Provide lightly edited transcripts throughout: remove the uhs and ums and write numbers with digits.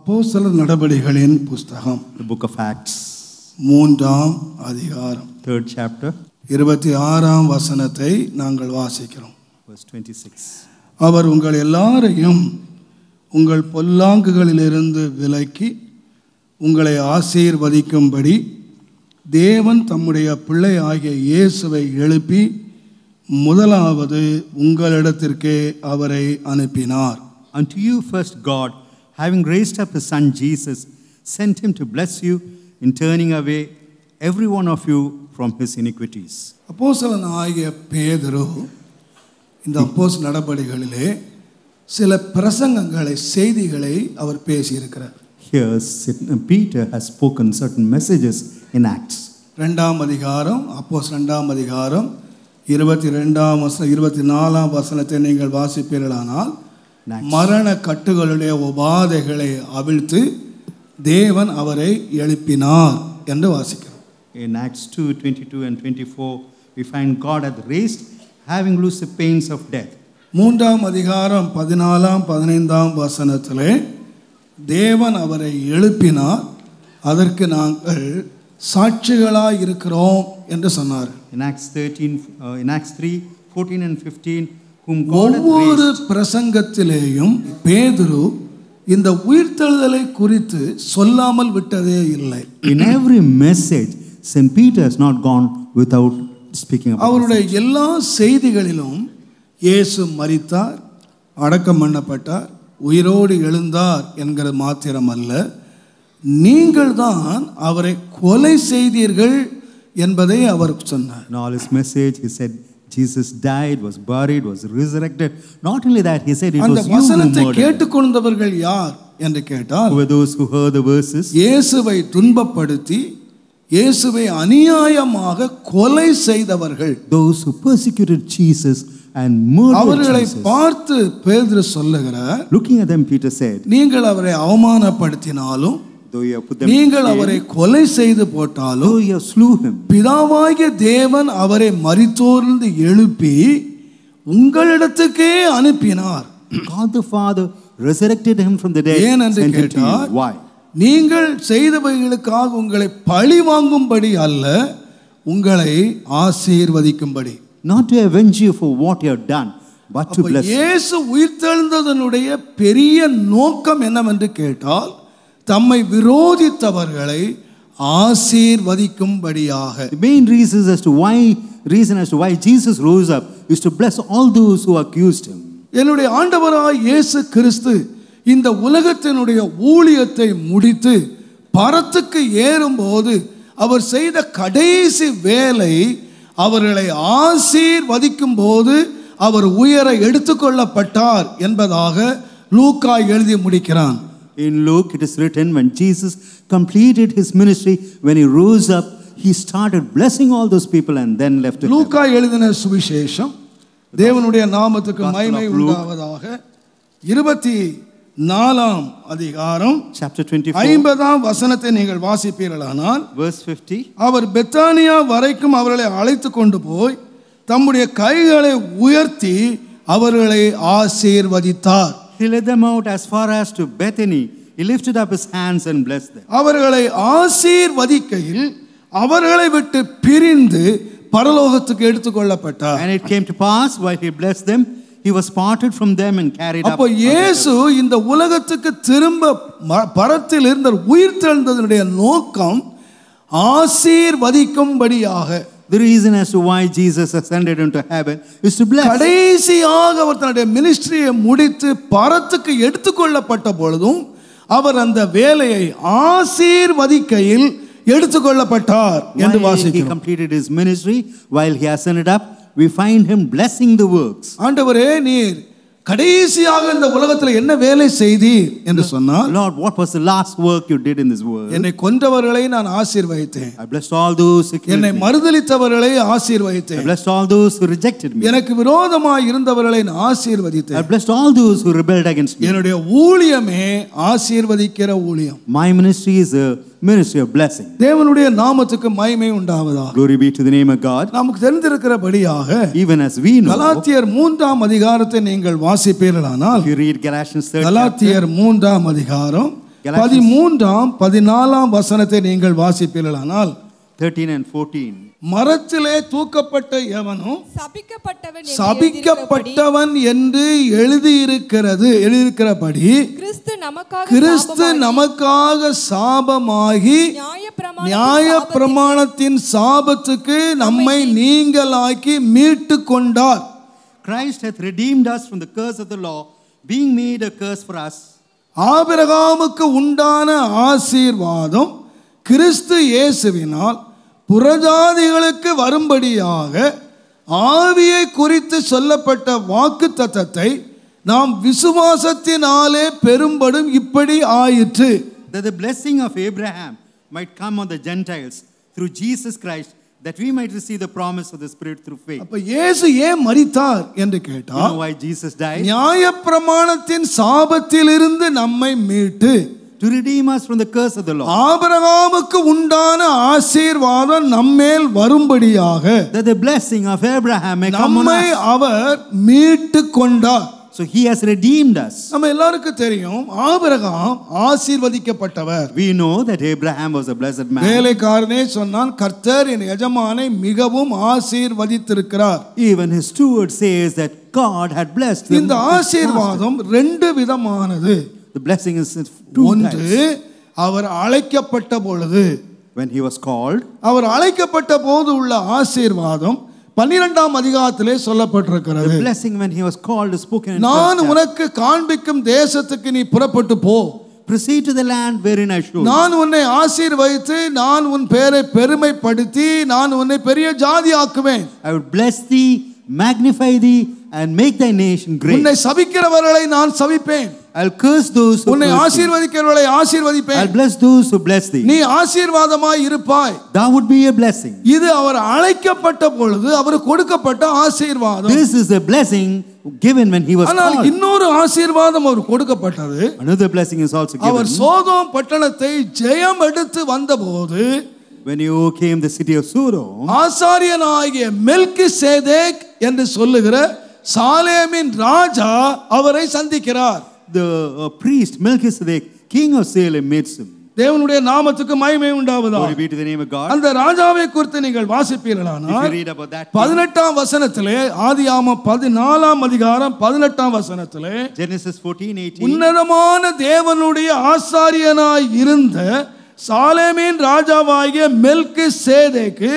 அப்போஸ்தலர் நடபடிகளின் புஸ்தகம் The book of Acts, மூன்றாம் அதிகாரம் 3rd chapter, 26ஆம் வசனத்தை நாங்கள் வாசிக்கிறோம். verse 26. அவர் உங்கள் எல்லாரையும் உங்கள் பொல்லாங்குகளிலிருந்து விலக்கி உங்களை ஆசீர்வதிக்கும்படி தேவன் தம்முடைய பிள்ளை ஆகிய இயேசுவை எழுப்பி முதலாவது உங்களிடத்திற்கே அவரை அனுப்பினார். Unto you first God, having raised up his son Jesus, sent him to bless you in turning away every one of you from his iniquities. அப்போஸ்தலன் ஆகிய பேதுரு இந்த அப்போஸ்தலர் நடபடிகளிலே சில பிரசங்கங்களை செய்திகளை அவர் பேசியிருக்கிறார். Here Peter has spoken certain messages in Acts. இரண்டாம் அதிகாரம் அப்போஸ்தலர் 2ஆம் அதிகாரம் 22ஆம் வசனம் 24ஆம் வசனத்தை நீங்கள் வாசிப்பீர்களானால் மரண கட்டுகளுடைய உபாதைகளை அவிழ்த்து தேவன் அவரை எழுப்பினார் என்று வாசிக்கிறோம். In Acts 2:22 and 24, we find God hath raised, having loosed the pains of death. மூன்றாம் அதிகாரம் 14ஆம் 15ஆம் வசனத்திலே தேவன் அவரை எழுப்பினார், அதற்கு நாங்கள் சாட்சிகளாய் இருக்கிறோம் என்று சொன்னார். In Acts 3:14 and 15, whom God hath ஒவ்வொரு raised. பிரசங்கத்திலேயும் பேதுரு இந்த உயிர்த்தெழுதலை குறித்து சொல்லாமல் விட்டதே இல்லை. In every message, St. Peter has not gone without speaking about அவருடைய it. எல்லா செய்திகளிலும் இயேசு மரித்தார், அடக்கம் பண்ணப்பட்டார், உயிரோடு எழுந்தார் என்கிற மாத்திரம் அல்ல, நீங்கள் தான் அவரை கொலை செய்தீர்கள் என்பதை அவர் சொன்னார். In all his message, he said Jesus died, was buried, was resurrected. Not only that, he said it அந்த was you who வசனத்தை murdered. கேட்டுக்கொண்டவர்கள் யார் என்று கேட்டால், Who were those who heard the verses? இயேசுவை துன்பப்படுத்தி இயேசுவை அநியாயமாக கொலை செய்தவர்கள். Those who persecuted Jesus and murdered அவர்களை Jesus. பார்த்து பேதுரு சொல்லுகிறார், Looking at them, Peter said, நீங்கள் அவரை அவமானப்படுத்தினாலும் though you have put them நீங்கள் to அவரை shame, கொலை செய்து போட்டாலும் though you have slew him, பிதாவாகிய தேவன் அவரை மரித்தோரிலிருந்து எழுப்பி உங்களிடத்துக்கே அனுப்பினார். God the Father resurrected him from the dead, ஏன் என்று sent him to you. கேட்டால், Why? நீங்கள் செய்தவைகளுக்காக உங்களை பழி வாங்கும்படி அல்ல, உங்களை ஆசீர்வதிக்கும்படி. Not to avenge you for what you have done, but to அப்ப bless you. இயேசு உயிர்த்தெழுந்ததனுடைய பெரிய நோக்கம் என்னவென்று கேட்டால், தம்மை விரோதித்தவர்களை ஆசீர்வதிக்கும்படியாக. The main reason as to why Jesus rose up is to bless all those who accused him. என்னுடைய ஆண்டவராய் இயேசு கிறிஸ்து இந்த உலகத்தினுடைய ஊழியத்தை முடித்து பரத்துக்கு ஏறும்போது அவர் செய்த கடைசி வேலை, அவர்களை ஆசீர்வதிக்கும் போது அவர் உயர எடுத்துக்கொள்ளப்பட்டார் என்பதாக லூக்கா எழுதி முடிக்கிறான். In Luke it is written, when Jesus completed his ministry, when he rose up, he started blessing all those people and then left it. லூக்கா எழுதின சுவிசேஷம், தேவனுடைய நாமத்துக்கு Gospel மகிமை of Luke. உண்டாவதாக, 24ஆம் அதிகாரம் Chapter 24, 50ஆம் வசனத்தை நீங்கள் வாசிப்பீர்களானால், verse 50. அவர் பெத்தானியா வரைக்கும் அவர்களை அழைத்து கொண்டு போய் தம்முடைய கைகளை உயர்த்தி அவர்களை ஆசீர்வதித்தார். He led them out as far as to Bethany. He lifted up his hands and blessed them. அவர்களை ஆசீர்வதிக்கையில் அவர்களை விட்டு பிரிந்து பரலோகத்துக்கு எடுத்துக்கொள்ளப்பட்டார். And it came to pass, while he blessed them, he was parted from them and carried up. அப்போ இயேசு இந்த உலகத்துக்கு திரும்ப பரத்தில் இருந்த உயிர்த்தெழுந்ததனுடைய நோக்கம் ஆசீர்வதிக்கும்படியாக. The reason as to why Jesus ascended into heaven is to bless. கடைசியாக அவர் தன்னுடைய மினிஸ்ட்ரியை முடித்து பரத்துக்கு எடுத்துக்கொள்ளப்பட்ட பொழுதும் அவர் அந்த வேலையை ஆசீர்வதிக்கையில் எடுத்துக்கொள்ளப்பட்டார் என்று While he வாசிக்கிறோம். completed his ministry, while he ascended up, we find him blessing the works. ஆண்டவரே, நீர் கடைசியாக இந்த உலகத்தில் என்ன வேலை செய்தீர் என்று சொன்னால், Lord, what was the last work you did in this world? என்னை கொன்றவர்களை நான் ஆசீர்வதித்தேன், I blessed all those who killed என்னை me. மறுதலித்தவர்களை I ஆசீர்வதித்தேன், blessed all those who rejected me. எனக்கு விரோதமாய் இருந்தவர்களை நான் I ஆசீர்வதித்தேன். blessed all those who rebelled against me. என்னுடைய ஊழியமே ஆசீர்வதிக்கிற ஊழியம். My ministry is a ministry of blessing. தேவனுடைய நாமத்துக்கு மகிமை உண்டாவதாக. Glory be to the name of God. நமக்கு தெரிந்திருக்கிறபடியாக Even as we know, கலாத்தியர் 3ஆம் அதிகாரத்தை நீங்கள் வாசிப்பீர்களானால், if you read Galatians 3rd chapter, கலாத்தியர் 3ஆம் அதிகாரம் 13ஆம் 14ஆம் வசனத்தை நீங்கள் வாசிப்பீர்களானால் 13 and 14. மரத்திலே தூக்கப்பட்ட எவனும் சபிக்கப்பட்டவன் என்று எழுதியிருக்கிறபடி கிறிஸ்து நமக்காக சாபமாகி நியாயப்பிரமாணத்தின் சாபத்துக்கு நம்மை நீங்களாக்கி மீட்டு கொண்டார். Christ hath redeemed us from the curse of the law, being made a curse for us. ஆபிரகாமுக்கு உண்டான ஆசீர்வாதம் கிறிஸ்து இயேசுவினால் புறஜாதிகளுக்கு வரும்படியாக ஆவியை குறித்து சொல்லப்பட்ட வாக்குத்தத்தத்தை நாம் விசுவாசத்தினாலே பெறும்படும் இப்படி ஆயிற்று. That the blessing of Abraham might come on the Gentiles through Jesus Christ, that we might receive the promise of the Spirit through faith. அப்ப இயேசு ஏன் மரித்தார் என்று கேட்டால், You know why Jesus died? நியாயப்பிரமாணத்தின் சாபத்திலிருந்து நம்மை மீட்டு To redeem us from the curse of the law. ஆபிரகாமுக்கு உண்டான ஆசீர்வாதம் நம்மேல் வரும்படியாக That the blessing of Abraham may come on நம்மை us. அவர் மீட்டு கொண்டார். So he has redeemed us. நம்ம எல்லாருக்கும் தெரியும் ஆபிரகாம் ஆசீர்வதிக்கப்பட்டவர். We know that Abraham was a blessed man. வேலைக்காரனே சொன்னான், கர்த்தர் என் எஜமானை மிகவும் ஆசீர்வதித்திருக்கிறார். Even his steward says that God had blessed him. இந்த ஆசீர்வாதம் ரெண்டு விதமானது. The blessing is two ஒன்று, types. அவர் அழைக்கப்பட்ட பொழுது, When he was called, அவர் அழைக்கப்பட்ட போது உள்ள ஆசீர்வாதம் 12ஆம் அதிகாரத்திலே சொல்லப்பட்டிருக்கிறது. the blessing when he was called is spoken in நான் 12th chapter. உனக்கு காண்பிக்கும் தேசத்துக்கு நீ புறப்பட்டு போ. Proceed to the land wherein I showed you. நான் உன்னை ஆசீர்வதித்து நான் உன் பெயரை பெருமைப்படுத்தி நான் உன்னை பெரிய ஜாதி ஆக்குவேன். I would bless thee, magnify thee, and make thy nation great. உன்னை சபிக்கிறவர்களை நான் சபிப்பேன். I'll curse those who உன்னை curse thee. ஆசீர்வதிக்கிறவர்களை ஆசீர்வதிப்பேன். I'll bless those who bless thee. நீ ஆசீர்வாதமாய் இருப்பாய். Thou would be a blessing. இது அவர் அழைக்கப்பட்ட பொழுது அவருக்கு கொடுக்கப்பட்ட ஆசீர்வாதம். This is the blessing given when he was ஆனால் called. இன்னொரு ஆசீர்வாதம் அவர் கொடுக்கப்பட்டது. Another blessing is also our given Sodom பட்டணத்தை ஜெயம் எடுத்து வந்தபோது when he overcame the city of Sodom. ஆசாரியனாகிய மெல்கிசேதேக் என்று சொல்லுகிற சாலேமின் ராஜா அவரை சந்திக்கிறார். The priest Melchizedek, king of Salem, meets him. தேவனுடைய நாமத்துக்கு மகிமை உண்டாவதாக. Glory be to the name of God. அந்த ராஜாவை குறித்து நீங்கள் If வாசிப்பீர்களானால் you read about that, 18ஆம் வசனத்திலே, ஆதியாகமம் 14ஆம் அதிகாரம் 18ஆம் வசனத்திலே, Genesis 14:18. உன்னதமான தேவனுடைய ஆசாரியனாய் இருந்த சாலேமின் ராஜாவாகிய மெல்கிசேதேக்கு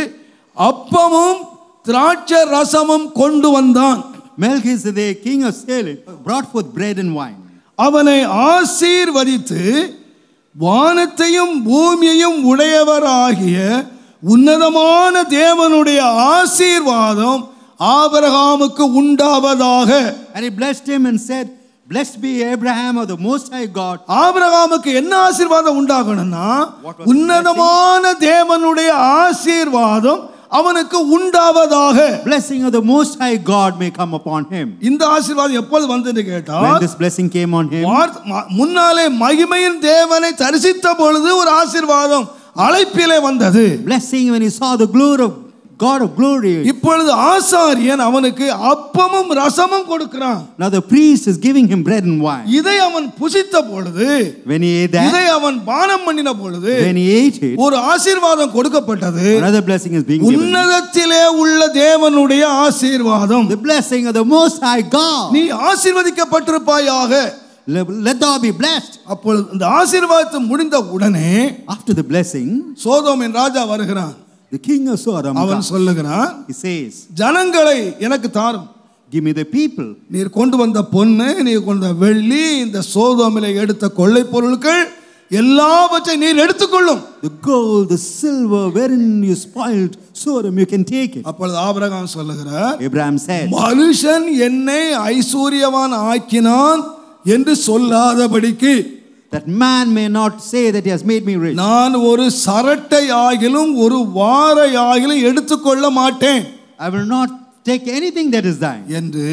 அப்பமும் திராட்சை ரசமும் கொண்டு வந்தான். Melchizedek, king of Salem, brought forth bread and wine. அவனை ஆசீர்வதித்து வானத்தையும் பூமியையும் உடையவராகிய உன்னதமான தேவனுடைய ஆசீர்வாதம் ஆபிரகாமுக்கு உண்டாவதாக. And he blessed him and said, Blessed be Abraham of the Most High God. ஆபிரகாமுக்கு என்ன ஆசீர்வாதம் உண்டாகணும்னா, உன்னதமான தேவனுடைய ஆசீர்வாதம் அவனுக்கு உண்டாவதாக. Blessing of the Most High God may come upon him. இந்த ஆசீர்வாதம் எப்போது வந்தது கேட்டால், When this blessing came on him, முன்னாலே மகிமையின் தேவனை தரிசித்த பொழுது ஒரு ஆசீர்வாதம் அழைப்பிலே வந்தது. blessing when he saw the glory of God of glory. இப்பொழுது ஆசாரியன் அவனுக்கு அப்பமும் ரசமும் கொடுக்கிறான். Now the priest is giving him bread and wine. இதை அவன் புசித்த பொழுது, When he ate that, இதை அவன் பானம் பண்ணின பொழுது when he ate it, ஒரு ஆசீர்வாதம் கொடுக்கப்பட்டது. another blessing is being given. உன்னதத்திலே உள்ள தேவனுடைய ஆசீர்வாதம். The blessing of the Most High God. நீ ஆசீர்வதிக்கப்பட்டிருப்பாயாக. Let thou be blessed. அப்பொழுது இந்த ஆசீர்வாதம் முடிந்த உடனே After the blessing, சோதோமின் ராஜா வருகிறான். the king of Sodom அவன் comes. சொல்லுகிறான், He says, ஜனங்களை எனக்கு தாரும். Give me the people. நீர் கொண்டு வந்த பொன்னு, நீர் கொண்டு வந்த வெள்ளி, இந்த சோதோமிலே எடுத்த கொள்ளை பொருட்கள் எல்லாவற்றையும் நீர் எடுத்துக்கொள்ளும். The gold, the silver, wherein you spoiled Sodom, you can take it. அப்பொழுது ஆபிரகாம் சொல்லுகிறார், Abraham said, மனுஷன் என்னை ஐஸ்வர்யவான் ஆக்கினான் என்று சொல்லாதபடிக்கு that man may not say that he has made me rich. நான் ஒரு சரட்டை ஆகிலும் ஒரு வாரை ஆகிலும் எடுத்துக்கொள்ள மாட்டேன் I will not take anything that is thine. என்று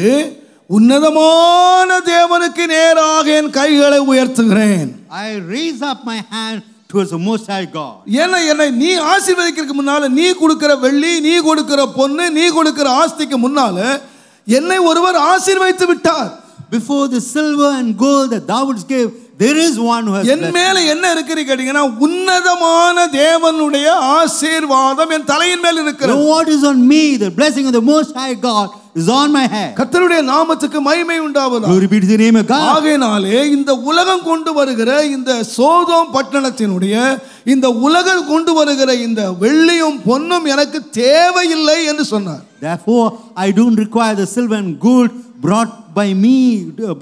உன்னதமான தேவனுக்கு நேராக என் கைகளை உயர்த்துகிறேன். I raise up my hand towards the Most High God. ஏன்னா என்னை நீ ஆசீர்வதிக்கிறதுக்கு முன்னால, நீ கொடுக்கிற வெள்ளி, நீ கொடுக்கிற பொன்னு, நீ கொடுக்கிற ஆஸ்திக்கு முன்னால என்னை ஒருவர் ஆசீர்வதித்து விட்டார். Before the silver and gold that thou wouldst give, There is one who has என் மேல என்ன இருக்குன்னு கேட்டீங்கன்னா உன்னதமான தேவனுடைய ஆசீர்வாதம் என் தலையின் மேல் இருக்கிறது. What is on me? The blessing of the Most High God is on my head. கர்த்தருடைய நாமத்துக்கு மகிமை உண்டாவதாக. Glory be to the name of God. ஆகையினாலே இந்த உலகம் கொண்டு வருகிற இந்த சோதோம் பட்டணத்தினுடைய இந்த உலகம் கொண்டு வருகிற இந்த வெள்ளியும் பொன்னும் எனக்கு தேவையில்லை என்று சொன்னார். Therefore I don't require the silver and gold brought by me,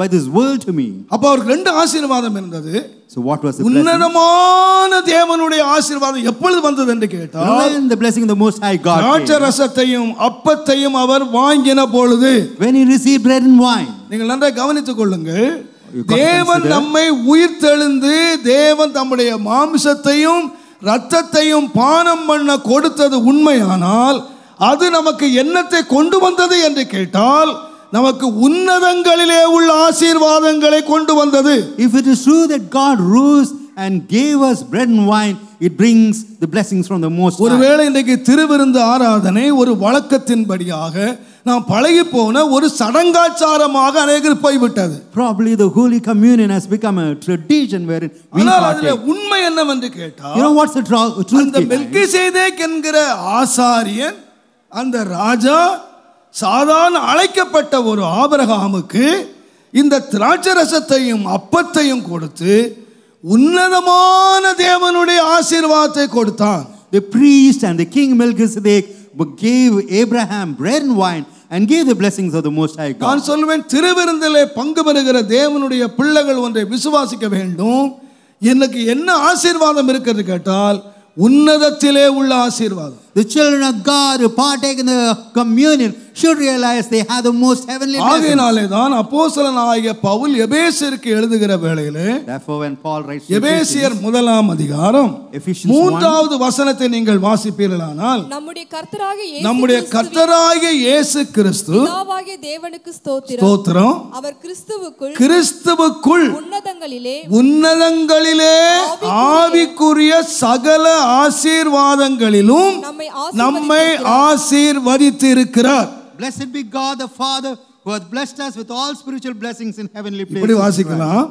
by this world to me. அப்ப அவருக்கு ரெண்டு ஆசீர்வாதம் இருந்தது. So what was the blessing? உன்னதமான தேவனுடைய ஆசீர்வாதம் எப்பொழுது வந்தது என்று கேட்டால் When the blessing of the Most High God திராட்சைரசத்தையும் அப்பத்தையும் அவர் வாங்கின பொழுது, when he received bread and wine. நீங்கள் நன்றாக கவனித்துக் கொள்ளுங்கள். தேவன் நம்மை உயிர்த்தெழுந்து தேவன் தம்முடைய மாம்சத்தையும் இரத்தத்தையும் பானம் பண்ண கொடுத்தது உண்மையானால் அது நமக்கு என்னத்தை கொண்டு வந்தது என்று கேட்டால் நமக்கு உன்னதங்களிலே உள்ள ஆசீர்வாதங்களை கொண்டு வந்தது. If it is true that God rose and gave us bread and wine, it brings the blessings from the Most High. ஒருவேளை இன்றைக்கு திருவிருந்து ஆராதனை ஒரு வழக்கத்தின்படியாக நாம் பழகி போன ஒரு சடங்காச்சாரமாக அநேகர் போய்விட்டது. Probably the Holy Communion has become a tradition wherein we ஆனால் அதிலே partake. உண்மை என்னவென்று கேட்டால், You know what's the truth அந்த behind? மெல்கிசேதேக் என்கிற ஆசாரியன் அந்த ராஜா சாதாரண அழைக்கப்பட்ட ஒரு ஆபிரகாமுக்கு இந்த திராட்சரசத்தையும் அப்பத்தையும் கொடுத்து உன்னதமான தேவனுடைய ஆசீர்வாதத்தை கொடுத்தான். The priest and the king Melchizedek gave Abraham bread and wine and gave the blessings of the Most High God. நான் சொல்லுவேன், திருவிருந்திலே பங்கு பெறுகிற தேவனுடைய பிள்ளைகள் ஒன்றை விசுவாசிக்க வேண்டும். எனக்கு என்ன ஆசீர்வாதம் இருக்கிறது கேட்டால் உன்னதத்திலே உள்ள ஆசீர்வாதம். The children of God who partake in the communion should realize they have the most heavenly blessings. ஆகையினாலே தான் அப்போஸ்தலனாகிய பவுல் எபேசியருக்கு எழுதுகிற வேளையிலே, Therefore when Paul writes to எபேசியர் முதலாம் அதிகாரம் Ephesians 3வது வசனத்தை நீங்கள் வாசிப்பீர்களானால், நம்முடைய கர்த்தராகிய இயேசு கிறிஸ்து பிதாவாகிய தேவனுக்கு ஸ்தோத்திரம், ஸ்தோத்திரம், அவர் கிறிஸ்துவுக்குள் உன்னதங்களிலே ஆவிக்குரிய சகல ஆசீர்வாதங்களிலும் நம்மை ஆசீர்வதித்திருக்கிறார். Blessed be God the Father who has blessed us with all spiritual blessings in heavenly places. இப்படி வாசிக்கலாம்,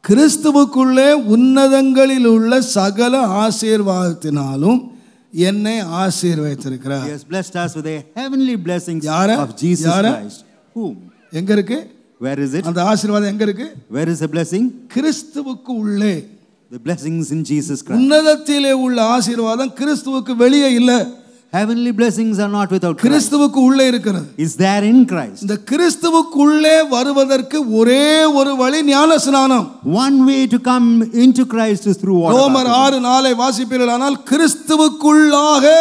கிறிஸ்துவுக்குள்ளே உன்னதங்களில் உள்ள சகல ஆசீர்வாதத்தினாலும் என்னை ஆசீர்வதித்திருக்கிறார். He has blessed us with the heavenly blessings யார? of Jesus யார? Christ. Whom? எங்க இருக்கு Where is it? அந்த ஆசீர்வாதம்? எங்க இருக்கு? Where is the blessing? கிறிஸ்துவுக்கு உள்ளே. The blessings in Jesus Christ. உன்னதத்திலே உள்ள ஆசீர்வாதம் கிறிஸ்துவுக்கு வெளியே இல்ல. Heavenly blessings are not without Christ. கிறிஸ்துவுக்கு உள்ளே இருக்கிறது. Is there in Christ. இந்த கிறிஸ்துவுக்குள்ளே வருவதற்கு ஒரே ஒரு வழி ஞானஸ்நானம். One way to come into Christ is through water. ரோமர் 6:4 வாசிப்பீர்களானால், கிறிஸ்துவுக்குள்ளாக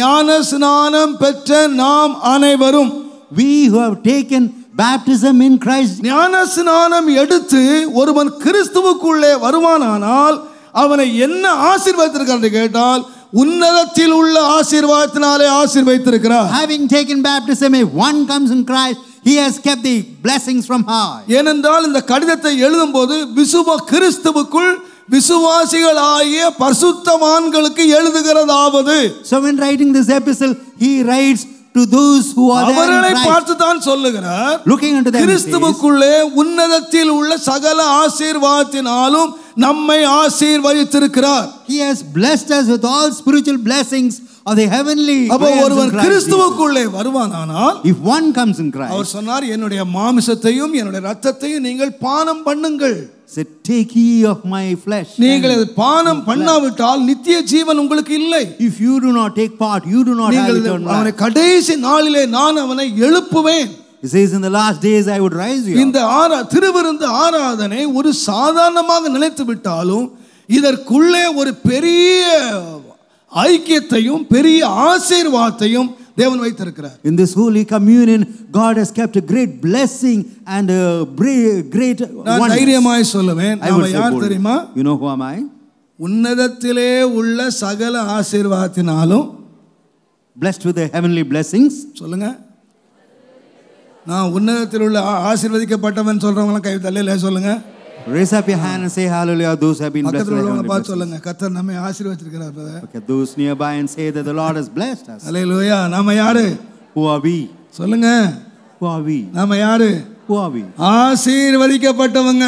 ஞானஸ்நானம் பெற்ற நாம் அனைவரும், We who have taken baptism in Christ. ஞானஸ்நானம் எடுத்து ஒருவன் கிறிஸ்துவுக்குள்ளே வருவானானால் அவனை என்ன ஆசீர்வதித்திருக்கிறார் என்று கேட்டால் உன்னதத்தில் உள்ள ஆசீர்வாதத்தினாலே ஆசீர்வதித்திருக்கிறார். Having taken baptism, if one comes in Christ, he has kept the blessings from high. ஏனென்றால் இந்த கடிதத்தை எழுதும்போது கிறிஸ்துவுக்குள் விசுவாசிகளாகிய பரிசுத்தவான்களுக்கு எழுதுகிறதாவது. So when writing this epistle, he writes to those who are there in அவர்களை Christ. பார்த்து தான் சொல்லுகிறார், Looking into them, கிறிஸ்துவுக்குள்ளே உன்னதத்தில் உள்ள சகல ஆசீர்வாதத்தினாலும் நம்மை ஆசீர்வதித்திருக்கிறார். He has blessed us with all spiritual blessings of the heavenly. அப்ப ஒருவன் கிறிஸ்துவுக்குள்ளே வருவானானால், if one comes in Christ, அவர் சொன்னார், என்னுடைய மாம்சத்தையும் என்னுடைய இரத்தத்தையும் நீங்கள் பானம் பண்ணுங்கள். Say, take ye of my flesh. நீங்கள் பானம் பண்ணாவிட்டால் நித்திய ஜீவன் உங்களுக்கு இல்லை. If you do not take part, you do not have eternal life. அவனை கடைசி நாளிலே நான் அவனை எழுப்புவேன். He says, in the last days I would rise you. இந்த திருவிருந்து ஆராதனை ஒரு சாதாரணமாக நினைத்து விட்டாலும் இதற்குள்ளே ஒரு பெரிய ஐக்கியத்தையும் பெரிய ஆசீர்வாதத்தையும் தேவன் வைத்திருக்கிறார். In this holy communion, God has kept a great blessing and a great நான் தைரியமாய் சொல்லுவேன், நாம யார் தெரியுமா? You know who am I? உன்னதத்திலே உள்ள சகல ஆசீர்வாதத்தினாலும், blessed with the heavenly blessings. சொல்லுங்க, நான் உன்னதத்தில் உள்ள ஆசீர்வதிக்கப்பட்டவன் சொல்றவங்க கை தள்ளையில சொல்லுங்க. Raise up your hand and say hallelujah, those who have been blessed with the heavenly blessings. சொல்லுங்க, கர்த்தர் நம்மை ஆசீர்வதித்திருக்கிறார். Look at those nearby and say that the Lord has blessed us. ஹல்லேலூயா. நாம யாரு? Who are we? சொல்லுங்க, Who are we? நாம யாரு? Who are we? ஆசீர்வதிக்கப்பட்டவங்க.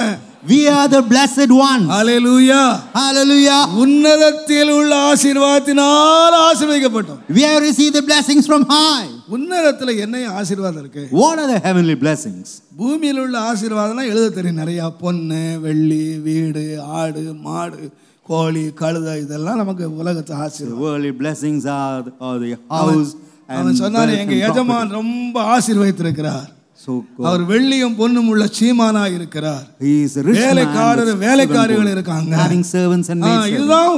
We are the blessed ones. Hallelujah. Hallelujah. உன்னதத்தில் உள்ள ஆசீர்வாதத்தினால் ஆசீர்வதிக்கப்பட்டோம். We have received the blessings from high. உன்னதத்தில் என்ன ஆசீர்வாதம் இருக்கு? What are the heavenly blessings? பூமியில் உள்ள ஆசீர்வாதம்னா எழுத தெரியும் நிறைய. பொன்னு, வெள்ளி, வீடு, ஆடு, மாடு, கோழி, கழுதை, இதெல்லாம் நமக்கு உலகத்து The ஆசீர்வாதம். worldly blessings are the house அவன் and சொன்னானே wealth எங்க and எஜமான் property. ரொம்ப ஆசீர்வதித்திருக்கிறார். So அவர் வெள்ளியும் பொன்னும் உள்ள சீமானா இருக்கிறார். he is a rich man வேலைக்காரர் with வேலைக்காரிகள் servant இருக்காங்க. having servants and maid servants. இதுதான்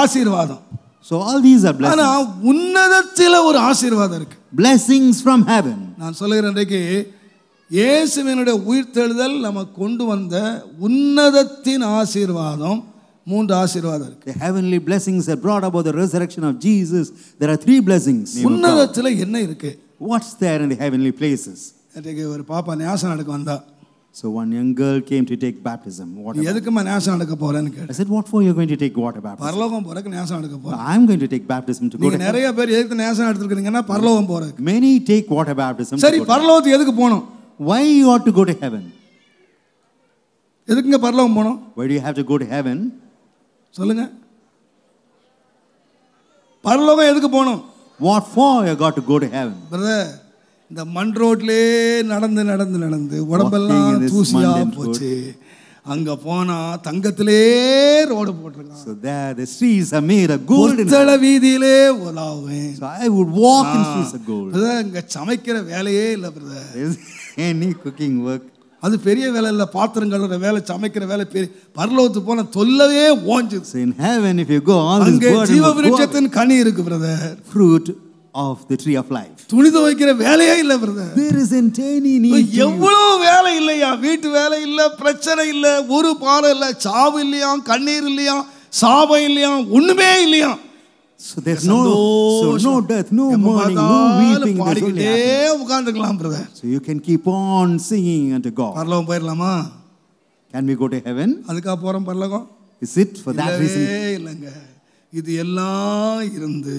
ஆசீர்வாதம். So all these are ஆனா blessings. உன்னதத்தில் ஒரு ஆசீர்வாதம் இருக்கு. Blessings from heaven. நான் சொல்லுகிறேன் இன்றைக்கு இயேசுவினுடைய உயிர்த்தெழுதல் நமக்கு கொண்டு வந்த உன்னதத்தின் ஆசீர்வாதம், 3 ஆசீர்வாதம் இருக்கு. The heavenly blessings that brought about the resurrection of Jesus. There are 3 blessings. உன்னதத்தில் என்ன இருக்கு? What's there in the heavenly places? இன்றைக்கு ஒரு பாப்பா ஞாசம் நடக்க வந்தா. So one young girl came to take baptism. What நீ about? எதுக்குமா ஞாசம் நடக்க போறேன்னு கேட்டேன். I said, what for you're going to take water baptism? பரலோகம் போறதுக்கு ஞாசம் நடக்க போறேன். I'm going to take baptism to go நீங்க to heaven. நிறைய பேர் எதுக்கு ஞாசம் எடுத்துக்கிறீங்கன்னா பரலோகம் போறதுக்கு. Many take water baptism to சரி, go to heaven. பரலோகத்துக்கு எதுக்கு போகணும்? Why you ought to go to heaven? எதுக்குங்க பரலோகம் போகணும்? Why do you have to go to heaven? சொல்லுங்க. பரலோகம் எதுக்கு போகணும்? What for you got to go to heaven? Brother, இந்த மண் ரோட்லே நடந்து நடந்து நடந்து உடம்பெல்லாம் Walking in this தூசியா mundane போச்சு. அங்க போனா தங்கத்திலே ரோடு போட்டிருக்கான். So there the streets are made of gold. Buttala வீதியிலே உலாவேன். So I would walk in streets of gold. Brother, இங்க சமைக்கிற வேலையே இல்லை brother. Is any cooking work? அது பெரிய வேலை இல்லை. பாத்திரம் கழுவுற வேலை, சமைக்கிற வேலை பெரிய. பரலோகத்துக்கு போன தொல்லவே ஓஞ்சுது. So in heaven if you go on this அங்கே burden ஜீவ will go away. விருட்சத்தின் கனி இருக்கு brother. Fruit of the tree of life. துணி துவைக்கிற வேலையே இல்லை brother. There isn't any need to you. எவ்வளவு வேலை இல்லையா? வீட்டு வேலை இல்ல, பிரச்சனை இல்ல, ஒரு பாரம் இல்ல, சாவு இல்லையா, கண்ணீர் இல்லையா, சாபம் இல்லையா, ஒண்ணுமே இல்லையா. So there's no death, no mourning, no weeping. There's only happiness. உட்கார்ந்துக்கலாம் brother. So you can keep on singing unto God. பரலோகம் போயிடலாமா? Can we go to heaven? அதுக்காக போறோம் பரலோகம்? Is it for that reason? இல்லைங்க. இது எல்லாம் இருந்து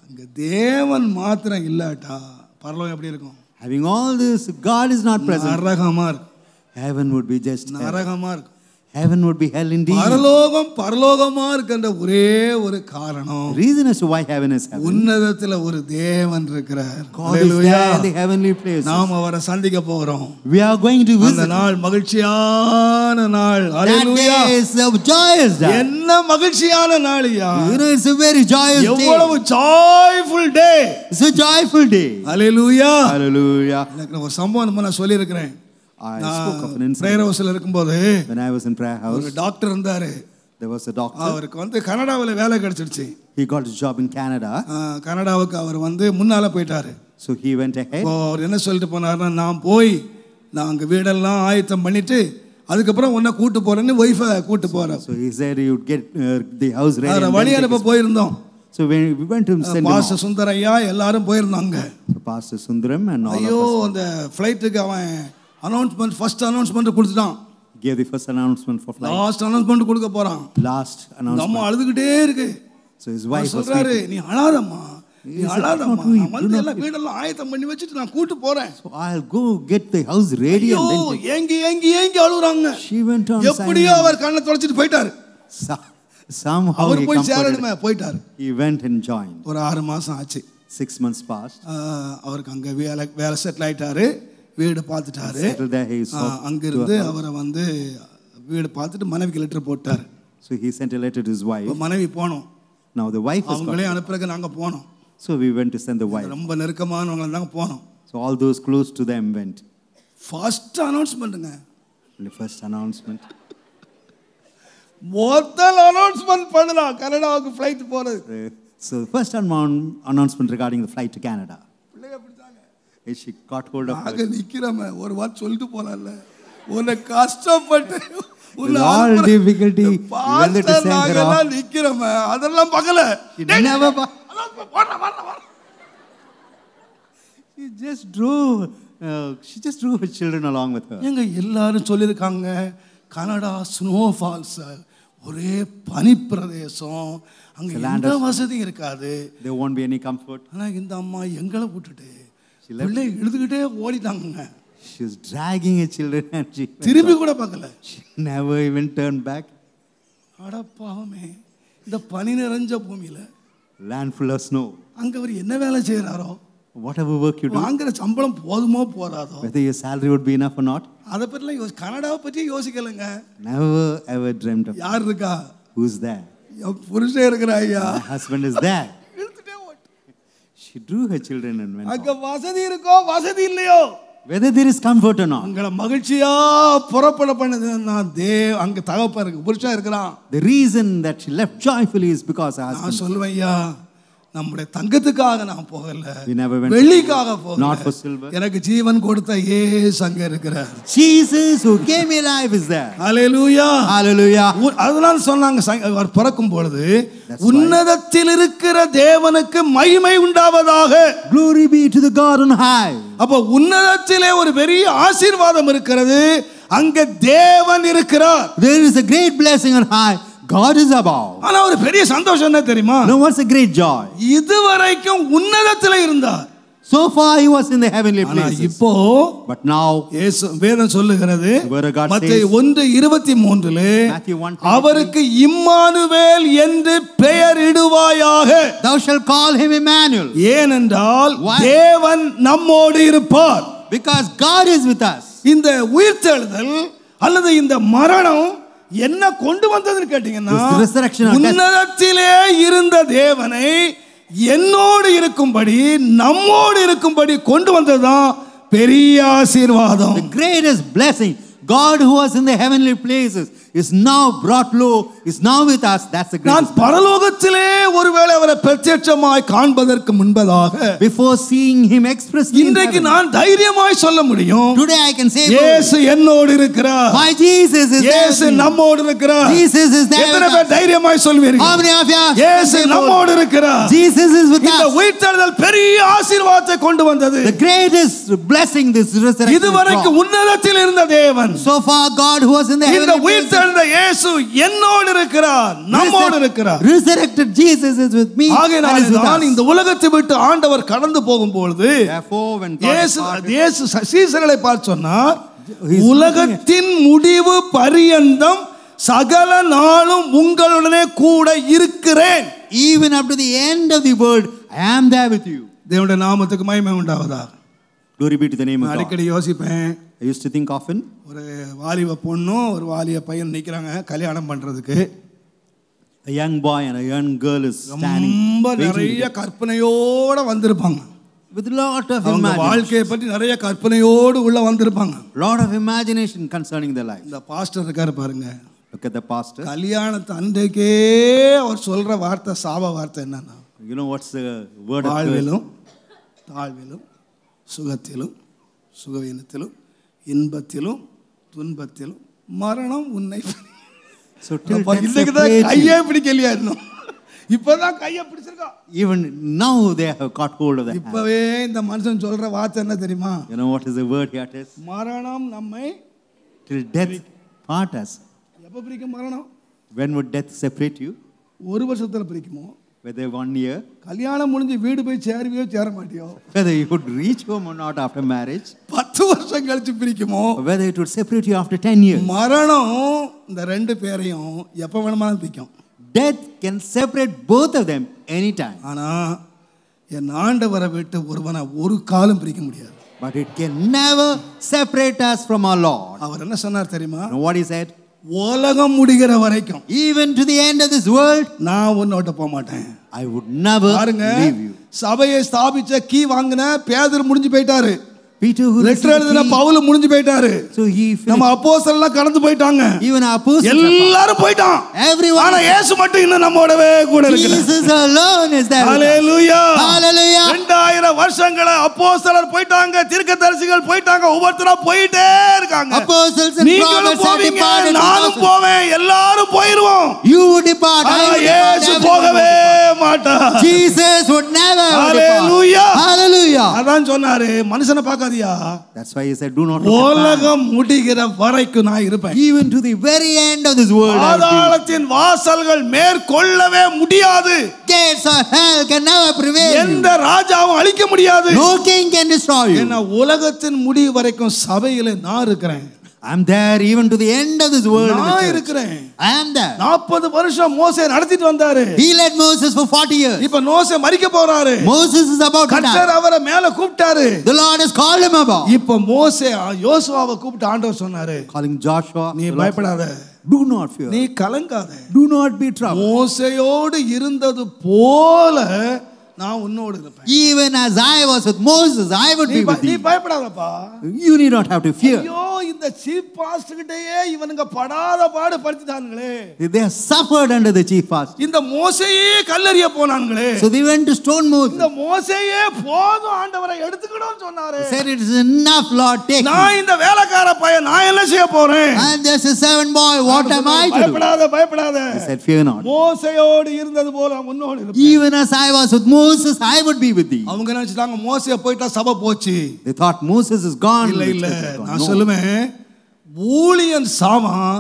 அங்க தேவன் மாத்திரம் இல்லாட்டா பரலோகம் எப்படி இருக்கும்? Having all this, God is not present. நரகமா இருக்கும். Heaven would be just hell. நரகமா இருக்கும். Heaven would be hell indeed. பரலோகமா இருக்கின்ற ஒரே ஒரு காரணம், Reason as to why heaven is heaven. உன்னதத்துல ஒரு தேவன் இருக்கிறார். God is there in the heavenly place. நாம் அவரை சந்திக்க போறோம். We are going to அந்த visit. நாள் மகிழ்ச்சியான நாள். That hallelujah. day is a joyous day. என்ன மகிழ்ச்சியான நாள்யா. You know, it's a very joyous day. எவ்வளவு joyful day. It's a joyful day. Hallelujah. Hallelujah. எனக்கு ஒரு சம்பவம் நான் சொல்லி இருக்கிறேன். I spoke of an incident. Prayer ஹவுஸ்ல இருக்கும்போது When I was in prayer house, ஒரு டாக்டர் இருந்தாரு. there was a doctor. அவருக்கு வந்து கனடாவில் வேலை கிடைச்சிருச்சு. He got a job in Canada. கனடாவுக்கு அவர் வந்து முன்னால போயிட்டாரு. So he went ahead. அவர் என்ன சொல்லிட்டு போனாருன்னா, நான் போய் நான் அங்கே வீடெல்லாம் ஆயத்தம் பண்ணிட்டு அதுக்கப்புறம் உன்னை கூட்டு போறேன்னு ஒய்ஃபை கூட்டு போறேன். So he said he would get the house ready. அவரை வழி அனுப்ப போயிருந்தோம். So when we went to send him pastor Sundaraiah எல்லாரும் போயிருந்தாங்க. Pastor Sundaram and all ஐயோ, of us. அந்த ஃப்ளைட்டுக்கு அவன் அனௌன்ஸ்மெண்ட், ஃபர்ஸ்ட் அனௌன்ஸ்மெண்ட் கொடுத்துட்டான். Gave the first announcement for flight. Last announcement கொடுக்க போறான். Last அம்மா announcement. அழுதுகிட்டே இருக்கு. So his wife was சொல்றாரு, weeping. நீ அழாதம்மா, நீ He said, அழாதம்மா, "Do not weep, நான் வந்து do not எல்லாம் வீடெல்லாம் ஆயத்தம் பண்ணி வச்சுட்டு நான் கூட்டு போறேன். So I'll go get the house ready ஐயோ, and then ஏங்கி ஏங்கி ஏங்கி அழுகுறாங்க. she went on எப்படியோ signing. அவர் கண்ணை தொடச்சிட்டு போயிட்டாரு. Somehow அவர் he போய் comforted. சேரணுமே, போயிட்டாரு. He went and joined. ஒரு 6 மாசம் ஆச்சு. 6 months passed. அவருக்கு அங்க வேலை செட்டில் ஆயிட்டாரு, வீடு பார்த்துட்டாரு. Settled there, he saw அங்கிருந்து அவரை வந்து வீடு பார்த்துட்டு மனைவிக்கு லெட்டர் போட்டார். So he sent a letter to his wife. மனைவி போனோம். Now the wife was அவங்களே அனுப்புறதுக்கு நாங்க போனோம். So we went to send the wife. ரொம்ப நெருக்கமானவங்க தாங்க போனோம். So all those close to them went. First அனௌன்ஸ்மெண்ட்ங்க. The first announcement. முதல் அனௌன்ஸ்மெண்ட் பண்ணலாம் கனடாவுக்கு ஃளைட் போறது. So first announcement regarding the flight to Canada. பிள்ளைங்க பிடிச்சாங்க. She got hold of நாங்க நிக்கிறோமே, ஒரு வார்த்தை சொல்லிட்டு போலாம்ல. உன்னை கஷ்டப்பட்டு with all difficulty when they sent her off. நிக்கிறோமே, அதெல்லாம் பார்க்கல. Never. வர She just drew her children along with her. எங்க எல்லாரும் சொல்லியிருக்காங்க, கனடா ஸ்னோ ஃபால்ஸ், ஒரே பனி பிரதேசம், அங்க எந்த வசதி இருக்காது. There won't be any comfort. ஆனா இந்த அம்மா எங்களை விட்டுட்டு பிள்ளை எழுதுகிட்டே ஓடிட்டாங்க. She was dragging her children and she திரும்பி கூட பார்க்கல. never even turned back. அட பாவமே, இந்த பனி நிறைஞ்ச பூமியில Land full of snow. அங்க அவர் என்ன வேலை செய்யறாரோ, Whatever work you do, வாங்குற சம்பளம் போதுமோ போதாதோ, whether your salary would be enough or not, அதை பற்றிலாம் கனடாவை பற்றி யோசிக்கலங்க. never ever dreamt of. யார் இருக்கா? Who's there? என் புருஷன் இருக்கிறா ஐயா. My husband is there. She drew her children and went அங்க off. வசதி இருக்கோ வசதி இல்லையோ, Whether there is comfort or not, உங்களை மகிழ்ச்சியா புறப்பட பண்ணது நான் அங்க தகப்பன் இருக்கு, புருஷன் இருக்கிறான். the reason that she left joyfully is because her நான் husband. சொல்லுவேன் ஐயா, நம்முடைய தங்கத்துக்காக நான் போகல, We never went வெள்ளிக்காக போகல, not for silver. எனக்கு ஜீவன் கொடுத்த இயேசு அங்க இருக்கிறார். Jesus who gave me life is there. Hallelujah. Hallelujah. அதனால சொன்னாங்க அவர் பிறக்கும் பொழுது, உன்னதத்தில் இருக்கிற தேவனுக்கு மகிமை உண்டாவதாக. Glory be to the God on high. அப்ப உன்னதத்திலே ஒரு பெரிய ஆசீர்வாதம் இருக்கிறது, அங்க தேவன் இருக்கிறார். There is a great blessing on high. God is above. ஆனா ஒரு பெரிய சந்தோஷம் என்ன தெரியுமா? No, what's a great joy? இதுவரைக்கும் உன்னதத்திலே இருந்தார். So far he was in the heavenly ஆனா places. இப்போ But now இயேசு வேதம் சொல்லுகிறது, the word of God மத்தேயு says, 1:23 Matthew 1:23, அவருக்கு இம்மானுவேல் என்று பெயர் இடுவாயாக. thou shalt call him Emmanuel. ஏனென்றால் Why? தேவன் நம்மோடு இருப்பார். Because God is with us. இந்த உயிர்த்தெழுதல் அல்லது இந்த மரணம் என்ன கொண்டு வந்ததுன்னு கேட்டீங்கன்னா, This resurrection or death. உன்னதத்திலே இருந்த தேவனை என்னோடு இருக்கும்படி நம்மோடு இருக்கும்படி கொண்டு வந்ததுதான் பெரிய ஆசீர்வாதம். The greatest blessing, God who was in the heavenly places is now brought low, is now with us. That's the நான் greatest. பரலோகத்திலே ஒருவேளை அவரை பிரத்யட்சமாய் காண்பதற்கு முன்பதாக Before seeing him expressly in இன்றைக்கு heaven, நான் தைரியமாய் சொல்ல முடியும், today I can say, இயேசு என்னோடு இருக்கிறார், my Jesus is there. இயேசு with me. நம்மோடு இருக்கிறார். Jesus is there. எத்தனை with பேர் us. தைரியமாய் சொல்வீர்கள்? How many of you are இயேசு saying, நம்மோடு இருக்கிறார். Jesus is with இந்த us? உயிர்த்தெழுதல் பெரிய ஆசீர்வாதத்தை கொண்டு வந்தது. The greatest blessing this resurrection இதுவரைக்கும் brought. உன்னதத்தில் இருந்த தேவன், So far God who was in the இந்த heavenly places, உயிர்த்தெழுந்த இயேசு என்னோடு இருக்கிறார், நம்மோடு இருக்கிறார். resurrected Jesus is with me and ஆகையால் is with தான் us. இந்த உலகத்தை விட்டு ஆண்டவர் கடந்து போகும்பொழுது Therefore when God இயேசு departed, சீசர்களை பார்த்து சொன்னார், He's உலகத்தின் முடிவு பரியந்தம் சகல நாளும் உங்களுடனே கூட இருக்கிறேன். even up to the end of the world, I am there with you. தேவனுடைய நாமத்துக்கு மகிமை உண்டாவதாக. Glory be to the name of God. அடிக்கடி யோசிப்பேன், I used to think often, ஒரு வாலிப பொண்ணும் ஒரு வாலிப பையன் நிற்கிறாங்க கல்யாணம் பண்றதுக்கு. a young boy and a young girl is standing ரொம்ப waiting நிறைய together. கற்பனையோட வந்திருப்பாங்க. with a lot of அவங்க imagination, வாழ்க்கையை பற்றி நிறைய கற்பனையோடு உள்ள வந்திருப்பாங்க. lot of imagination concerning their life. இந்த பாஸ்டர் இருக்காரு பாருங்க, Look at the pastor. கல்யாணத்து அன்றைக்கே அவர் சொல்ற வார்த்தை சாப வார்த்தை என்னன்னா, You know what's the word of God? வாழ்விலும் தாழ்விலும் சுகத்திலும் சுகவீனத்திலும் இன்பத்திலும் துன்பத்திலும் மரணம் உன்னை. So till death இன்னைக்கு தான் separate you. கையே பிடிக்கலையா இன்னும், இப்பதான் கையை பிடிச்சிருக்கா. Even now they have caught hold of that hand. இப்பவே இந்த மனுஷன் சொல்ற வார்த்தை என்ன தெரியுமா? You know what is the word here? It is மரணம் நம்மை till death part us. எப்ப பிரிக்கும் மரணம்? When would death separate you? ஒரு வருஷத்துல பிரிக்குமோ? Whether 1 year, கல்யாணம் முடிஞ்சு வீடு போய் சேருவியோ சேர மாட்டியோ? whether you could reach home or not after marriage, 10 வருஷம் கழிச்சு பிரிக்குமோ? or whether it would separate you after 10 years. மரணம் இந்த ரெண்டு பேரையும் எப்ப வேணுமானாலும் பிரிக்கும். Death can separate both of them anytime. ஆனா என் ஆண்டவரை விட்டு ஒருவனை ஒரு காலம் பிரிக்க முடியாது. But it can never separate us from our Lord. அவர் என்ன சொன்னார் தெரியுமா? You know what he said? உலகம் முடிகிற வரைக்கும் Even to the end of this world, நான் உன்னோட்ட போக மாட்டேன். I would never பாருங்க, leave you. சபையை ஸ்தாபிச்ச கீ வாங்கின பேதுரு முடிஞ்சு போயிட்டாரு. Peter who லெட்டர் received எழுதின the key, பவுல் முடிஞ்சு போயிட்டாரு. so he நம்ம finished. அப்போஸ்தலர் எல்லாம் கடந்து போயிட்டாங்க. Even our apostles are எல்லாரும் போயிட்டான். gone. Everyone. ஆனா இயேசு மட்டும் இன்னும் நம்மோடவே கூட இருக்கிறார். Jesus alone is there. with us. Hallelujah. Hallelujah. 2000 வருஷங்களா அப்போஸ்தலர் போயிட்டாங்க, தீர்க்கதரிசிகள் போயிட்டாங்க, ஒவ்வொருத்தரா போயிட்டே இருக்காங்க. Apostles and நீங்களும் prophets have போவீங்க, departed. நானும் போவேன், எல்லாரும் போயிடுவோம். You would depart. I ஆனா would depart. இயேசு Everyone போகவே would depart. மாட்டார். Jesus would never Hallelujah. depart. Hallelujah. அதான் சொன்னாரு, மனுஷனை பார்க்காதியா, That's why he said, do not look at man. உலகம் முடிகிற வரைக்கும் நான் இருப்பேன். Even to the very end of this world, I will be. பாதாளத்தின் வாசல்கள் மேற்கொள்ளவே முடியாது. Gates of hell can never prevail. எந்த ராஜாவும் அழிக்க முடியாது. No king can destroy you. ஏன்னா உலகத்தின் முடிவு வரைக்கும் சபையில நான் இருக்கிறேன். I am there even to the end of this world. நான் இருக்கிறேன். I am there. 40 வருஷம் மோசே நடத்திட்டு வந்தாரு. He led Moses for 40 years. இப்ப மோசே மரிக்க போறாரு. Moses is about to die. கர்த்தர் அவரை மேல கூப்பிட்டாரு. The Lord has called him above. இப்ப மோசே யோசுவாவை கூப்பிட்டு ஆண்டவர் சொன்னாரு, Calling Joshua, நீ பயப்படாத, do not fear. நீ கலங்காத, Do not be troubled. மோசேயோடு இருந்தது போல நான் உன்னோடு இருப்பேன். Even as I was with Moses, I would be with நீ thee. பயப்படாதப்பா. You need not have to fear. ஐயோ இந்த சீஃப் பாஸ்டர் கிட்டயே இவனுங்க படாத பாடு படுத்திட்டாங்களே. They have suffered under the chief pastor. இந்த மோசேயே கல்லறிய போனாங்களே. So they went to stone Moses. இந்த மோசேயே போதும் ஆண்டவரை எடுத்துக்கணும்னு சொன்னாரு. They said, it is enough, Lord, take me. நான் இந்த வேலைக்கார பையன் நான் என்ன செய்ய போறேன்? And there's a servant boy, what am I to do? பயப்படாத பயப்படாத. He said, fear not. மோசேயோடு இருந்தது போல உன்னோடு இருப்பேன். Even as I was with Moses, I would be with thee. அவங்க நினைச்சாங்க மோசே போய்ட்டா சபை போச்சு. They thought Moses is gone. இல்ல இல்ல, நான் No. சொல்லுவேன், ஊழியன் சாவான்,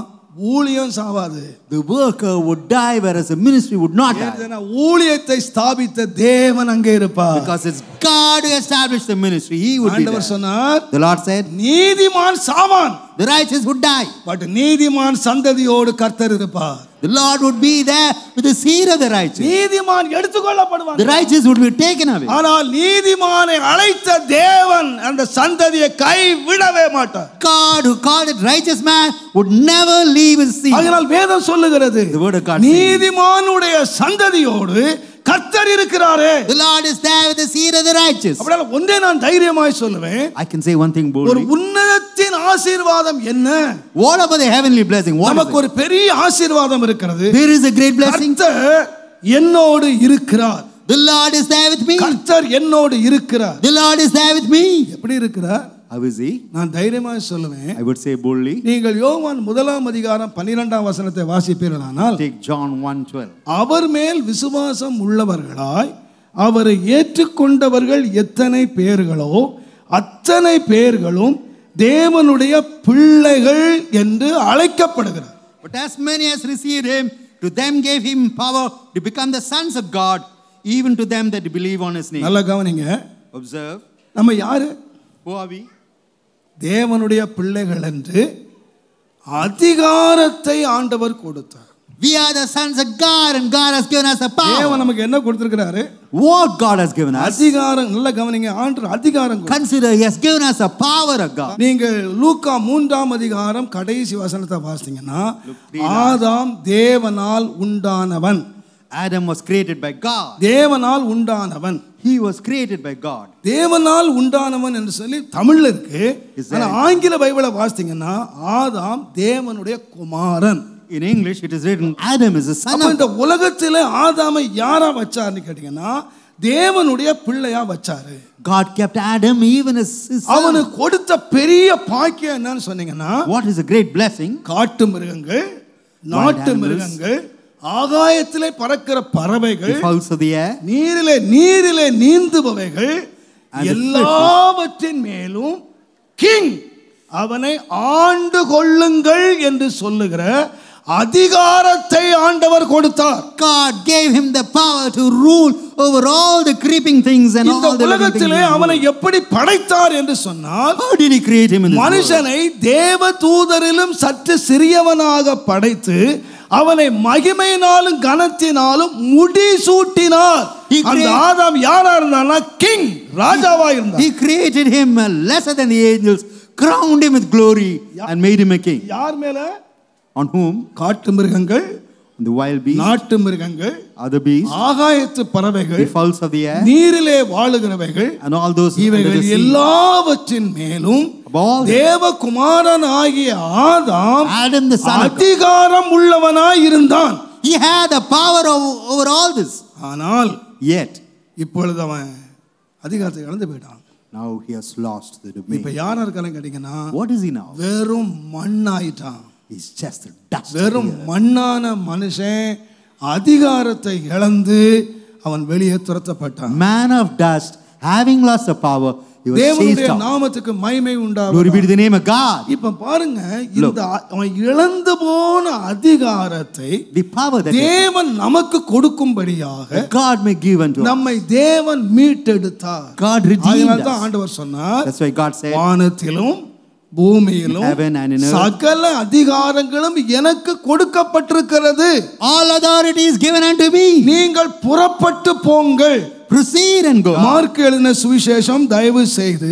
ஊழியம் சாவாது. The worker would die, whereas the ministry would not die. ஏன்னா ஊழியத்தை ஸ்தாபித்த தேவன் அங்கே இருப்பார். Because it's God who established the ministry. He would be ஆண்டவர் there. சொன்னார், The Lord said, நீதிமான் சாவான், the righteous would die. But நீதிமான் சந்ததியோடு கர்த்தர் இருப்பார். The Lord would be there with the seed of the righteous. நீதிமான் எடுத்துக்கொள்ளப்படுவான். The righteous would be taken away. ஆனால் நீதிமானை அழைத்த தேவன் அந்த சந்ததியை கைவிடவே மாட்டார். God who called it righteous man would never leave his seed. அதனால் வேதம் சொல்லுகிறது, The word of God says, நீதிமானுடைய சந்ததியோடு கர்த்தர் இருக்கிறாரே. the Lord is there with the seed of the righteous. அப்படியே ஒன்றே நான் தைரியமாய் சொல்லுவேன், I can say one thing ஒரு boldly. உன்னதத்தின் ஆசீர்வாதம் என்ன? What about the heavenly blessing? What நமக்கு is ஒரு பெரிய ஆசீர்வாதம் இருக்கிறது. it? There is a great blessing. கர்த்தர் என்னோடு இருக்கிறார். The Lord is there with me. கர்த்தர் என்னோடு இருக்கிறார். The Lord is there with me. எப்படி இருக்கிறார்? How is he? நான் தைரியமாய் சொல்லுவேன், I would say boldly. நீங்கள் யோவான் 1:12 வசனத்தை வாசிப்பீர்களானால், Take John 1:12. அவர் மேல் விசுவாசம் உள்ளவர்களாய் அவரை ஏற்றுக்கொண்டவர்கள் எத்தனை பேர்களோ அத்தனை பேர்களும் தேவனுடைய பிள்ளைகள் என்று அழைக்கப்படுகிறார். But as many as received him, to them gave him power to become the sons of God, even to them that believe on his name. நல்லா கவனிங்க, Observe. நம்ம யாரு? Who are we? தேவனுடைய பிள்ளைகள் என்று அதிகாரத்தை ஆண்டவர் கொடுத்தார். We are the sons of God, and God has given us the power. தேவன் நமக்கு என்ன கொடுத்திருக்கிறாரு? What God has given us. அதிகாரம். நல்லா கவனிங்க, ஆண்டவர் அதிகாரம் கொடுத்தார். Consider, he has given us the power of God. நீங்கள் லூக்கா 3 கடைசி வசனத்தை வாசித்தீங்கன்னா, ஆதாம் தேவனால் உண்டானவன். Adam was created by God. தேவனால் உண்டானவன். He was created by God. தேவனால் உண்டானவன் என்று சொல்லி தமிழ்ல இருக்கு. ஆனா ஆங்கில பைபிளை வாசித்தீங்கன்னா ஆதாம் தேவனுடைய குமாரன். In English it is written Adam is the son of God. இந்த உலகத்திலே ஆதாமை யாரா வச்சார்னு கேட்டீங்கன்னா தேவனுடைய பிள்ளையா வச்சாரு. God kept Adam even as his son. அவனுக்கு கொடுத்த பெரிய பாக்கியம் என்னன்னு சொன்னீங்கன்னா, What is a great blessing? காட்டு மிருகங்கள், நாட்டு மிருகங்கள், ஆகாயத்திலே பறக்கிற பறவைகள், The fowls of the air, நீரிலே நீந்துபவைகள், எல்லாவற்றின் மேலும் கிங் அவனை ஆண்டு கொள்ளுங்கள் என்று சொல்லுகிற அதிகாரத்தை ஆண்டவர் கொடுத்தார். God gave him the power to rule over all the creeping things and இந்த all the living உலகத்திலே things. அவனை எப்படி படைத்தார் என்று சொன்னால், How did he create him in this world? மனுஷனை தேவதூதரிலும் சற்று சிறியவனாக படைத்து அவனை மகிமையினாலும் கனத்தினாலும் முடிசூட்டினார். அந்த ஆதாம் யாரா இருந்தானா? கிங், ராஜாவா இருந்தார். He created him lesser than the angels, crowned him with glory and made him a king. யார் மேல? On whom? காட்டு மிருகங்கள், The wild beasts, நாட்டு மிருகங்கள், other beasts, ஆகாயத்து பறவைகள், the fowls of the air, நீரிலே வாழுகிறவைகள், and all those இவைகள் under the sea. எல்லாவற்றின் மேலும் தேவகுமாரன் ஆகிய ஆதாம் Adam the son of God. அதிகாரம் உள்ளவனாய் இருந்தான். He had the power over all this. ஆனால் Yet இப்பொழுது அவன் அதிகாரத்தை இழந்து போயிட்டான். now he has lost the இப்ப domain. யாரா இருக்கான்னு கேட்டீங்கன்னா, What is he now? வெறும் மண்ணாயிட்டான். He's just a dust. வெறும் மண்ணான மனுஷன் அதிகாரத்தை இழந்து அவன் வெளியே துரத்தப்பட்டான். Man of dust, having lost the power, He was தேவனுடைய chased out. நாமத்துக்கு மகிமை Glory உண்டாவதாக. be to the name of God. இப்ப பாருங்க, இந்த அவன் இழந்து போன அதிகாரத்தை The power that தேவன் நமக்கு கொடுக்கும்படியாக God may give unto us. நம்மை தேவன் மீட்டெடுத்தார். God redeemed அதனால தான் us. ஆண்டவர் சொன்னார், That's why God said, வானத்திலும் பூமியிலும் heaven and in earth, சகல அதிகாரங்களும் எனக்கு கொடுக்கப்பட்டிருக்கிறது. all authority is given unto me. நீங்கள் புறப்பட்டு போங்கள். Proceed and go. மார்க் எழுதின சுவிசேஷம் தயவு செய்து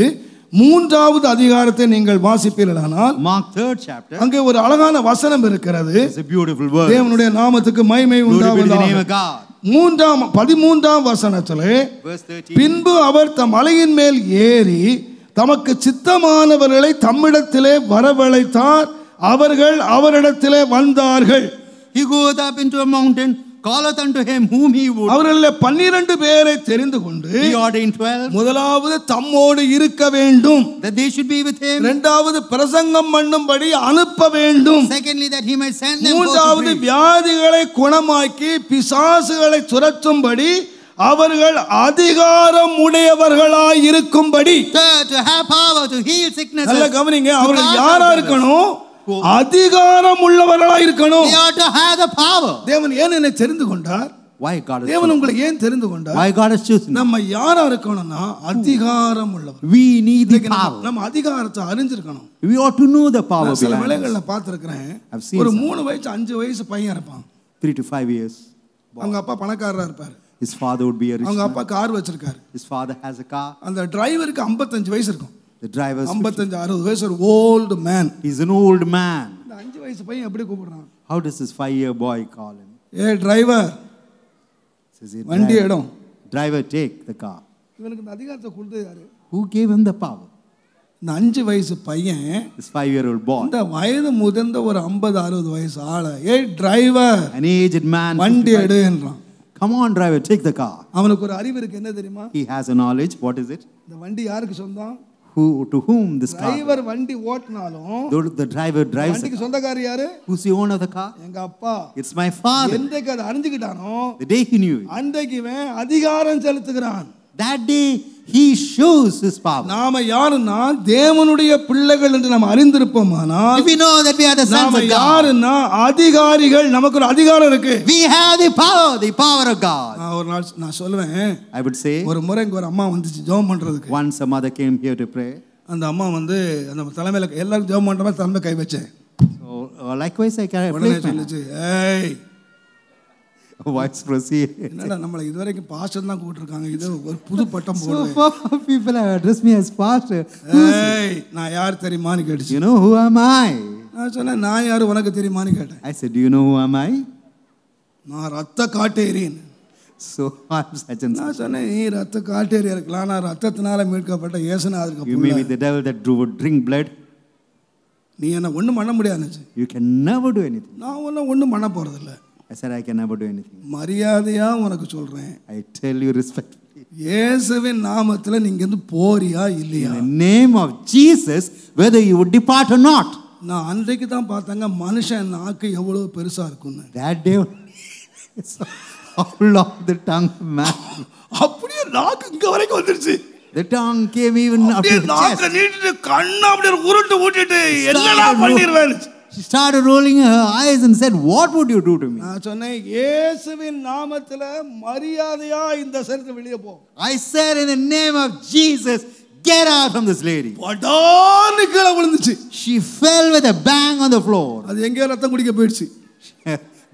3வது அதிகாரத்தை நீங்கள் வாசிப்பீர்களானால், Mark 3rd chapter. அங்கே ஒரு அழகான வசனம் இருக்கிறது. It's a beautiful word. தேவனுடைய நாமத்துக்கு மகிமை Glory be to the name உண்டாவதாக. of God. 13ஆம் வசனத்திலே, Verse 13. பின்பு அவர் தம் மலையின் மேல் ஏறி தமக்கு சித்தமானவர்களை தம்மிடத்திலே வரவழைத்தார். அவர்கள் அவரிடத்திலே வந்தார்கள். He goeth up into a mountain, calleth unto him whom he would. அவர்களிலே 12 பேரை தெரிந்து கொண்டு, He ordained 12 முதலாவது தம்மோடு இருக்க வேண்டும், that they should be with him. இரண்டாவது பிரசங்கம் பண்ணும்படி அனுப்ப வேண்டும், Secondly, that he might send them forth to மூன்றாவது preach. வியாதிகளை குணமாக்கி பிசாசுகளை துரத்தும்படி அவர்கள் அதிகாரம் உடையவர்களாய் இருக்கும்படி. Third, to have power to heal sicknesses. நல்ல கவனிங்க, அவர்கள் cast யாரா out இருக்கணும்? அதிகாரம் உள்ளவர்களாய் இருக்கணும். They ought to have the power. தேவன் ஏன் என்னை தெரிந்து கொண்டார்? Why God has தேவன் chosen? உங்களை ஏன் தெரிந்து கொண்டார்? Why God has chosen? நம்ம யாரா இருக்கணும்னா அதிகாரம் உள்ளவர். We need the power. நம்ம அதிகாரத்தை அறிஞ்சிருக்கணும். We ought to know the power சில behind us. வேளைகள்ல பார்த்திருக்கிறேன், I've seen ஒரு some. 3 வயசு 5 வயசு பையன் இருப்பான். 3 to 5 years. அவங்க அப்பா பணக்காரரா இருப்பாரு. His father would be a rich அவங்க man. அப்பா கார் வச்சிருக்காரு. His father has a car. அந்த டிரைவருக்கு 55 வயசு இருக்கும். The driver is 55 60 வயசு, ஒரு old man. He's an old man. இந்த 5 வயசு பையன் எப்படி கூப்பிடுறான்? How does this 5-year boy call him? A driver, Says he, வண்டி driver, இடம். driver, take the car. இவனுக்கு இந்த அதிகாரத்தை கொடுத்தது யாரு? Who gave him the power? இந்த 5 வயசு பையன் This 5-year-old boy. இந்த வயது முதிர்ந்த ஒரு 50 60 வயசு ஆளை, ஏ டிரைவர், An aged man. வண்டி 55. எடுன்றான். Come on, driver, take the car. அவனுக்கு ஒரு அறிவு இருக்கு, என்ன தெரியுமா? He has a knowledge. What is it? இந்த வண்டி யாருக்கு சொந்தம்? To whom this car? Driver வண்டி ஓட்டினாலும் Though the driver drives the வண்டிக்கு car. சொந்தக்காரர் யாரு? Who's the owner of the car? எங்க அப்பா. It's my father. எந்தக்கு அதை அறிஞ்சுக்கிட்டானோ The day he knew it, அன்றைக்கு இவன் அதிகாரம் செலுத்துகிறான். that day he shows his power. நாம யாருன்னா தேவனுடைய பிள்ளைகள் என்று நாம் அறிந்திருப்போமானால், If we know that we are the sons நாம of God, யாருன்னா அதிகாரிகள். நமக்கு ஒரு அதிகாரம் இருக்கு. we have the power of God. ஒரு நாள் நான் சொல்லுவேன், I would say, ஒரு முறை இங்க ஒரு அம்மா வந்துச்சு ஜெபம் பண்றதுக்கு. once a mother came here to pray. அந்த அம்மா வந்து அந்த தலைமையில எல்லாரும் ஜெபம் பண்ற மாதிரி தலைமை கை வச்சேன். So likewise I can உடனே place my hand. சொல்லுச்சு, ஏய் What's proceed? என்னடா நம்மளை இதுவரைக்கும் பாஸ்டர் தான் கூப்பிட்டுருக்காங்க, இது ஒரு புது பட்டம் So போடுவேன். far people have addressed me as pastor. ஏய் நான் யார் தெரியுமான்னு கேட்டுச்சு. You know who am I? நான் சொன்னேன், நான் யார் உனக்கு தெரியுமான்னு கேட்டேன். I said, do you know who am I? நான் ரத்த காட்டேரியன். So I'm such and நான் such. சொன்னேன், நீ ரத்த காட்டேரியா இருக்கலாம், நான் ரத்தத்தினால மீட்கப்பட்ட இயேசுநாதருக்கு You may be புள்ள. the devil that would drink blood. நீ என்ன ஒண்ணும் பண்ண முடியாதுச்சு. You can never do anything. நான் ஒண்ணும் பண்ண போறதில்ல. I said, I can never do anything. மரியாதையா உனக்கு சொல்றேன், I tell you respectfully. இயேசுவின் நாமத்துல நீங்க இருந்து போறியா இல்லையா? In the name of Jesus, whether you would depart or not. நான் அன்றைக்கு தான் பார்த்தாங்க மனுஷன் நாக்கு எவ்வளவு பெருசா இருக்குன்னு. That day, how long the tongue of man. அப்படியே நாக்கு இங்க வரைக்கும் வந்துருச்சு. The tongue came even up அப்படியே to the நாக்க chest. நீட்டிட்டு கண்ணை அப்படியே உருட்டு ஊட்டிட்டு என்னடா பண்ணிடுவேன். She started rolling her eyes and said, what would you do to me? நான் சொன்னேன், இயேசுவின் நாமத்துல மரியாதையா இந்த சரீரத்தை வெளியே போ. I said, in the name of Jesus, get out from this lady. படான்னு கீழே விழுந்துச்சு. She fell with a bang on the floor. அது எங்கேயோ ரத்தம் குடிக்க போயிடுச்சு.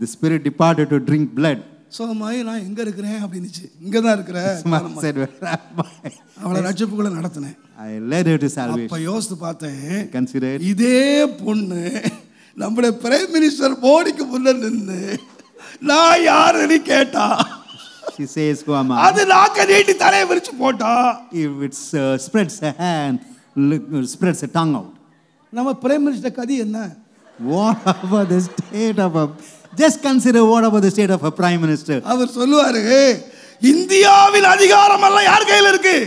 The spirit departed to drink blood. சோமாயி நான் எங்க இருக்கிறேன் அப்படின்னுச்சு. இங்க தான் இருக்கிறேன். Someone said, where am I? அவளை ரட்சிப்புக்குள்ள நடத்தினேன். I led her to அப்ப salvation. யோசித்து பார்த்தேன், Consider it. இதே பொண்ணு நம்முடைய பிரைம் மினிஸ்டர் மோடிக்கு முன்ன நின்று நான் யாருன்னு கேட்டா, She says, who am I? அது நாக்க நீட்டி தலையை விரிச்சு போட்டா, If it spreads a hand, spreads a tongue out. நம்ம பிரைம் மினிஸ்டர் கதி என்ன? What about the state of a... Just consider what about the state of a prime minister. அவர் சொல்லுவாரு, இந்தியாவின் அதிகாரம் எல்லாம் யார் கையில இருக்கு?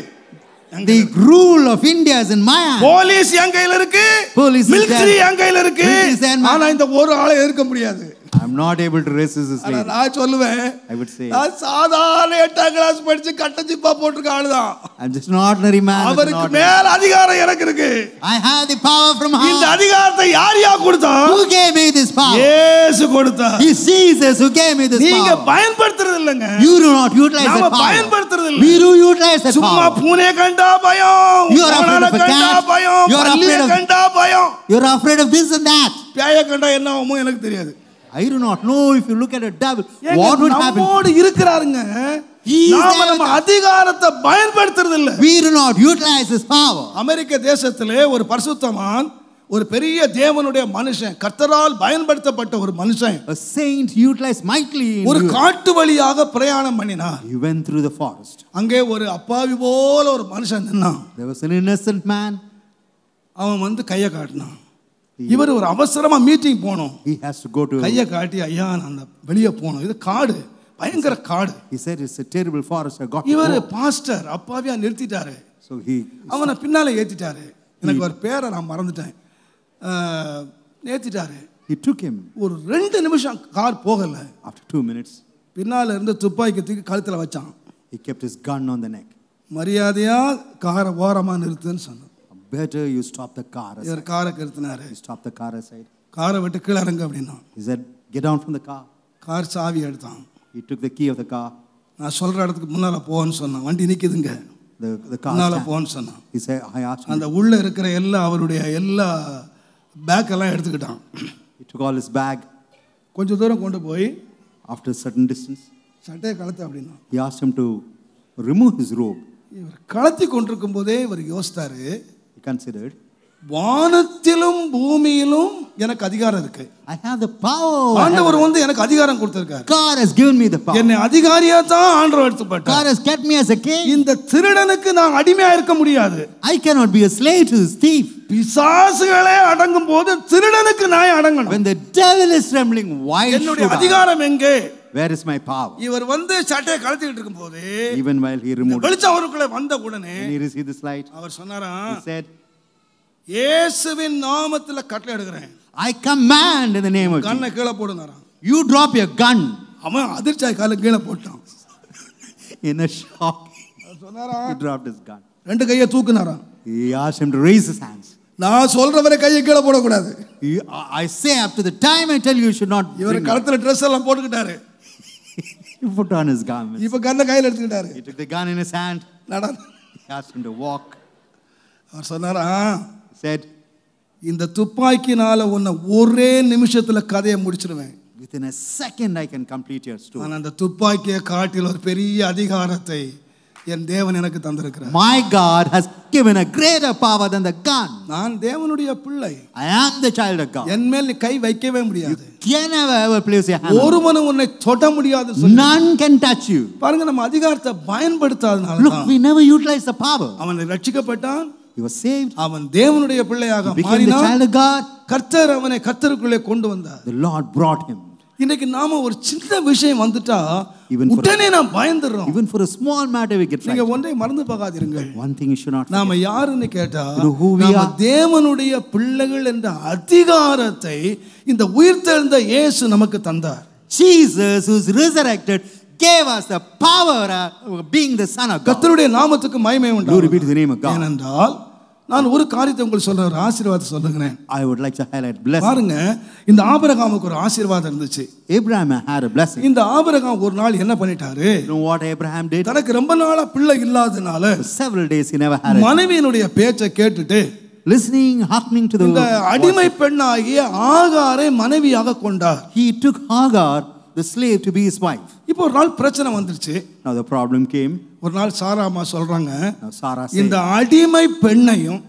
The rule of India is in my hand. Police என் கையில இருக்கு, Police is மிலிட்டரி there. என் கையில இருக்கு. Military is in my ஆனா இந்த ஒரு ஆளை எதிர்க்க முடியாது. I'm not able to resist this ஆனா lady. நான் சொல்லுவேன், I would say, நான் சாதாரண 8ஆம் கிளாஸ் படிச்சு கட்ட ஜிப்பா போட்டிருக்க ஆளுதான். I'm just an ordinary man. with an அவருக்கு ordinary- மேல அதிகாரம் எனக்கு இருக்கு. I have the power from இந்த high. அதிகாரத்தை யார் கொடுத்தா? Who gave me this power? இயேசு கொடுத்தார். It's Jesus who gave me this நீங்க power. பயன்படுத்துறது இல்லங்க. You do not utilize that நாம power. பயன்படுத்துறது இல்ல. We do utilize that சும்மா power. பூனை கண்டா பயம், You are afraid of a கண்டா cat. பயம், You are பல்லியை afraid of- கண்டா பயம். You're afraid of this and that. பேய கண்டா என்ன ஆகுமோ எனக்கு தெரியாது. I do not know if you look at a devil, ஏங்க, what would happen. நம்மோடு இருக்கிறாருங்க. He is நாம there நம்ம with us. அதிகாரத்தை பயன்படுத்துறது இல்ல. We do not utilize this power. அமெரிக்க தேசத்திலே ஒரு பரிசுத்தவான், ஒரு பெரிய தேவனுடைய மனுஷன், கர்த்தரால் பயன்படுத்தப்பட்ட ஒரு மனுஷன், A saint utilized mightily in ஒரு you. காட்டு வழியாக பிரயாணம் பண்ணினார். He went through the forest. அங்கே ஒரு அப்பாவி போல ஒரு மனுஷன் நின்னான். There was an innocent man. அவன் வந்து கையை காட்டினான். இவர் ஒரு அவசரமா மீட்டிங் போனோம். He has to go to. கையை காட்டி, ஐயா நான் அந்த வெளியே போனோம், இது காடு, பயங்கர காடு. He said it's a terrible forest. I got to இவர் go. பாஸ்டர் அப்பாவியா நிறுத்திட்டாரு. So he அவனை பின்னால ஏத்திட்டாரு. எனக்கு ஒரு பேரை நான் மறந்துட்டேன். ஏத்திட்டாரு. he took him. ஒரு 2 நிமிஷம் கார் போகல. After 2 minutes, பின்னால இருந்து துப்பாக்கி தூக்கி கழுத்துல வச்சான். he kept his gun on the neck. மரியாதையா காரை ஓரமா நிறுத்துன்னு சொன்னான். Better you stop the car aside. இவர் காரை நிறுத்தினாரு. He stopped the car aside. காரை விட்டு கீழே இறங்க அப்படின்னா. He said, get down from the car. Car சாவி எடுத்தான். He took the key of the car. நான் சொல்ற இடத்துக்கு முன்னால போன்னு சொன்னான். வண்டி நிக்குதுங்க. The car முன்னால stand. போன்னு சொன்னான். He said, I asked him. அந்த உள்ள இருக்கிற அவருடைய எல்லா பேக் எல்லாம் எடுத்துக்கிட்டான். He took all his bag. கொஞ்சம் தூரம் கொண்டு போய் After a certain distance, சட்டையை கழத்து அப்படின்னா. he asked him to remove his robe. இவர் கழத்தி கொண்டிருக்கும் போதே இவர் யோசித்தாரு, He considered, வானத்திலும் பூமியிலும் எனக்கு அதிகாரம் இருக்கு. I have the power. ஆண்டவர் வந்து எனக்கு அதிகாரம் கொடுத்திருக்காரு. God has given me the power. என்னை அதிகாரியா தான் ஆண்டவர் எடுத்துப்பட்டார். God has kept me as a king. இந்த திருடனுக்கு நான் அடிமையா இருக்க முடியாது. I cannot be a slave to this thief. பிசாசுகளே அடங்கும் போது திருடனுக்கு நான் அடங்கணும். When the devil is trembling, why என்னுடைய should I? அதிகாரம் எங்கே? Where is my power? இவர் வந்து சட்டையை கழட்டிட்டு இருக்கும்போது Even while he removed it, வெளிச்சம் அவருக்குள்ள வந்த உடனே when he received this light, அவர் சொன்னாராம், he said, இயேசுவின் நாமத்துல கட்டளை எடுக்கிறேன், I command in the name of கண்ணை Jesus. கீழே போடுனாராம். You drop your gun. அவன் அதிர்ச்சியாய் காலை கீழே போட்டான். In a shock, சொன்னாராம், he dropped his gun. 2 கையை தூக்குனாராம். He asked him to raise his hands. நான் சொல்றவரை கையை கீழே போடக்கூடாது. I say up to the time I tell you, you should not. இவர் கழுத்துல ட்ரெஸ் எல்லாம் போட்டுக்கிட்டாரு. He put on his garments. இப்ப கண்ணை கையில எடுத்துக்கிட்டாரு. He took the gun in his hand. He asked him to walk. அவர் சொன்னாரா, He said, இந்த துப்பாக்கினால உன்னை ஒரே நிமிஷத்துல கதையை முடிச்சிருவேன். within a second I can complete your story. நான் அந்த துப்பாக்கியை காட்டில் ஒரு பெரிய அதிகாரத்தை என் தேவன் எனக்கு தந்திருக்கிறார். My God has given a greater power than the gun. நான் தேவனுடைய பிள்ளை. I am the child of God. என் மேல் நீ கை வைக்கவே முடியாது. Can never ever place your hand on me. ஒருவனும் உன்னை தொட முடியாது சொல்லி. None can touch you. பாருங்க, நம்ம அதிகாரத்தை பயன்படுத்தாதனால Look, we never utilize the power. அவன் ரட்சிக்கப்பட்டான். He was saved. அவன் தேவனுடைய பிள்ளையாக He became the child மாறினான். of God. கர்த்தர் அவனை கர்த்தருக்குள்ளே கொண்டு வந்தார். The Lord brought him. இன்னைக்கு நாம ஒரு சின்ன விஷயம் வந்துட்டா Even for உடனே நாம் பயந்துறோம். Even for a small matter we get நீங்க frightened. ஒன்றை மறந்து போகாதீர்கள். One thing you should not நாம forget. யாருன்னு கேட்டா, You know who we நாம are? தேவனுடைய பிள்ளைகள் என்ற அதிகாரத்தை இந்த உயிர்த்தெழுந்த இயேசு நமக்கு தந்தார். Jesus, who is resurrected, gave us the power of being the Son of God. கர்த்தருடைய நாமத்துக்கு மகிமை Glory உண்டாகட்டும். be to the name of God. ஏனென்றால் நான் ஒரு காரியத்தை உங்களுக்கு சொல்றேன், ஒரு ஆசீர்வாதத்தை சொல்லுகிறேன். I would like to highlight blessing. பாருங்க, இந்த ஆபிரகாமுக்கு ஒரு ஆசீர்வாதம் இருந்துச்சு. Abraham had a blessing. இந்த ஆபிரகாம் ஒரு நாள் என்ன பண்ணிட்டாரு? You know what Abraham did? தனக்கு ரொம்ப நாளா பிள்ளை இல்லாதனால For several days he never had a மனைவியினுடைய பேச்சை கேட்டுட்டு listening, hearkening to the இந்த அடிமை பெண்ணாகிய ஆகாரை மனைவியாக கொண்டார். He took Hagar, the slave, to be his wife. இப்போ ஒரு நாள் பிரச்சனை வந்துருச்சு. Now the problem came. ஒரு நாள் சாரா அம்மா சொல்றாங்க, Now Sarah இந்த said, அடிமை பெண்ணையும்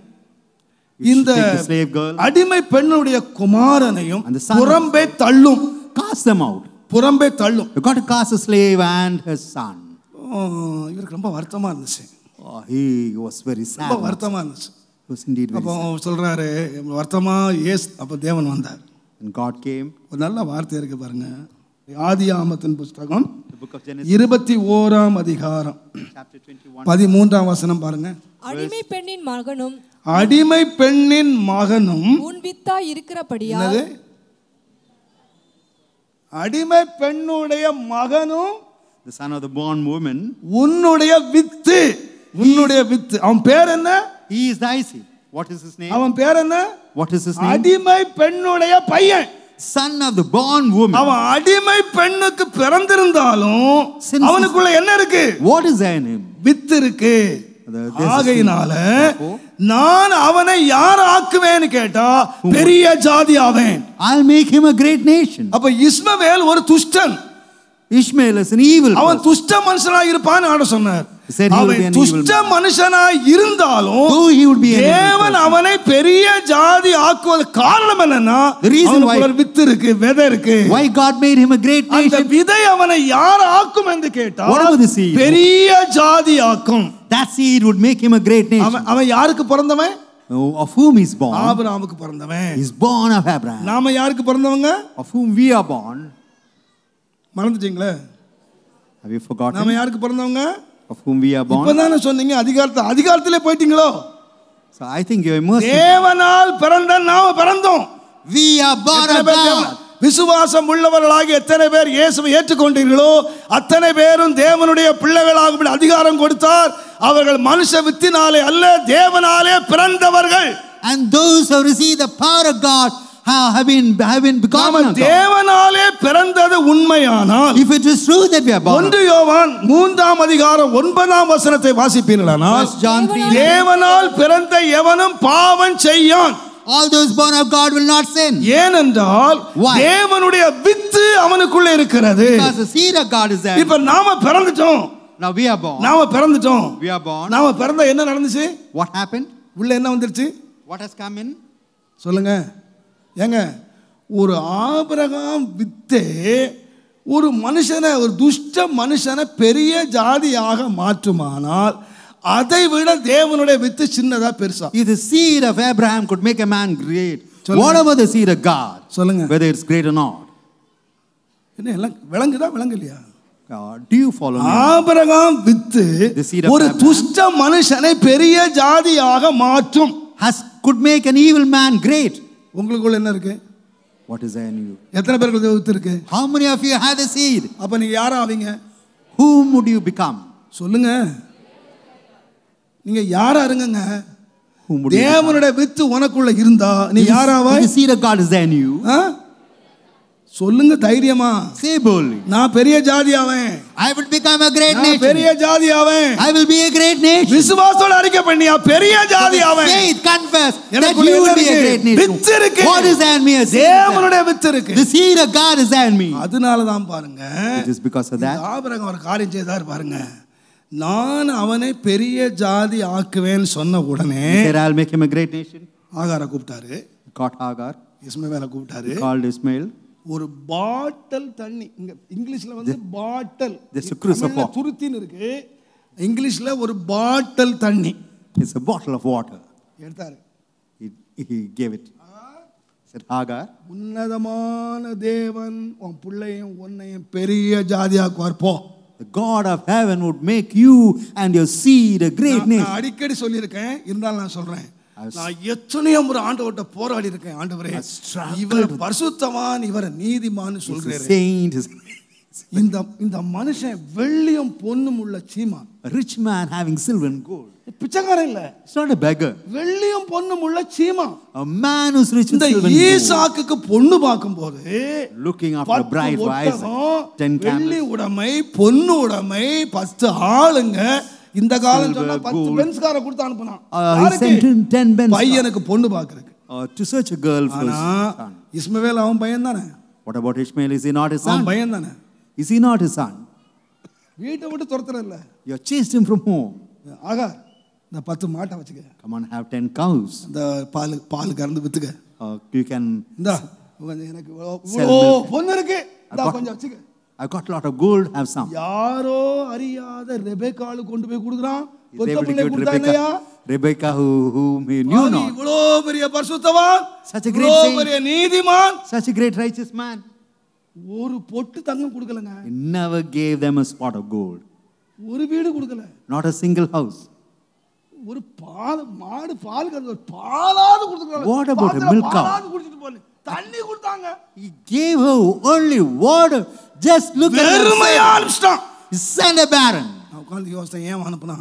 இந்த take the slave girl, அடிமை பெண்ணுடைய குமாரனையும் And the son of- புறம்பே தள்ளும். cast them out. புறம்பே தள்ளும். You got to cast the slave and his son. இவருக்கு ரொம்ப வருத்தமா இருந்துச்சு. Oh, he was very sad. ரொம்ப வருத்தமா இருந்துச்சு. He was indeed very அப்போ sad. சொல்றாரு, வருத்தமா ஏஸ். அப்போ தேவன் வந்தார். And God came. ஒரு நல்ல வார்த்தை இருக்கு பாருங்க. ஆதியாகமத்தின் புஸ்தகம் The book of Genesis, 21ஆம் அதிகாரம் chapter 21. 13ஆம் வசனம் பாருங்க. அடிமை பெண்ணின் மகனும் அடிமை பெண்ணின் மகனும் உன் வித்தா இருக்கிறபடியால் என்னது? அடிமை பெண்ணுடைய மகனும் the son of the born woman, உன்னுடைய வித்து, உன்னுடைய வித்து. அவன் பேர் என்ன? he is thy seed. What is his name? அவன் பேர் என்ன? What is his name? அடிமை பெண்ணுடைய பையன். Son of the born woman. அவன் அடிமை பெண்ணுக்கு பிறந்திருந்தாலும் அவனுக்குள்ள என்ன இருக்கு? What is their name? With இருக்கு. ஆகையினால நான் அவனை யார் ஆக்குவேன்னு கேட்டா பெரிய ஜாதி ஆவேன். I'll make him a great nation. அப்ப இஸ்மவேல் ஒரு துஷ்டன். Ishmael is an evil. அவன் துஷ்ட மனுஷனாய் இருப்பான்னு ஆண்டவர் சொன்னார். அவன் துஷ்ட மனுஷனாய் இருந்தாலும் தேவன் அவனை பெரிய ஜாதி ஆக்குவது காரணம் என்னன்னா அவனுக்குள்ள வித்து இருக்கு, விதை இருக்கு. Why God made him a great nation? அந்த விதை அவனை யார் ஆக்கும் என்று கேட்டால் பெரிய ஜாதி ஆக்கும். That seed would make him a great nation. அவன் யாருக்கு பிறந்தவன்? Of whom he is born? ஆபிரகாமுக்கு பிறந்தவன். He is born of Abraham. நாம யாருக்கு பிறந்தவங்க? Of whom we are born. மறந்துட்டீங்களே? Have you forgotten? நாம யாருக்கு பிறந்தவங்க? Of whom we are born. இப்பதானே சொன்னீங்க, அதிகாரத்திலே போயிட்டீங்களோ? So I think you are immersed. தேவனால் பிறந்த நாம பிறந்தோம். We are born of God. விசுவாசம் உள்ளவர்களாக எத்தனை பேர் இயேசுவை ஏற்றுக்கொண்டீர்களோ அத்தனை பேரும் தேவனுடைய பிள்ளைகளாக அதிகாரம் கொடுத்தார். அவர்கள் மனுஷ வித்தினாலே அல்ல, தேவனாலே பிறந்தவர்கள். And those who receive the power of God have been begotten of God. தேவனாலே பிறந்தது உண்மையானால், if it is true that we are born, 1 யோவான் 3ஆம் அதிகாரம் 9ஆம் வசனத்தை வாசிப்பீர்களானால், தேவனால் பிறந்த எவனும் பாவம் செய்யான். All those born of God will not sin. ஏனென்றால் தேவனுடைய வித்து அவனுக்குள்ள இருக்கிறது. Because the seed of God is there. இப்ப நாம பிறந்துட்டோம். Now we are born. நாம பிறந்துட்டோம். We are born. நாம பிறந்தா என்ன நடந்துச்சு? What happened? உள்ள என்ன வந்துருச்சு? What has come in? சொல்லுங்க. ஏங்க, ஒரு ஆபிரகாம் வித்தே ஒரு மனுஷனை, ஒரு துஷ்ட மனுஷனை பெரிய ஜாதியாக மாற்றுமானால் அதை விட தேவனுடைய வித்து சின்னதா பெருசா? If the seed of Abraham could make a man great, what about the seed of God? சொல்லுங்க. Whether it's great or not. என்ன எல்லாம் விளங்குதா விளங்கலையா? Do you follow me? Abraham வித்து ஒரு துஷ்ட மனுஷனை பெரிய ஜாதியாக மாற்றும். Could make an evil man great. உங்களுக்குள்ள என்ன இருக்கு? What is there in you? எத்தனை பேருக்கு வித்து இருக்கு? How many of you have the seed? அப்ப நீங்க யாரா ஆவீங்க? Whom would you become? சொல்லுங்க. நீங்க யாரா இருங்கங்க? தேவனுடைய வித்து உனக்குள்ள இருந்தா நீ யாராவாய்? The seed of God is there in you. சொல்லுங்க தைரியமா. Say boldly. நான் பெரிய ஜாதி ஆவேன். I will become a great nation. நான் பெரிய ஜாதி ஆவேன். I will be a great nation. விசுவாசத்தோட அறிக்கை பண்ணியா பெரிய ஜாதி ஆவேன். Faith, confess that you will be a great nation. With இருக்கு. What is there in me? தேவனுடைய வித்து இருக்கு. The seed of God is there in me. அதனால தான் பாருங்க. It is because of that. Abraham ஒரு காரியம் செய்தார் பாருங்க. நான் அவனை பெரிய ஜாதி ஆக்குவேன் சொன்ன உடனே He said, I'll make him a great nation. ஆகாரை கூப்பிட்டாரு. Caught Hagar. இஸ்மவேலை கூப்பிட்டாரு. Called Ishmael. ஒரு பாட்டில் தண்ணி, இங்கிலீஷ்ல வந்து பாட்டில், just a cruse of water. துருத்தின்னு இருக்கு, இங்கிலீஷ்ல ஒரு பாட்டில் தண்ணி. It's a bottle of water. எடுத்தாரு. He gave it. Said Hagar, உன்னதமான தேவன் உன் பிள்ளையும் உன்னையும் பெரிய ஜாதியாக்குவார் போ. The God of heaven would make you and your seed a great nation. நான் அடிக்கடி சொல்லியிருக்கேன், இருந்தாலும் நான் சொல்றேன். நான் எத்தனையோ முறை ஆண்டவர்ட்ட போராடி இருக்கேன். ஆண்டவரே, இவர் பரிசுத்தவான், இவர் நீதிமான் சொல்றேன். இந்த மனுஷன் வெள்ளியும் பொன்னும் உள்ள சீமான். A rich man having silver and gold. பிச்சைக்காரன் இல்ல. It's not a beggar. வெள்ளியும் பொன்னும் உள்ள சீமான். A man who's rich with silver and gold. ஈசாக்குக்கு பொண்ணு பார்க்கும்போது looking after a bride for Isaac, 10 camels. வெள்ளி உடைமை, பொன்னு உடைமை, 10 ஆளுங்க. இந்த காலம் சொன்னா 10 பென்ஸ் காரை கொடுத்து அனுப்புனான். He sent him 10 Benz. பையனுக்கு பொண்ணு பார்க்கிறதுக்கு. To search a girl for his son. இஸ்மவேல் அவன் பையன் தானே? What about Ishmael? Is he not his son? அவன் பையன் தானே? Is he not his son? வீட்டை விட்டு துரத்துறல்ல. You chased him from home. ஆகா, இந்த 10 மாட்டை வச்சுக்க. Come on, have 10 cows. இந்த பால் கறந்து வித்துக்க. You can. இந்தா எனக்கு பொண்ணு இருக்கு. இந்தா கொஞ்சம் வச்சுக்க. I got a lot of gold, have some. யாரோ அறியாத ரெபெக்காளு கொண்டு போய் கொடுக்குறான். Rebecca who knew not. இவ்வளோ பெரிய பரிசுத்தவான், such a great saint, பெரிய நீதிமான், such a great righteous man. ஒரு பொட்டு தங்கம் கொடுக்கலங்க. He never gave them a spot of gold. ஒரு வீடு கொடுக்கல. Not a single house. ஒரு மாடு பால் கறந்து பாலாவது கொடுத்துறாங்க. What about a milk cow? தண்ணி கொடுத்தாங்க. He gave her only water. Just look at வெறுமையா அனுப்பிச்சிட்டான். He sent a barren. நான் உட்கார்ந்து யோசித்தேன், ஏன் அனுப்புனா?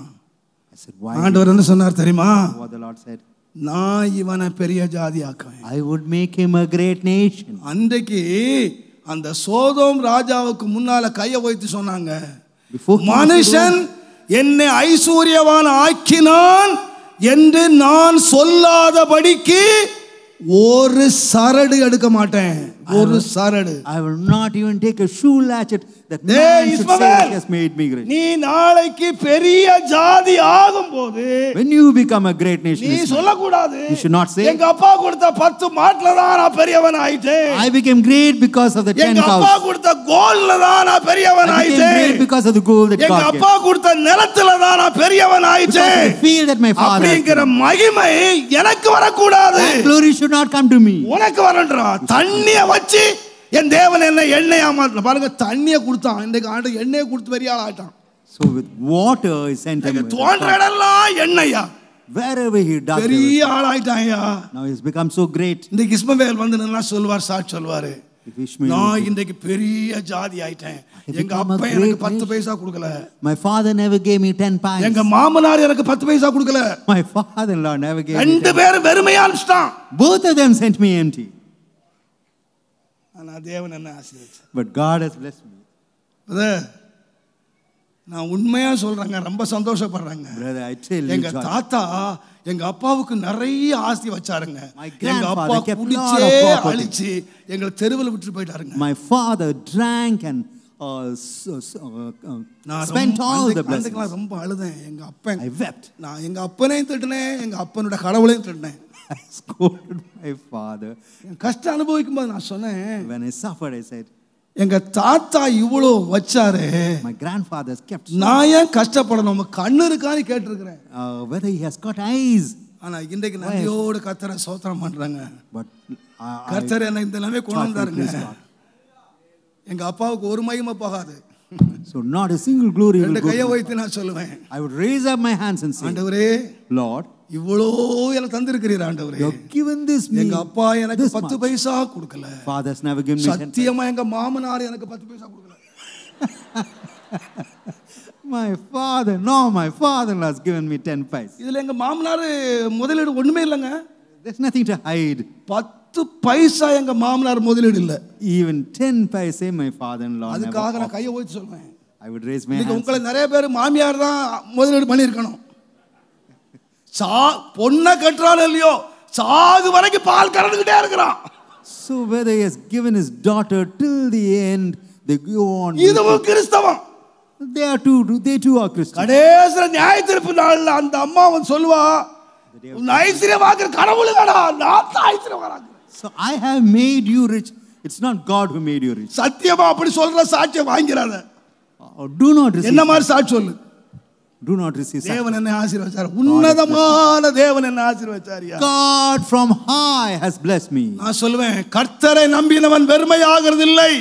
I said, why? ஆண்டவர் என்ன சொன்னார் தெரியுமா? What the Lord said. நான் இவனை பெரிய ஜாதி ஆக்குவேன். I would make him a great nation. அன்றைக்கு அந்த சோதோம் ராஜாவுக்கு முன்னால கையை வைத்து சொன்னாங்க, Before மனுஷன் என்னை ஐஸ்வர்யவான் ஆக்கினான் என்று நான் சொல்லாதபடிக்கு ஒரு சரடு எடுக்க மாட்டேன். ஒரு சரடு. I will not even take a shoe latchet that man should say he has made me great. நீ நாளைக்கு பெரிய ஜாதி ஆகும்போது When you become a great nation, நீ சொல்லக்கூடாது, you should not say, எங்க அப்பா கொடுத்த 10 மாட்டுல தான் நான் பெரியவன் ஆயிட்டேன். I became great because of the 10 எங்க cows. அப்பா கொடுத்த கோல்ல தான் நான் பெரியவன் I became ஆயிட்டேன். great because of the gold that எங்க God gave. அப்பா கொடுத்த நிலத்துல தான் நான் பெரியவன் ஆயிட்டேன். Because of the field that my father has அப்படிங்கிற given. மகிமை எனக்கு வரக்கூடாது. That glory should not come to me. உனக்கு வரன்றா. தண்ணிய வச்சு என் தேவன் என்ன எண்ணெய் ஆமாட்டல. பாருங்க, தண்ணிய கொடுத்தான். இன்றைக்கு ஆண்டு எண்ணெயை கொடுத்து பெரிய ஆள் ஆயிட்டான். So with water he sent him. தோன்ற இடம்லாம் எண்ணெயா. Wherever he dug, பெரிய ஆள் ஆயிட்டான்யா. now he's become so great. இன்றைக்கு இஸ்மவேல் வந்து நல்லா சொல்வார், சாட்சி சொல்வாரு, If Ishmael, நான் இன்றைக்கு பெரிய ஜாதி ஆயிட்டேன். எங்க அப்பா எனக்கு 10 பைசா கொடுக்கல. my father never gave me 10 pies. எங்க மாமனார் எனக்கு 10 பைசா கொடுக்கல. My father-in-law never gave me 10. ரெண்டு பேரும் வெறுமையா அனுப்பிச்சிட்டான். Both of them sent me empty. ஆனா தேவன் என்ன ஆசீர்வதிச்சார். But God has blessed me. Brother, நான் உண்மையா சொல்றேங்க, ரொம்ப சந்தோஷப்படுறேங்க. Brother, I tell you, எங்க தாத்தா எங்க அப்பாவுக்கு நிறைய ஆஸ்தி வச்சாருங்க. My எங்க அப்பா grandfather kept குடிச்சே lot of property. அழிச்சு எங்களை தெருவில் விட்டு போயிட்டாருங்க. My father drank and spent all the blessings. நான் ரொம்ப அழுதேன். எங்க அப்பன், I wept. நான் எங்க அப்பனையும் திட்டினேன், எங்க அப்பனோட கடவுளையும் திட்டினேன். I scolded my father. கஷ்டம் அனுபவிக்கும் போது நான் சொன்னேன், When I suffered, I said, எங்க தாத்தா இவ்வளோ வச்சாரு, my grandfather has kept. நான் ஏன் கஷ்டப்படணும்? நம்ம கண்ணு இருக்கான்னு கேட்டிருக்கிறேன். Whether he has got eyes. ஆனா இன்றைக்கு நதியோடு கர்த்தரை ஸ்தோத்திரம் பண்றாங்க. But கர்த்தர் என்ன இந்த நிலைமை கொண்டு வந்தாருங்க. எங்க அப்பாவுக்கு ஒரு மகிமை போகாது. So not a single glory will ரெண்டு go. கையை வைத்து நான் சொல்லுவேன், I would raise up my hands and say, ஆண்டவரே, Lord, இவ்வளோ எனக்கு தந்திருக்கிறீர் ஆண்டவரே. you have given this me. எங்க அப்பா எனக்கு this 10 much. பைசா கொடுக்கல. Father has never given me 10 pies. சத்தியமா எங்க மாமனார் எனக்கு 10 பைசா கொடுக்கல. My father, no, my father-in-law has given me 10 pies. இதுல எங்க மாமனார் முதலீடு ஒண்ணுமே இல்லைங்க. There's nothing to hide. 10 பைசா எங்க மாமனார் முதலீடு இல்ல. Even 10 paise my father-in-law never அதுக்காக நான் offered. கையை வைத்து சொல்றேன், I would raise my இன்னைக்கு hands. உங்களை நிறைய பேர் மாமியார் தான் முதலீடு பண்ணியிருக்கணும். பொண்ணை கட்டுறான் இல்லையோ, சாகு வரைக்கும் பால் கறந்துகிட்டே இருக்கிறான். So whether he has given his daughter till the end, they go on. இதுவும் கிறிஸ்தவம். They too are Christians. கடைசில நியாய தீர்ப்பு நாள்ல அந்த அம்மா வந்து சொல்லுவா, உன் ஐஸ்வர்யவாக்குற கடவுளுங்கடா, நான் தான் ஐஸ்வர்யவாக்குறேன். So I have made you rich. It's not God who made you rich. சத்தியமா அப்படி சொல்ற சாட்சியை வாங்கிறாத. Do not receive. என்ன மாதிரி சாட்சி சொல்லு. Do not receive. தேவன் என்ன ஆசீர்வதிச்சார். உன்னதமான தேவன் என்ன ஆசீர்வதிச்சாரியா. God from high has blessed me. நான் சொல்லுவேன், கர்த்தரை நம்பினவன் வெறுமையாகிறது இல்லை.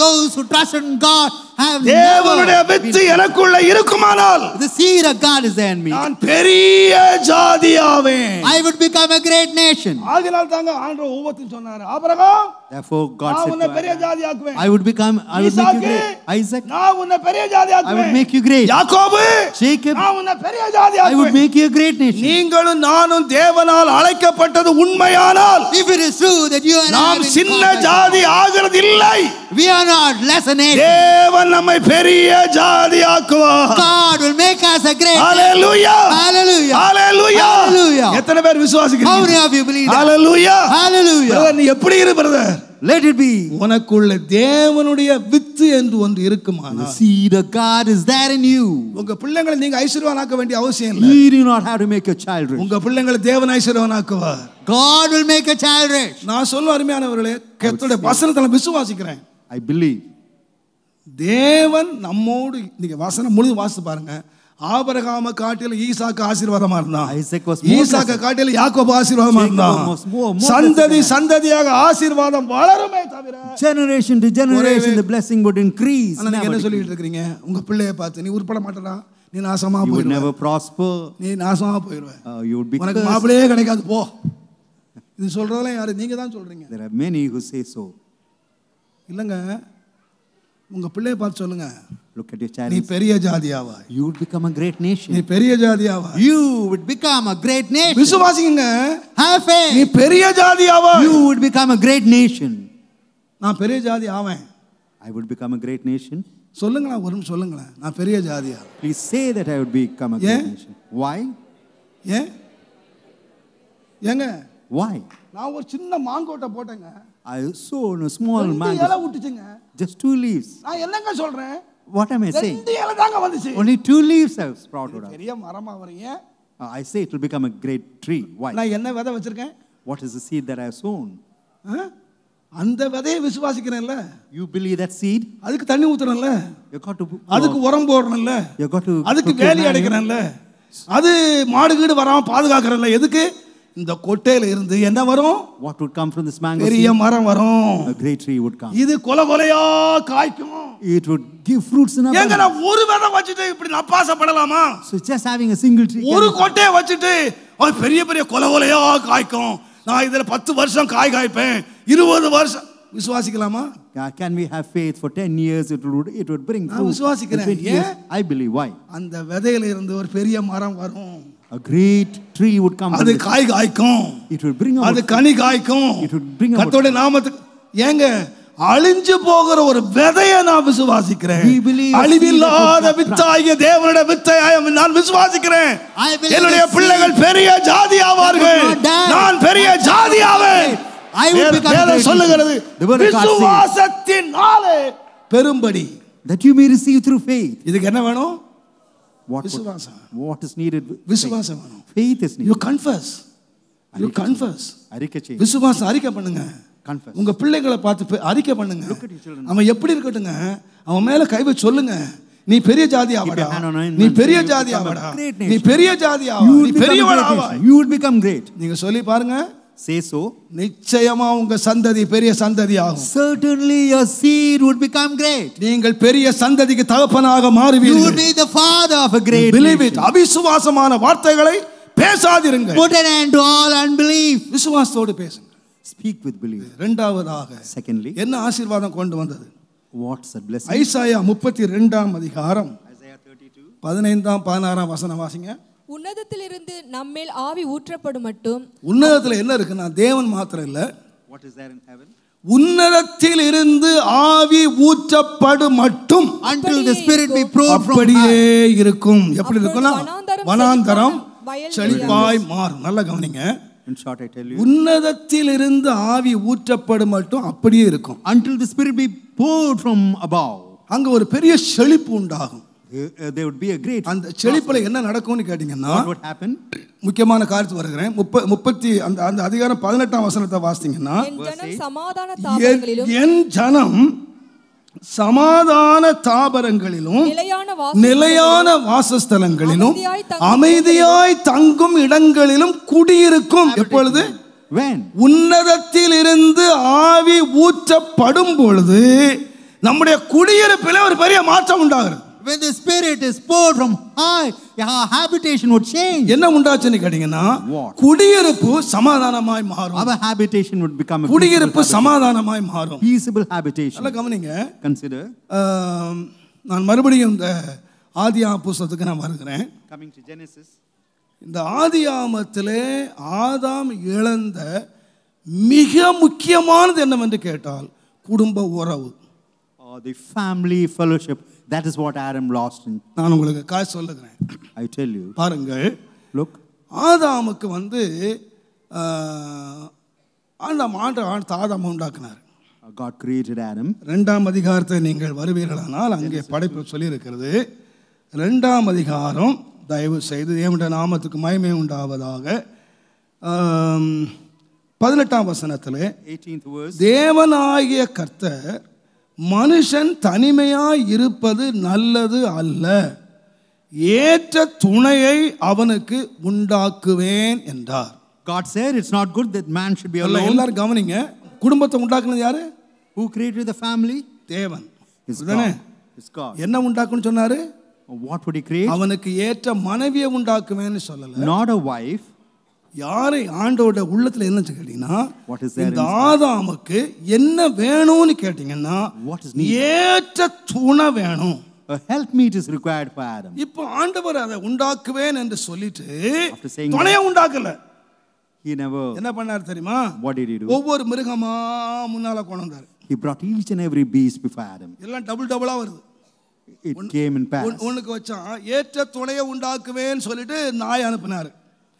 Those who trust in God have தேவனுடைய never வித்து been. எனக்குள்ள இருக்குமானால் The seed of God is there in me. நான் பெரிய ஜாதியாவேன். I would become a great nation. ஆகினால் தாங்க ஆண்டவர் ஒவ்வொருத்தரும் சொன்னாரு, ஆபிரகாம், Therefore God நான் said உன்னை to பெரிய Abraham, ஜாதியாக்குவேன். I would make you great. Isaac, நான் உன்னை பெரிய I would ஜாதியாக்குவேன். make you great. யாக்கோபு, Jacob, நான் உன்னை பெரிய I would ஜாதியாக்குவேன். make you a great nation. நீங்களும் நானும் தேவனால் அழைக்கப்பட்டது உண்மையானால் If it is true that you and I நாம் have been சின்ன called by ஜாதி ஆகிறது இல்லை. God, we are not less a nation. தேவன் நம்மை பெரிய ஜாதி ஆக்குவார். God will make us a great nation. Hallelujah, Hallelujah. Hallelujah. Hallelujah. எத்தனை பேர் How many விசுவாசிக்கிறீங்க? of you believe that? Hallelujah. Hallelujah. Brother, நீ எப்படி இரு பிரதர்? Let it be. உனக்குள்ள தேவனுடைய வித்து என்று ஒன்று The இருக்குமானால் seed of God is there in you. உங்க பிள்ளைகளை நீங்க ஐஸ்வர்யவானாக்க வேண்டிய அவசியம் இல்லை. You do not have to make your child rich. உங்க பிள்ளைகளை தேவன் ஐஸ்வர்யவானாக்குவார். God will make a child rich. நான் சொல்ல அருமையானவர்களே, கர்த்தருடைய வசனத்தை நான் விசுவாசிக்கிறேன். I believe. தேவன் நம்மோடு, நீங்க வசனம் முழுது வாசித்து பாருங்க. ஆபிரகாம காட்டில ஈசாக்கு ஆசீர்வாதமா இருந்தான். Isaac was more ஈசாக்கு காட்டில யாக்கோபு ஆசீர்வாதமா இருந்தான். was more சந்ததி சந்ததியாக ஆசீர்வாதம் வளருமே தவிர Generation to generation the blessing would increase. ஆனா நீங்க என்ன Never சொல்லிட்டு இருக்கீங்க? உங்க பிள்ளையை பார்த்து, நீ உருப்பட மாட்டடா, நீ நாசமா You would போயிடுவ, never prosper. நீ நாசமா போயிடுவ, You would be உனக்கு cursed. மாப்பிளையே கிடைக்காது போ. இது சொல்றதெல்லாம் யாரு? நீங்க தான் சொல்றீங்க. There are many who say so. இல்லங்க, உங்க பிள்ளையை பார்த்து சொல்லுங்க, Look at your நீ child. பெரிய ஜாதியாவா, You would become a great நீ nation. பெரிய ஜாதியாவா. You would become a great nation. விசுவாசிங்க, Have நீ faith. பெரிய ஜாதியாவா. You would become a great nation. நான் பெரிய ஜாதி ஆவேன். I would become a great nation. சொல்லுங்களேன், ஒரு நிமிஷம் சொல்லுங்களேன், நான் பெரிய ஜாதியா. Please say that I would become a Yeah. great nation. Why? ஏன் ஏங்க, Why? நான் ஒரு சின்ன Mangottai போட்டேங்க, I sown a small ரெண்டு mango, இலை விட்டுச்சுங்க. just 2 leaves. நான் என்னங்க சொல்றேன், What am I saying? ரெண்டு இலை தாங்க வந்துச்சு. Only 2 leaves have sprouted out. பெரிய மரமா வரீங்க. I say it will become a great tree. Why? நான் என்ன விதை வச்சிருக்கேன்? What is the seed that I have sown? அந்த விதையை விசுவாசிக்கிறேன்ல, You believe that seed? அதுக்கு தண்ணி ஊத்துறேன்ல, You got to. அதுக்கு உரம் போடுறேன்ல, You got to. அதுக்கு put your வேலி manure. அடைக்கிறேன்ல, அது மாடு கீடு வராம பாதுகாக்கிறேன்ல. எதுக்கு? இந்த கொட்டையில இருந்து என்ன வரும்? What would come from this mango பெரிய seed? மரம் வரும். A great tree would come. இது கொலை கொலையா காய்க்கும். It would give fruits in ஏங்க, abundance. நான் ஒரு விதை வச்சுட்டு இப்படி நப்பாசப்படலாமா? So just having a single tree. ஒரு கொட்டையை வச்சுட்டு அது பெரிய பெரிய கொலை கொலையா காய்க்கும், நான் இதுல 10 வருஷம் காய் காய்ப்பேன், 20 வருஷம், விசுவாசிக்கலாமா? Can we have faith for 10 years? It would bring நான் fruit. விசுவாசிக்கிறேன். 20 years. ஏன்? I believe. Why? அந்த விதையில இருந்து ஒரு பெரிய மரம் வரும். A great tree would come. அது from this. காய் காய்க்கும், It would bring அது about. கனி காய்க்கும். It would bring about. கர்த்தருடைய நாமத்துக்கு. ஏங்க, அழிஞ்சு போகிற ஒரு விதையை நான் விசுவாசிக்கிறேன். We believe a அழிவில்லாத seed of வித்தாகிய தேவனுடைய வித்தையாய் நான் விசுவாசிக்கிறேன். I believe என்னுடைய a seed பிள்ளைகள் பெரிய ஜாதி ஆவார்கள். that will not die. நான் பெரிய ஜாதி ஆவேன். I will become a வேதம் great சொல்லுகிறது, nation. The word of God says விசுவாசத்தினாலே பெரும்படி. that you may receive through faith. இதுக்கு என்ன வேணும்? What விசுவாசம். what is needed? விசுவாசம் வேணும். Faith is You needed. confess. You confess. அறிக்கை செய். விசுவாசம் அறிக்கை பண்ணுங்க. Confess. உங்க பிள்ளைகளை பார்த்து அறிக்கை பண்ணுங்க. Look at your children. அவன் எப்படி இருக்கட்டுங்க, அவன் மேல கை வச்சு சொல்லுங்க, நீ பெரிய ஜாதி ஆவடா, Keep your hand on him நீ and பெரிய say, you ஜாதி become a ஆவடா, great நீ nation. பெரிய ஜாதி ஆவா, You நீ would become a பெரியவன் great ஆவாய். nation. You would become great. நீங்க சொல்லி பாருங்க, Say so. நிச்சயமா உங்க சந்ததி பெரிய சந்ததி ஆகும். Certainly your seed would become great. நீங்கள் பெரிய சந்ததிக்கு தகப்பனாக You would மாறுவீர்கள். be the father of a great Believe it. nation. அவிசுவாசமான வார்த்தைகளை பேசாதிருங்கள். Put an end to all unbelief. விசுவாசத்தோடு பேசுங்க. Speak with belief. இரண்டாவதாக Secondly, என்ன ஆசீர்வாதம் கொண்டு வந்தது? what's a blessing? ஐசாயா 32 அதிகாரம் Isaiah 32. 15 16 வசனம் வாசிங்க. உன்னதத்திலிருந்து நம்மேல் ஆவி ஊற்றப்படும் மட்டும். உன்னதத்துல என்ன இருக்குன்னா, தேவன் மாத்திரம் இல்ல, What is there in heaven? உன்னதத்தில் இருந்து ஆவி ஊற்றப்படும் மட்டும் Until the spirit be poured from அப்படியே high. இருக்கும். எப்படி இருக்கும்னா, வனாந்தரம் வயல் செழிப்பாய் மாறும். நல்லா கவனிங்க. In short, I tell you, உன்னதத்தில் இருந்து ஆவி ஊற்றப்படும் மட்டும் அப்படியே இருக்கும். until the spirit be poured from above, அங்க ஒரு பெரிய செழிப்பு உண்டாகும். there would be a great. அந்த செழிப்புல என்ன நடக்கும்னு கேட்டீங்கன்னா, What would happen? முக்கியமான காரியத்துக்கு வருகிறேன். 30 அந்த அதிகாரம் 18 வசனத்தை வாசித்தீங்கன்னா, என் ஜனம் சமாதான தாபங்களிலும் என் ஜனம் சமாதான தாபரங்களிலும் நிலையான வாசஸ்தலங்களிலும் அமைதியாய் தங்கும் இடங்களிலும் குடியிருக்கும். எப்பொழுது? When? உன்னதத்தில் இருந்து ஆவி ஊற்றப்படும் பொழுது நம்முடைய குடியிருப்பில் ஒரு பெரிய மாற்றம் உண்டாகிறது. When the spirit is poured from high, our habitation would change. என்ன உண்டாச்சுன்னு கேட்டீங்கன்னா, குடியிருப்பு சமாதானமாய் மாறும். Our habitation would become a குடியிருப்பு சமாதானமாய் மாறும். peaceable habitation. நல்லா கவனிங்க. Consider. நான் மறுபடியும் இந்த ஆதியாகம புத்தகத்துக்கு நான் வருகிறேன். Coming to Genesis. இந்த ஆதியாகமத்திலே ஆதாம் இழந்த மிக முக்கியமானது என்னவென்று கேட்டால் குடும்ப உறவு. The family fellowship. That is what Adam lost. நான் உங்களுக்கு காய் சொல்லுகிறேன். I tell you. பாருங்கள். Look. ஆதாமுக்கு ஆதாம் உண்டாக்குனார். God created Adam. 2ஆம் அதிகாரத்தை நீங்கள் வருவீர்களானால் அங்கே படைப்பு சொல்லி இருக்கிறது. 2ஆம் அதிகாரம் தயவு செய்து தேவனுடைய நாமத்துக்கு மகிமை உண்டாவதாக 18ஆம் வசனத்திலே 18th verse. தேவனாகிய கர்த்தர் மனுஷன் தனிமையாய் இருப்பது நல்லது அல்ல, ஏற்ற துணையை அவனுக்கு உண்டாக்குவேன் என்றார். God said it's not good that man should be alone. எல்லாரும் கவனிங்க. குடும்பத்தை உண்டாக்குனது யாரு? Who created the family? தேவன். It's God. It's God. என்ன உண்டாக்குன்னு சொன்னாரு? What would he create? அவனுக்கு ஏற்ற மனைவியை உண்டாக்குவேன்னு சொல்லல. Not a wife. யாரை ஆண்டவரோட உள்ளத்துல என்ன கேட்டீங்கன்னா, What is there இந்த ஆதாமுக்கு என்ன வேணும்னு கேட்டீங்கன்னா, What is needed? ஏற்ற துணை வேணும். A helpmeet is required for Adam. இப்போ ஆண்டவர் அதை உண்டாக்குவேன் என்று சொல்லிட்டு After saying துணையை உண்டாக்கல. He never. என்ன பண்ணார் தெரியுமா? What did he do? ஒவ்வொரு மிருகமா முன்னால கொண்டு வந்தார். He brought each and every beast before Adam. எல்லாம் டபுளா வருது. It came in pairs. ஒண்ணுக்கு வச்சான், ஏற்ற துணையை உண்டாக்குவேன்னு சொல்லிட்டு நாய் அனுப்பினாரு.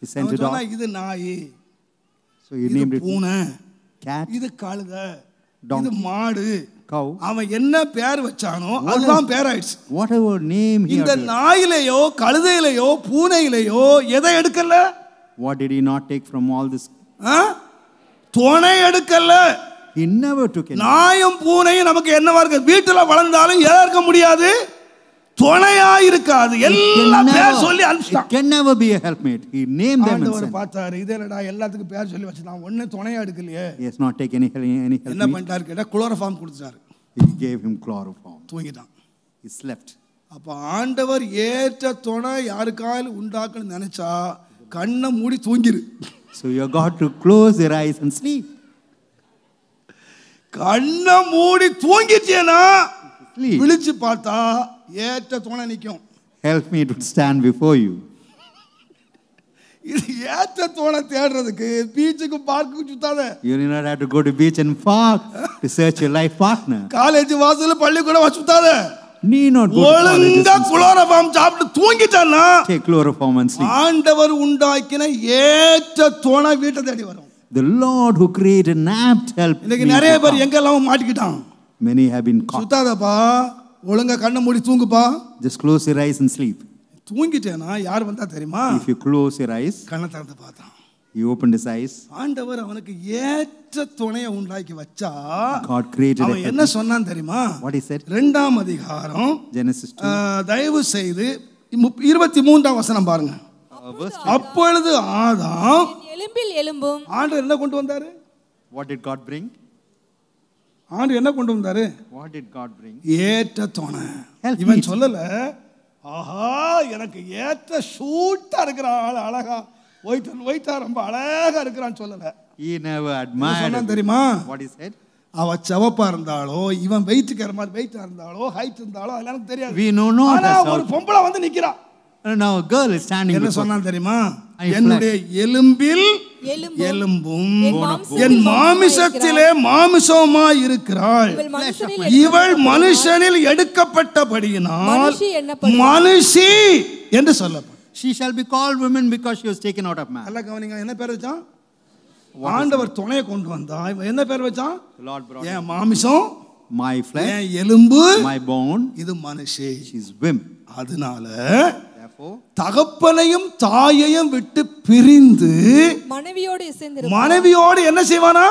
He sent it off. இது நாய், So he named it பூனை, cat, இது கழுதை, donkey, இது மாடு. cow. அவன் என்ன பேர் வச்சானோ அதுதான் பேர் ஆயிடுச்சு. Whatever name he இந்த had. நாயிலையோ கழுதையிலையோ பூனையிலையோ எதை எடுக்கல? What did he not take from all this? துணை எடுக்கல. He never took it. நாயும் பூனையும் நமக்கு என்னவா இருக்கு? வீட்டுல வளர்ந்தாலும் எதா இருக்க முடியாது, துணையா இருக்காது. எல்லாம் பேர் சொல்லி அனுப்பிட்டான். It can never be a helpmate. He named them and ஆண்டவர் sent. பார்த்தாரு, இதேடா எல்லாத்துக்கும் பேர் சொல்லி வச்சிட்டான், ஒண்ணே துணையா எடுக்கலையே. He has not taken any என்ன helpmate. பண்ணிட்டாரு கேட்டா குளோரோஃபார்ம் கொடுத்தாரு. He gave him chloroform. தூங்கிட்டான். He slept. அப்ப ஆண்டவர் ஏற்ற துணை யாருக்காவது உண்டாக்கணும்னு நினைச்சா கண்ணை மூடி தூங்கிரு. So you got to close your eyes and sleep. கண்ணை மூடி தூங்கிட்டேனா Sleep. விழிச்சு பார்த்தா ஏற்ற துணை நிக்கும். Helpmate would stand before you. இது ஏற்ற துணை தேடுறதுக்கு பீச்சுக்கு பார்க்குக்கு சுத்தாத. You do not have to go to beach and park to search your life partner. College வாசல்ல பள்ளிக்கூடம் சுத்தாத. Need not go to ஒழுங்கா college. குளோரோஃபார்ம் சாப்பிட்டு தூங்கிட்டானா Take chloroform and sleep. ஆண்டவர் உண்டாக்கின ஏற்ற துணை வீட்டை தேடி வரும். The Lord who created an apt help. இன்னைக்கு நிறைய பேர் எங்கெல்லாம் மாட்டிக்கிட்டான். Many have been caught. சுத்தாதப்பா, ஒழுங்கா கண்ணை மூடி தூங்குப்பா. Just close your eyes and sleep. தூங்கிட்டேனா யார் வந்தா தெரியுமா? If you close your eyes, கண்ணை திறந்து பார்த்தான். he opened his eyes. ஆண்டவர் அவனுக்கு ஏற்ற துணையை உண்டாக்கி வச்சா God created அவன் a என்ன சொன்னான் தெரியுமா? What he said? 2ஆம் அதிகாரம் Genesis 2. தயவு செய்து 23ஆம் வசனம் பாருங்க. அப்பொழுது ஆதாம் எலும்பில் எலும்பும். ஆண்டவர் என்ன கொண்டு வந்தாரு? What did God bring? ஆண்டவர் என்ன கொண்டு வந்தாரு? What did God bring? ஏற்ற துணை. Help இவன் me. சொல்லல, ஆஹா எனக்கு ஏற்ற சூட்டா இருக்கிற ஆள், அழகா ஒயிட்டா ரொம்ப அழகா இருக்கிறான்னு சொல்லல. He never என்ன admired. சொன்னான் தெரியுமா? What he said? அவ செவப்பா இருந்தாலோ இவன் வெயிட்டுக்கிற மாதிரி வெயிட்டா இருந்தாலோ ஹைட் இருந்தாலோ அதெல்லாம் எனக்கு தெரியாது. We know not ஆனா as ஒரு பொம்பளை வந்து நிக்கிறா. Now a girl is standing என்ன before. சொன்னான் தெரியுமா? I என்னுடைய எலும்பில் எலும்பும் என் மாமிசத்திலே மாமிசமாய் இருக்கிறாள். இவள் மனுஷனில் எடுக்கப்பட்டபடியினால் மனுஷி என்று சொல்லப்படும். She shall be called woman because she was taken out of man. நல்லா கவனிங்க, என்ன பேர் வச்சான்? ஆண்டவர் துணையை கொண்டு வந்தா இவன் என்ன பேர் வச்சான்? The Lord brought என் மாமிசம், my flesh, என் எலும்பு, my bone. இது மனுஷி. She's wimp. அதனால Therefore, தகப்பனையும் தாயையும் விட்டு பிரிந்து மனைவியோடு என்ன செய்வானா?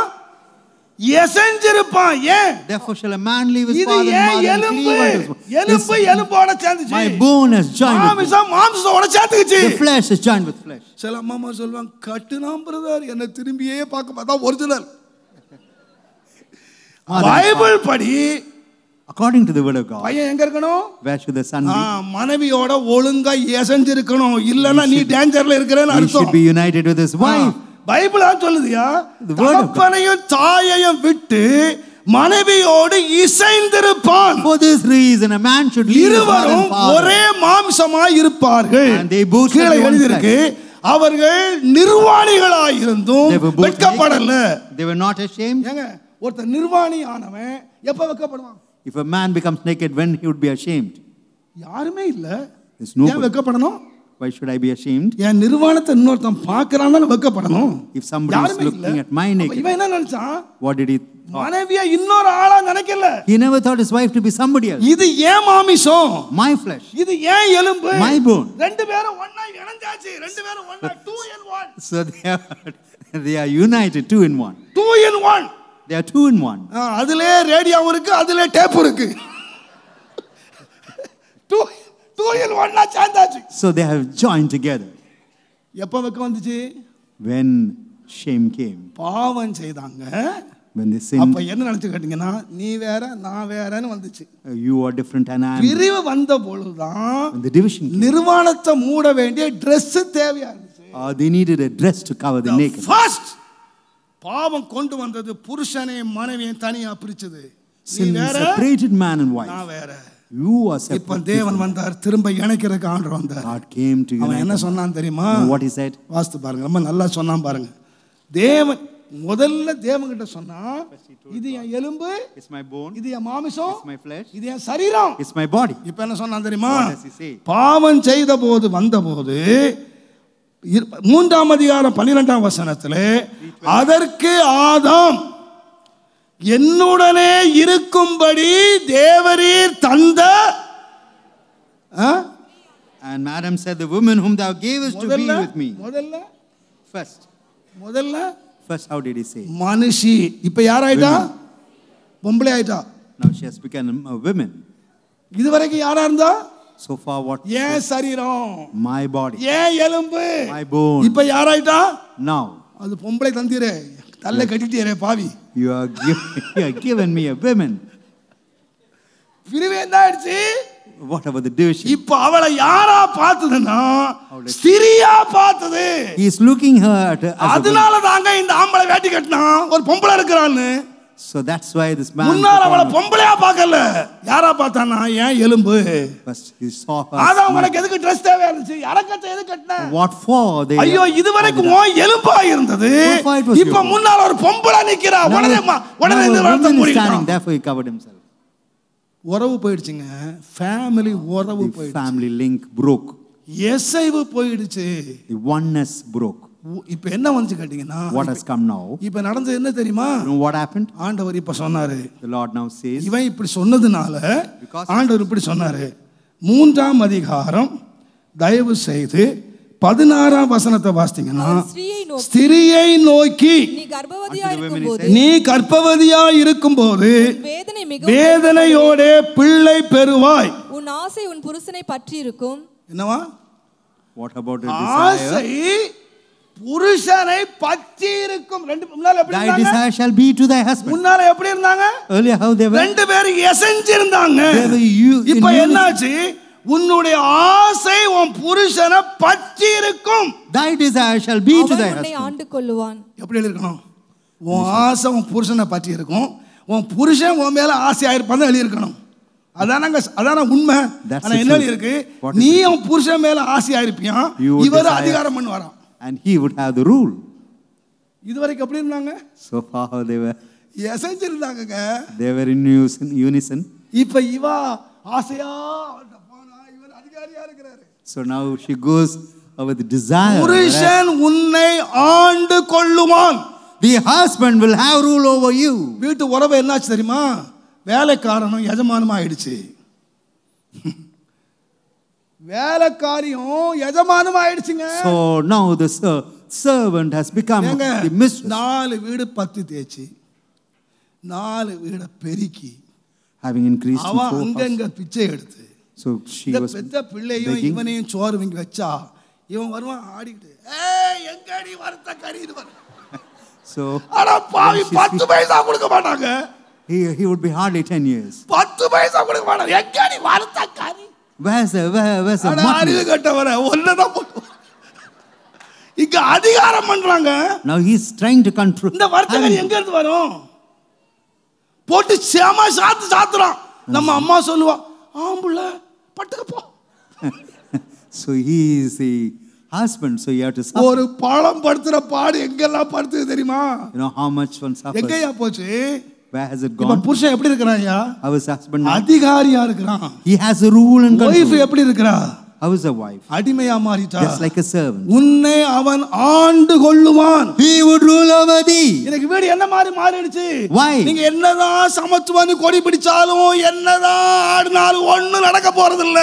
எசைஞ்சிருப்பான். ஏன்? therefore shall a man leave his இது father and ஏன் mother and எலும்பு? cleave unto his எலும்பு எலும்போட சேர்ந்துச்சு. My bone has joined with bone. மாமிசம் மாம்சத்தோட சேர்ந்துச்சு. The flesh is joined with flesh. சில அம்மா சொல்வாங்க, கட்டுனாம் பிரதர், என்ன திரும்பியே பார்க்க பார்த்தா ஒரிஜினல். பைபிள் படி according to the word of God, பையன் எங்க இருக்கணும்? where should the son be? மனைவியோட ஒழுங்கா எசைஞ்சிருக்கணும். இல்லன்னா நீ டேஞ்சர்ல இருக்கிறேன்னு He அர்த்தம். should be united with his wife. பைபிளா சொல்லுதியா? தகப்பனையும் தாயையும் விட்டு மனைவியோடு இசைந்திருப்பான். For this reason a man should leave his father இருவரும் and father. ஒரே மாம்சமாய் இருப்பார்கள். And they both shall கீழே be one எழுதியிருக்கு, அவர்கள் நிர்வாணிகளாய் இருந்தும் They were both வெட்கப்படல. naked. They were not ashamed. ஏங்க, ஒருத்தர் நிர்வாணி ஆனவன் எப்ப வெட்கப்படுவான்? If a man becomes naked, when he would be ashamed? யாருமே இல்ல. There's nobody. ஏன் வெட்கப்படணும்? Why should I be ashamed? என் நிர்வாணத்தை இன்னொருத்தன் பார்க்கறான்னு வெட்கப்படணும். If somebody is looking at my naked, இவன் என்ன நினைச்சான்? what did he thought? மனைவியை இன்னொரு ஆளா நினைக்கல. He never thought his wife to be somebody else. இது ஏன் மாமிசம், My flesh, இது ஏன் எலும்பு, my bone. ரெண்டு பேரும் ஒண்ணா இணைஞ்சாச்சு. ரெண்டு பேரும் ஒண்ணா 2 in 1. So they are united, 2 in 1. 2 in 1. They are 2 in 1. அதிலே ரேடியோவும் இருக்கு, அதிலே டேப் இருக்கு. 2 in 1 சேர்ந்தாச்சு. So they have joined together. எப்ப வெட்கம் வந்துச்சு? When shame came, பாவம் செய்தாங்க. when they sinned, அப்ப என்ன நினைச்சு கேட்டீங்கன்னா, நீ வேற நான் வேறன்னு வந்துச்சு. you are different and I am. பிரிவு வந்த பொழுதுதான் When the division came, நிர்வாணத்தை மூட வேண்டிய Dress தேவையா இருந்துச்சு. They needed a dress to cover the naked. First பாவம் கொண்டு வந்தது புருஷனை மனைவியை தனியா பிரிச்சது. Sin separated man and wife. நான் வேற. You are separate. இப்ப தேவன் வந்தார், திரும்ப இணைக்கிறதுக்கு ஆண்டவர் வந்தார். God came to அவன் என்ன சொன்னான் தெரியுமா? What he said? வாஸ்து பாருங்க, ரொம்ப நல்லா சொன்னான் பாருங்க. தேவன் முதல்ல தேவன் கிட்ட சொன்னா, இது என் எலும்பு, it's my bone, இது என் மாமிசம், it's my flesh, இது என் சரீரம், it's my body. இப்ப என்ன சொன்னான் தெரியுமா? What does he say? பாவம் செய்த போது வந்தபோது 3ஆம் அதிகாரம் 12ஆம் வசனத்திலே, அதற்கு ஆதாம் என்னுடனே இருக்கும்படி தேவரீர் தந்த, and Adam said, the woman whom thou gavest to be with me. First, how did he say? மனுஷி. இப்ப யார் ஆயிட்டா? பொம்பளை ஆயிட்டா. Now she has become a woman. இதுவரைக்கும் யாரா இருந்தா? So far what? ஏன் சரீரம், my body, ஏன் எலும்பு, my bone. இப்ப யார் ஆயிட்டா? Now அது பொம்பளை தந்திரே, தல்ல கட்டிட்டீரே பாவி. You are given me a woman. பிரிவே என்ன ஆயிடுச்சு? What about the division? இப்ப அவளை யாரா பார்த்ததுன்னா ஸ்திரியா பார்த்தது. He is looking her at her as அதனால தாங்க இந்த ஆம்பளை வேட்டி கட்டினா ஒரு பொம்பளை இருக்கறான்னு. So that's why this man முன்னால அவளை பொம்பளையா பார்க்கல, யாரா பார்த்தானா? ஏன் எலும்பு. First he saw her. அதான் உங்களுக்கு எதுக்கு Dress தேவையா இருந்துச்சு? அரக்கத்தை எதுக்கு கட்டின? What for? They ஐயோ, இதுவரைக்கும் எலும்பா இருந்தது, இப்ப முன்னால ஒரு பொம்பளை நிக்கிறா. உடனே இந்த வார்த்தை மூடிட்டான். Therefore he covered himself. உறவு போயிடுச்சுங்க, ஃபேமிலி உறவு போயிடுச்சு. Family link broke. இசைவு போயிடுச்சு. The oneness broke. இப்ப என்ன வந்து கேட்டீங்கன்னா, what has come now? இப்ப நடந்தது என்ன தெரியுமா? You know what happened? ஆண்டவர் இப்ப சொன்னாரு, the Lord now says, இவன் இப்படி சொன்னதுனால ஆண்டவர் இப்படி சொன்னாரு. 3ஆம் அதிகாரம் தயவு செய்து 16ஆம் வசனத்தை வாசித்தீங்கன்னா, ஸ்திரியை நோக்கி நீ கர்ப்பவதியா இருக்கும்போது வேதனையோட பிள்ளை பெறுவாய். உன் ஆசை உன் புருஷனை பற்றி இருக்கும். என்னவா? what about the desire? ஆசை புருஷனை பற்றி இருக்கும். ரெண்டு முன்னால எப்படி இருந்தாங்க? thy desire shall be to thy husband. முன்னால எப்படி இருந்தாங்க? earlier how they were? ரெண்டு பேரும் எசெஞ்சு இருந்தாங்க. இப்போ என்னாச்சு? உன்னுடைய ஆசை உன் புருஷனை பற்றி இருக்கும். thy desire shall be to thy husband. அவனை ஆண்டு கொள்ளுவான். எப்படி இருக்கணும்? உன் ஆசை உன் புருஷனை பற்றி இருக்கும், உன் புருஷன் உன் மேல ஆசையா இருப்பான்னு எழுதி இருக்கணும். அதான உண்மை. ஆனா என்ன இருக்கு? நீ உன் புருஷன் மேல ஆசையா இருப்பியா, இவர் அதிகாரம் பண்ணுவாராம். and he would have the rule. இதுவரைக்கும் எப்படி இருந்தாங்க? so far how they were எசெஞ்சு இருந்தாங்கங்க. they were in unison. இப்ப இவா ஆசையா போனா இவர் அதிகாரியா இருக்கிறாரு. so now she goes with the desire. புருஷன் உன்னை ஆண்டு கொள்ளுவான். the husband will have rule over you. வீட்டு உறவு என்னாச்சு தெரியுமா? வேலைக்காரனும் எஜமானுமா ஆயிடுச்சு. வேலைக்காரியும் எஜமானும் ஆயிடுச்சுங்க. so now the servant has become the mistress. 4 வீடு பத்தி தேய்ச்சி 4 வீட பெருக்கி having increased அவ அங்கங்க பிச்சை எடுத்து, so she was பெத்த பிள்ளையும் இவனையும் சோறு வாங்கி வச்சா இவன் வருவான் ஆடிக்கிட்டு, ஏய் எங்கடி வறுத்த கறி இது வர. so அட பாவி 10 பைசா கொடுக்க மாட்டாங்க. he would be hardly 10 years. 10 பைசா கொடுக்க மாட்டாங்க. எங்கடி வறுத்த கறி? where's the அறிவு கட்டவர ஒன்னதான் போட்டு இங்க அதிகாரம் பண்றாங்க. now he is trying to control. இந்த வறுத்த கறி எங்க இருந்து வரும்? போட்டு சேமா சாத்துறான். நம்ம அம்மா சொல்லுவா, ஆம்புள்ள பட்டுக்கு போ. so he is the husband, so you have to suffer. ஒரு பழம் படுத்துற பாடு எங்கெல்லாம் படுத்துது தெரியுமா? you know how much one suffers. எங்கயா போச்சு? where has it gone? இப்ப புருஷன் எப்படி இருக்கறாயா? how is husband? அதிகாரியா இருக்கறான். he has a rule and control. wife எப்படி இருக்கறா? how is a wife? அடிமையா மாறிட்டா. just like a servant. உன்னை அவன் ஆண்டு கொள்ளுவான். he would rule over thee. எனக்கு வீடு என்ன மாதிரி மாறிடுச்சு? why? நீங்க என்னதான் சமத்துவன்னு கொடி பிடிச்சாலும் என்னதான் ஆடினாலும் ஒண்ணும் நடக்க போறது இல்ல.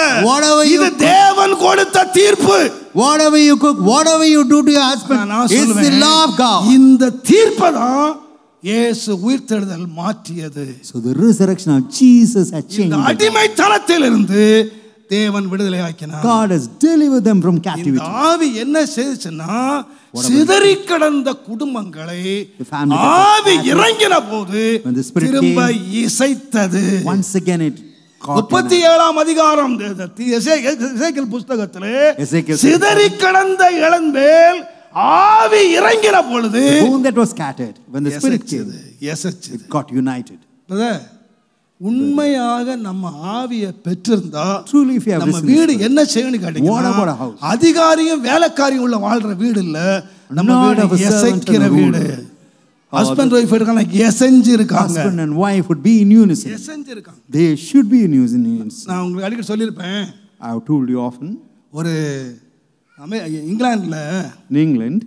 இது தேவன் கொடுத்த தீர்ப்பு. whatever you cook, whatever you do to your husband is the law of God. இந்த தீர்ப்பை தான் இயேசு உயிர்த்தெழுதல் மாற்றியது. so the resurrection of Jesus has changed. இந்த அடிமைத்தனத்திலிருந்து தேவன் விடுதலை ஆக்கினார். God has delivered them from captivity. இந்த ஆவி என்ன செய்துச்சுன்னா, சிதறி கிடந்த குடும்பங்களை ஆவி இறங்கின போது திரும்ப இசைத்தது. once again it 37ஆம் அதிகாரம் எசேக்கியேல் புத்தகத்திலே Ezekiel சிதறி கிடந்த இளம்பேல் ஆவி இறங்கின பொழுது the bone that was scattered, when the spirit came, it got united. உண்மையாக நம்ம ஆவியை பெற்றிருந்தா Truly, if you have நம்ம listened, வீடு என்ன செய்யணும் What about a கேட்டீங்கன்னா house? அதிகாரியும் வேலைக்காரியும் உள்ள வாழ்ற வீடு இல்ல, நம்ம Not of வீடு a servant and எசைக்கிற a வீடு. ruler. ஹஸ்பண்ட் ஒய்ஃப் இருக்காங்க, எசைஞ்சு இருக்காங்க. Husband and wife would be in unison. எசைஞ்சு இருக்காங்க. They should be in unison. நான் உங்களுக்கு அடிக்கடி சொல்லியிருப்பேன், I have told you often. ஒரு இங்கிலாந்துல In England,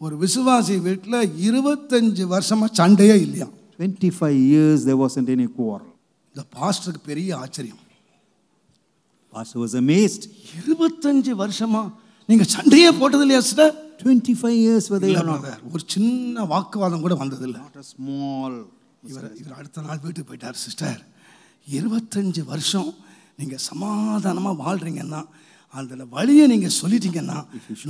ஒரு விசுவாசி வீட்டில் 25 வருஷமா சண்டையே இல்லையா. 25 years there wasn't any quarrel. இந்த பாஸ்டருக்கு பெரிய ஆச்சரியம். Pastor was amazed. 25 வருஷமா நீங்க சண்டையே போட்டது இல்லையா sister? 25 years were they not. ஒரு சின்ன வாக்குவாதம் கூட வந்தது இல்லை. Not a small. இவர் அடுத்த நாள் வீட்டுக்கு போயிட்டார். சிஸ்டர், 25 வருஷம் நீங்க சமாதானமா வாழ்றீங்கன்னா அந்த வழியை நீங்க சொல்லிட்டீங்கன்னா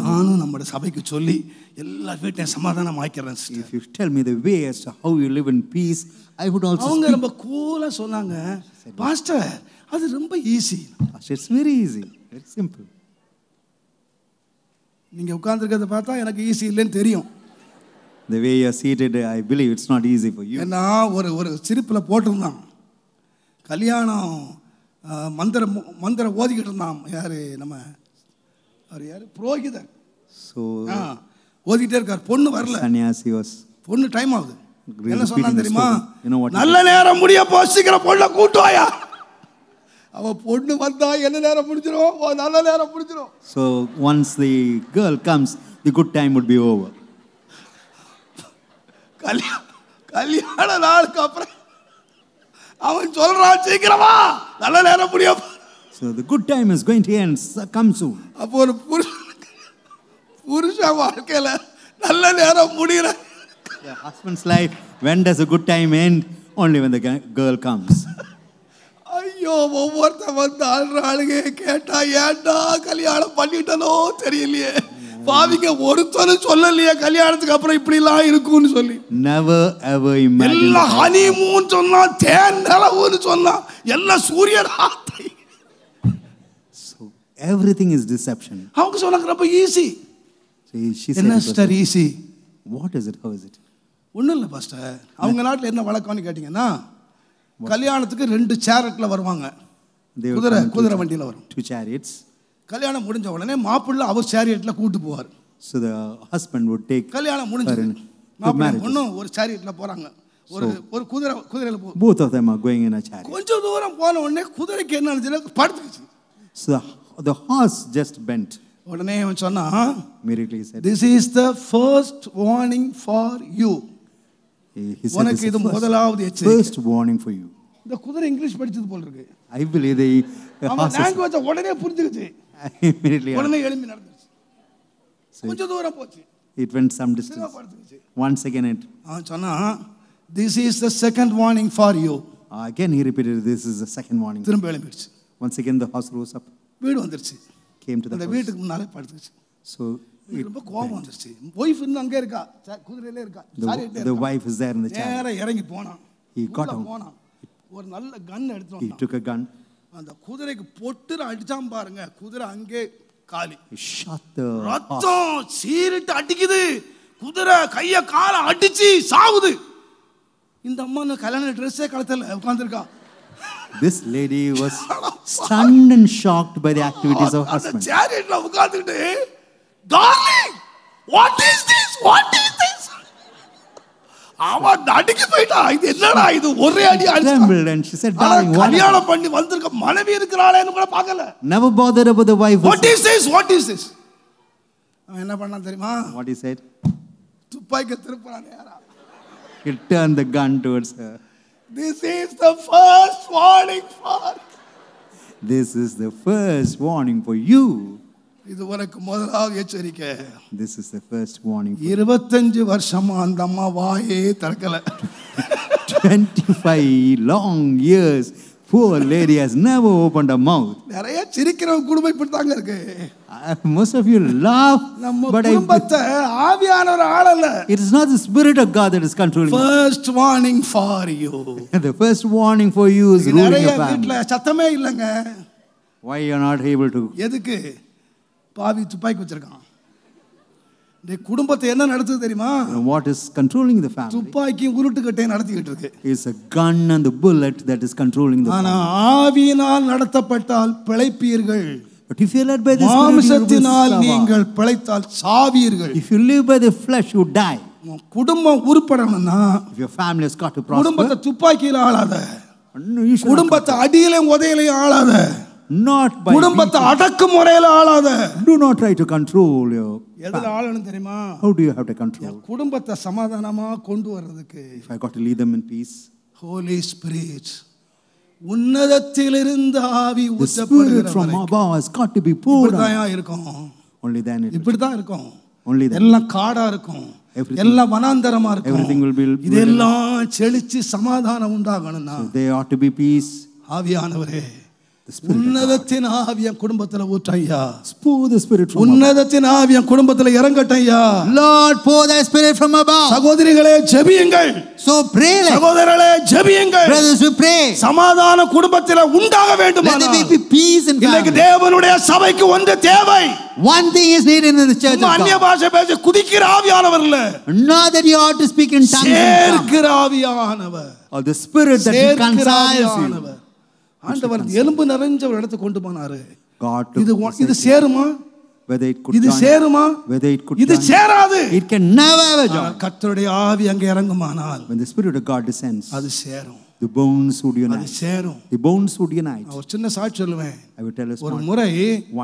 நானும் நம்மளோட சபைக்கு சொல்லி எல்லா வீட்டையும் சமாதானம் ஆக்கிறேன். If you tell me the way as to how you live in peace, I would also அவங்க speak. ரொம்ப கூலா சொன்னாங்க, பாஸ்டர் அது ரொம்ப easy. It's very easy, very simple. நீங்க உட்கார்ந்திருக்கிறத பார்த்தா எனக்கு ஈஸி இல்லைன்னு தெரியும். The way you are seated, I believe it's not easy for you. ஏன்னா ஒரு சிரிப்பில் போட்டிருந்தான், கல்யாணம் மந்திர ஓதிக்கிட்டு இருந்தான். யாரு நம்ம அவர் யாரு புரோகிதர். So ஓதிக்கிட்டே இருக்கார், பொண்ணு வரல. Sannyasi was பொண்ணு டைம் ஆகுது. என்ன சொன்னான் தெரியுமா? You know what? நல்ல நேரம் முடிய போ, சீக்கிரம் பொண்ணை கூட்டு வாயா. அவ பொண்ணு வந்தா என்ன நேரம் முடிஞ்சிடும், நல்ல நேரம் முடிஞ்சிடும். So once the girl comes, the good time would be over. கல்யாண நாளுக்கு அப்புறம் அவன் சொல்றான், சீக்கிரமா நல்ல நேரம் முடிய. So the good time is going to end, come soon. அப்போ ஒரு புருஷ வாழ்க்கையில நல்ல நேரம் முடியற. The husband's life, when does a good time end? Only when the girl comes. ஐயோ, ஒவ்வொருத்த வந்து ஆளுங்க கேட்டா ஏன்டா கல்யாணம் பண்ணிட்டனோ தெரியலையே. பாவிங்க ஒருத்தரும் சொல்லலையே கல்யாணத்துக்கு அப்புறம் இப்படி எல்லாம் இருக்கும்னு சொல்லி. Never ever imagine. எல்லாம் ஹனிமூன் சொன்னா, தேன் நிலவுன்னு சொன்னா, எல்லாம் சூரியன் ஆத்தை. So everything is deception. அவங்க சொன்னாங்க ரொம்ப ஈஸி. She said, என்ன sister easy? what is it? How is it? ஒன்றும் இல்லை பாஸ்டர், அவங்க நாட்டில் என்ன வழக்கம்னு கேட்டிங்கன்னா, கல்யாணத்துக்கு 2 சேரட்ல வருவாங்க. குதிரை வண்டியில் வரும். 2 chariots. கல்யாணம் முடிஞ்ச உடனே மாப்பிள்ளை அவர் சேரியட்ல கூட்டு போவார். So the husband would take. கல்யாணம் முடிஞ்சது மாப்பிள்ளை பொண்ணும் ஒரு சேரியட்ல போறாங்க. ஒரு குதிரையில போ. Both of them are going in a chariot. கொஞ்சம் தூரம் போன உடனே குதிரைக்கு என்ன ஆச்சுன்னா படுத்துச்சு. So the horse just bent. உடனே அவன் சொன்னா, Immediately he said, this is the first warning for you. He said, உனக்கு இது முதலாவது எச்சரிக்கை. first warning for you. இந்த குதிரை இங்கிலீஷ் படிச்சது போல இருக்கு. I believe the horse language உடனே புரிஞ்சுக்கிச்சு. immediately உடனே எழும்பி நடந்துச்சு. கொஞ்சம் தூரம் போச்சு. it went some distance. Once again it. அவன் சொன்னா, this is the second warning for you. Again he repeated, this is the second warning. திரும்ப எழும்பிடுச்சு. Once again the horse rose up. வீடு வந்துருச்சு. Came to the அந்த house. வீட்டுக்கு முன்னாலே படுத்துச்சு. So ரொம்ப கோபம் வந்துருச்சு. வைஃப் இன்னும் அங்கே இருக்கா, குதிரையிலே இருக்கா, the wife is there in the chariot. நேரா இறங்கி போனான். He got out. போனான். ஒரு நல்ல கன் எடுத்து He வந்தான். took a gun. அந்த குதிரைக்கு பொட்டுற அடிச்சான் பாருங்க, குதிரை அங்கே காலி. He shot the horse. ரத்தம் சீரிட்டு அடிக்குது. குதிரை கைய காலை அடிச்சு சாவுது. இந்த அம்மா கல்யாண ட்ரெஸ்ஸே கலத்தல உட்கார்ந்திருக்கா. This lady was stunned and shocked by the activities of her husband. சேரியட்ல உட்கார்ந்துட்டு, darling what is this, what is this. அவன் அடிக்கு போயிட்டா, இது என்னடா இது, ஒரே அடி அடிச்சான். Trembled and she said, darling, what? கல்யாணம் பண்ணி வந்திருக்க மனைவி இருக்கிறாளேன்னு கூட பார்க்கல. Never bothered about the wife. What is this, what is this. அவன் என்ன பண்ணான் தெரியுமா? What he said? துப்பாக்கி திருப்புறான் நேரா. He turned the gun towards her. This is the first warning for. This is the first warning for you. இது உனக்கு முதலாவது எச்சரிக்கை. This is the first warning for you. 25 வருஷமா அந்த அம்மா வாயே திறக்கல. 25 long years poor lady has never opened her mouth. நிறைய சிரிக்கிறவங்க குடும்பம் இப்படி தாங்க இருக்கு. Most of you laugh, நம்ம but குடும்பத்தை ஆவியானவர் ஆளல. it is not the Spirit of God that is controlling. First warning for you. The first warning for you is ruling நிறைய your family. வீட்ல சத்தமே இல்லங்க. Why you are not able to? எதுக்கு? பாவி துப்பாக்கி வச்சிருக்கான். இந்த குடும்பத்தை என்ன நடத்துது தெரியுமா? What is controlling the family? துப்பாக்கி உருட்டுக்கட்டை நடத்திட்டு இருக்கு. Is a gun and the bullet that is controlling the ஆனா family. ஆவியினால் நடத்தப்பட்டால் பிழைப்பீர்கள். But if you are led by the Spirit, மாம்சத்தினால் நீங்கள் பிழைத்தால் சாவீர்கள். if you live by the flesh, you die. குடும்பம் உருப்படணும்னா If your family has got to prosper, குடும்பத்தை துப்பாக்கியில ஆளாத. you should குடும்பத்தை அடியிலையும் உதையிலையும் ஆளாத. not by குடும்பத்தை அடக்குமுறையில ஆளாத. do not try to control your எதுல ஆளணும் தெரியுமா? how do you have to control? குடும்பத்தை சமாதானமா கொண்டு வர்றதுக்கு If I got to lead them in peace, Holy Spirit உன்னதத்திலிருந்து ஆவி the Spirit from ஊற்றப்படுகிறது. above has got to be poured out. இப்படிதான் இருக்கும். Only then it will. இப்படிதான் இருக்கும். Only then. எல்லாம் காடா இருக்கும். Everything- எல்லாம் வனாந்தரமா இருக்கும். everything will be- இதெல்லாம் செழிச்சு சமாதானம் உண்டாகணும்னா There ought to be peace. ஆவியானவரே The Spirit of God. உன்னதத்தின் ஆவிய குடும்பத்துல ஊற்றையா. Pour the Spirit from above. உன்னதத்தின் ஆவிய குடும்பத்துல இறங்கட்டையா. Lord, pour thy Spirit from above. சகோதரிகளே ஜெபியுங்கள். So pray, like சகோதரர்களே ஜெபியுங்கள். brothers, we pray. சமாதான குடும்பத்துல உண்டாக Let வேண்டுமானால் there be peace in இன்னைக்கு family. தேவனுடைய சபைக்கு ஒன்று தேவை. One thing is needed in the church of அந்நிய God. பாஷை பேச குதிக்கிற ஆவியானவர் இல்ல. Not that you ought to speak in tongues and tongues, சேர்க்கிற ஆவியானவர். or the Spirit that சேர்க்கிற reconciles you. ஆவியானவர். ஆண்டவர் எலும்பு நிறைஞ்ச ஒரு இடத்துக்கு கொண்டு போனாரு. God இது took இது சேருமா? whether it could இது join, சேருமா? whether it could இது join, சேராது. it can never ever join. கர்த்தருடைய ஆவி அங்கே இறங்குமானால் When the Spirit of God descends, அது சேரும். the bones would அது unite. சேரும். The bones would unite. ஒரு சின்ன சாட்சி சொல்லுவேன். I will tell us ஒரு one. முறை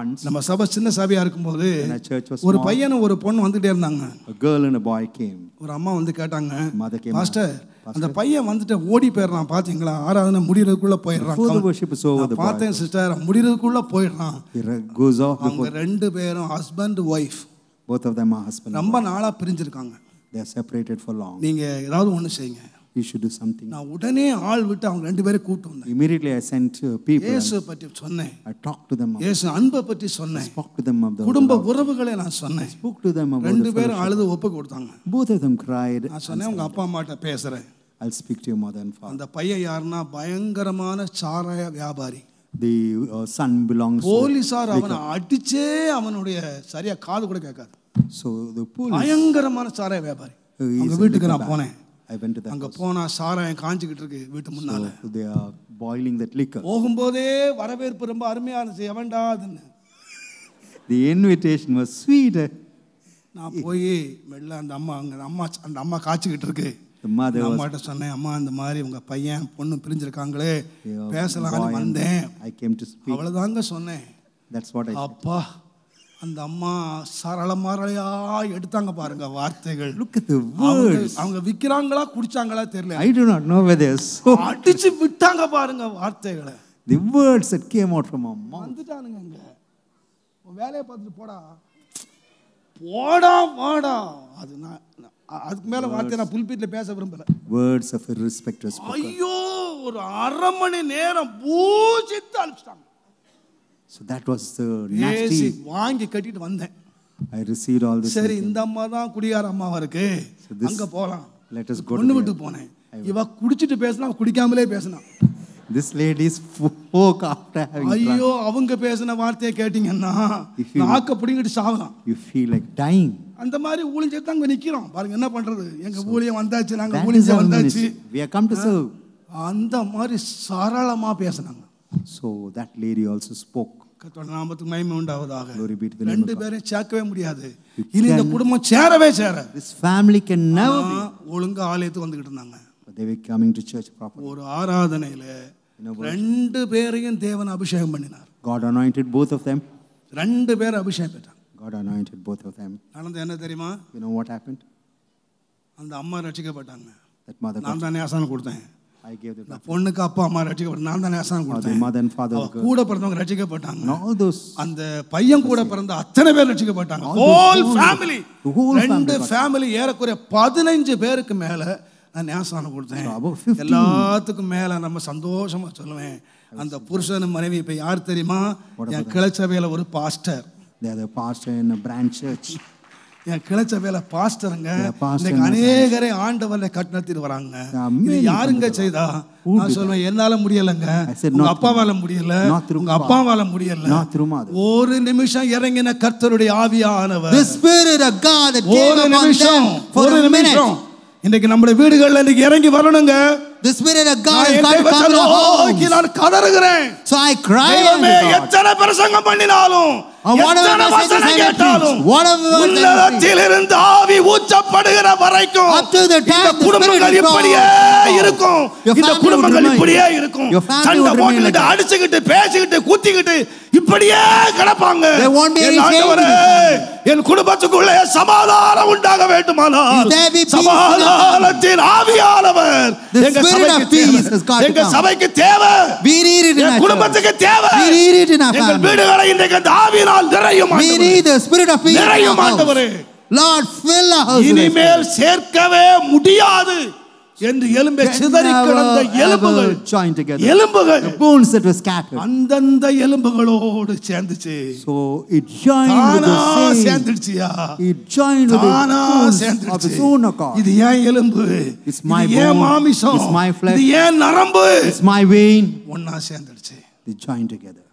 Once, நம்ம சபை சின்ன சபையா இருக்கும்போது when our church was ஒரு small, பையனும் ஒரு பொண்ணு வந்துட்டே இருந்தாங்க. a girl and a boy came. ஒரு அம்மா வந்து கேட்டாங்க, Mother came பாஸ்டர் out. அந்த பையன் வந்துட்டு ஓடி போயிடுறான் பாத்தீங்களா? ஆராதனை முடியறதுக்குள்ள போயிடுறான். Before the worship is over, the boy பார்த்தேன் சிஸ்டர், முடியறதுக்குள்ள போயிடுறான். he goes off அவங்க before. ரெண்டு பேரும் husband wife Both of them are husband and ரொம்ப wife. நாளா பிரிஞ்சிருக்காங்க. They are separated for long. நீங்க ஏதாவது ஒண்ணு செய்யுங்க. You should do something. நான் உடனே ஆள் விட்டு அவங்க ரெண்டு பேரை கூட்டு வந்தேன். Immediately I sent people. இயேசு பற்றி சொன்னேன். I talked to them. இயேசு அன்பை பற்றி சொன்னேன். Spoke to them of the குடும்ப உறவுகளை நான் சொன்னேன். spoke to them about ரெண்டு the பேரும் fellowship. அழுது ஒப்பு கொடுத்தாங்க. Both of them cried. நான் சொன்னேன் உங்க அப்பா அம்மாட்ட பேசுறேன். I'll speak to your mother and father. அந்த பையன் யாருன்னா பயங்கரமான சாராய வியாபாரி. The son belongs to போலீசார் அவனை அடிச்சே அவனுடைய சரியா காது கூட கேட்காது. so the police. பயங்கரமான சாராய வியாபாரி. அவங்க வீட்டுக்கு நான் போனேன். I went to that அங்க house. போனா சாராயம் காஞ்சிக்கிட்டு இருக்கு வீட்டு முன்னால. So they are boiling that liquor. போகும்போதே வரவேற்பு ரொம்ப அருமையா இருந்துச்சு. எவன்டா அதுன்னு The invitation was sweet. நான் போய் மெல்ல அந்த அம்மா காய்ச்சிக்கிட்டு இருக்கு. The mother was. அம்மாட்ட சொன்னேன், அம்மா இந்த மாதிரி உங்க பையன் பொண்ணு பிரிஞ்சிருக்காங்களே Your பேசலாம்னு boy and வந்தேன். I came to speak. அவ்வளவுதாங்க சொன்னேன். That's what I said. அப்பா அந்த அம்மா சரளமாரளையா எடுத்தாங்க பாருங்க வார்த்தைகள். Look at the words. அவங்க விக்கிறாங்களா குடிச்சாங்களா தெரியல. I do not know whether so. அடிச்சு விட்டாங்க பாருங்க வார்த்தைகளை. The words that came out from our mouth. வந்துட்டானுங்க அங்க. உன் வேலையை பார்த்துட்டு போடா போடா வாடா. அது நான் அதுக்கு மேல வார்த்தை நான் புல்பீட்ல பேச விரும்பல. Words of irrespect were spoken. ஐயோ ஒரு அரை மணி நேரம் பூஜித்து அனுப்பிச்சிட்டாங்க. So that was the AC nasty. வாங்கி கட்டிட்டு வந்தேன். I received all this. சரி இந்த அம்மா தான் குடியார அம்மாவா இருக்கு. அங்க போலாம். Let us go பொண்ணு to விட்டு போனேன். இவ குடிச்சிட்டு பேசினா குடிக்காமலே பேசினா. this lady spoke after having drunk. ஐயோ அவங்க பேசின வார்த்தையை கேட்டீங்கன்னா நாக்க புடிங்கிட்டு சாவலாம். You feel like dying. அந்த மாதிரி ஊழியம் தாங்க நிக்கிறோம். பாருங்க என்ன பண்றது? எங்க ஊழியம் வந்தாச்சு, நாங்க That is ஊழியம் our வந்தாச்சு. ministry. We have come to serve. அந்த மாதிரி சரளமா பேசினாங்க. So that lady also spoke. கர்த்தருடைய நாமத்துக்கு மகிமை உண்டாவதாக. Glory be to the name ரெண்டு of God. பேரையும் சேர்க்கவே முடியாது. இனி இந்த குடும்பம் சேரவே சேர. This family can never be. ஒழுங்கா ஆலயத்துக்கு வந்துகிட்டு இருந்தாங்க. But they were coming to church properly. ஒரு ஆராதனையில ரெண்டு பேரையும் தேவன் அபிஷேகம் பண்ணினார். God anointed both of them. ரெண்டு பேர் அபிஷேகம் பெற்றாங்க. God anointed both of them. நடந்து என்ன தெரியுமா? You know what happened? அந்த அம்மா ரட்சிக்கப்பட்டாங்க. That mother நான் got. தான் ஞாசனம் கொடுத்தேன். I gave the பொண்ணுக்கு அப்பா அம்மா ரட்சிக்கப்பட்ட நான் தான் ஞாசனம் the கொடுத்தேன். mother and father of the girl. கூட பிறந்தவங்க ரட்சிக்கப்பட்டாங்க. And all those. அந்த பையன் கூட பிறந்த அத்தனை பேர் ரட்சிக்கப்பட்டாங்க. Whole family. ரெண்டு ஃபேமிலி ஏறக்குறைய 15 பேருக்கு மேல நான் ஞானஸ்நானம் கொடுத்தேன். எல்லாத்துக்கும் மேல நம்ம சந்தோஷமா சொல்லுவேன், அந்த புருஷன் மனைவி இப்ப யார் தெரியுமா? என் கிளச்சபையில ஒரு pastor. They are the pastor in a branch church. என் கிளச்சபையில பாஸ்டருங்க. இன்னைக்கு அநேகரை ஆண்டவரை கட்டணத்திட்டு வராங்க. இது யாருங்க செய்தா? நான் சொல்வேன், என்னால முடியலங்க, உங்க அப்பாவால முடியல, உங்க அப்பாவால முடியல. ஒரு நிமிஷம் இறங்கின கர்த்தருடைய ஆவியானவர், The Spirit of God that came upon them for a minute. இன்னைக்கு நம்ம வீடுகள்ல இன்னைக்கு இறங்கி வரணுங்க. The Spirit of God is going to come to our homes. நான் கதறுகிறேன். So I cry unto God. எத்தனை பிரசங்கம் பண்ணினாலும், எத்தனை வசனம் கேட்டாலும், உள்ளத்திலிருந்து ஆவி ஊற்றப்படுகிற வரைக்கும் இந்த குடும்பங்கள் இப்படியே இருக்கும். இந்த குடும்பங்கள் இப்படியே இருக்கும். சண்டை போட்டுக்கிட்டு, அடிச்சுக்கிட்டு, பேசிக்கிட்டு, குத்திக்கிட்டு இப்படியே கிடப்பாங்க. என் குடும்பத்துக்குள்ளே சமாதானம் உண்டாக வேண்டுமானால் சமாதானத்தின் ஆவியானவர் எங்க சபைக்கு தேவை, என் குடும்பத்துக்கு தேவை. எங்கள் வீடுகளை இன்றைக்கு அந்த ஆவியினால் நிறையும் ஆண்டவரே. இனிமேல் சேர்க்கவே முடியாது என்று எலும்பை சிதறி கிடந்த எலும்புகள் அந்தந்த எலும்புகளோடு சேர்ந்துச்சு. So it joined with the same. சேர்ந்துடுச்சியா? It joined with the of its own accord. இது ஏன் எலும்பு? It's my bone. ஏன் மாமிசம்? It's my flesh. இது ஏன் நரம்பு? It's my vein. ஒண்ணா சேர்ந்துடுச்சு. They joined together.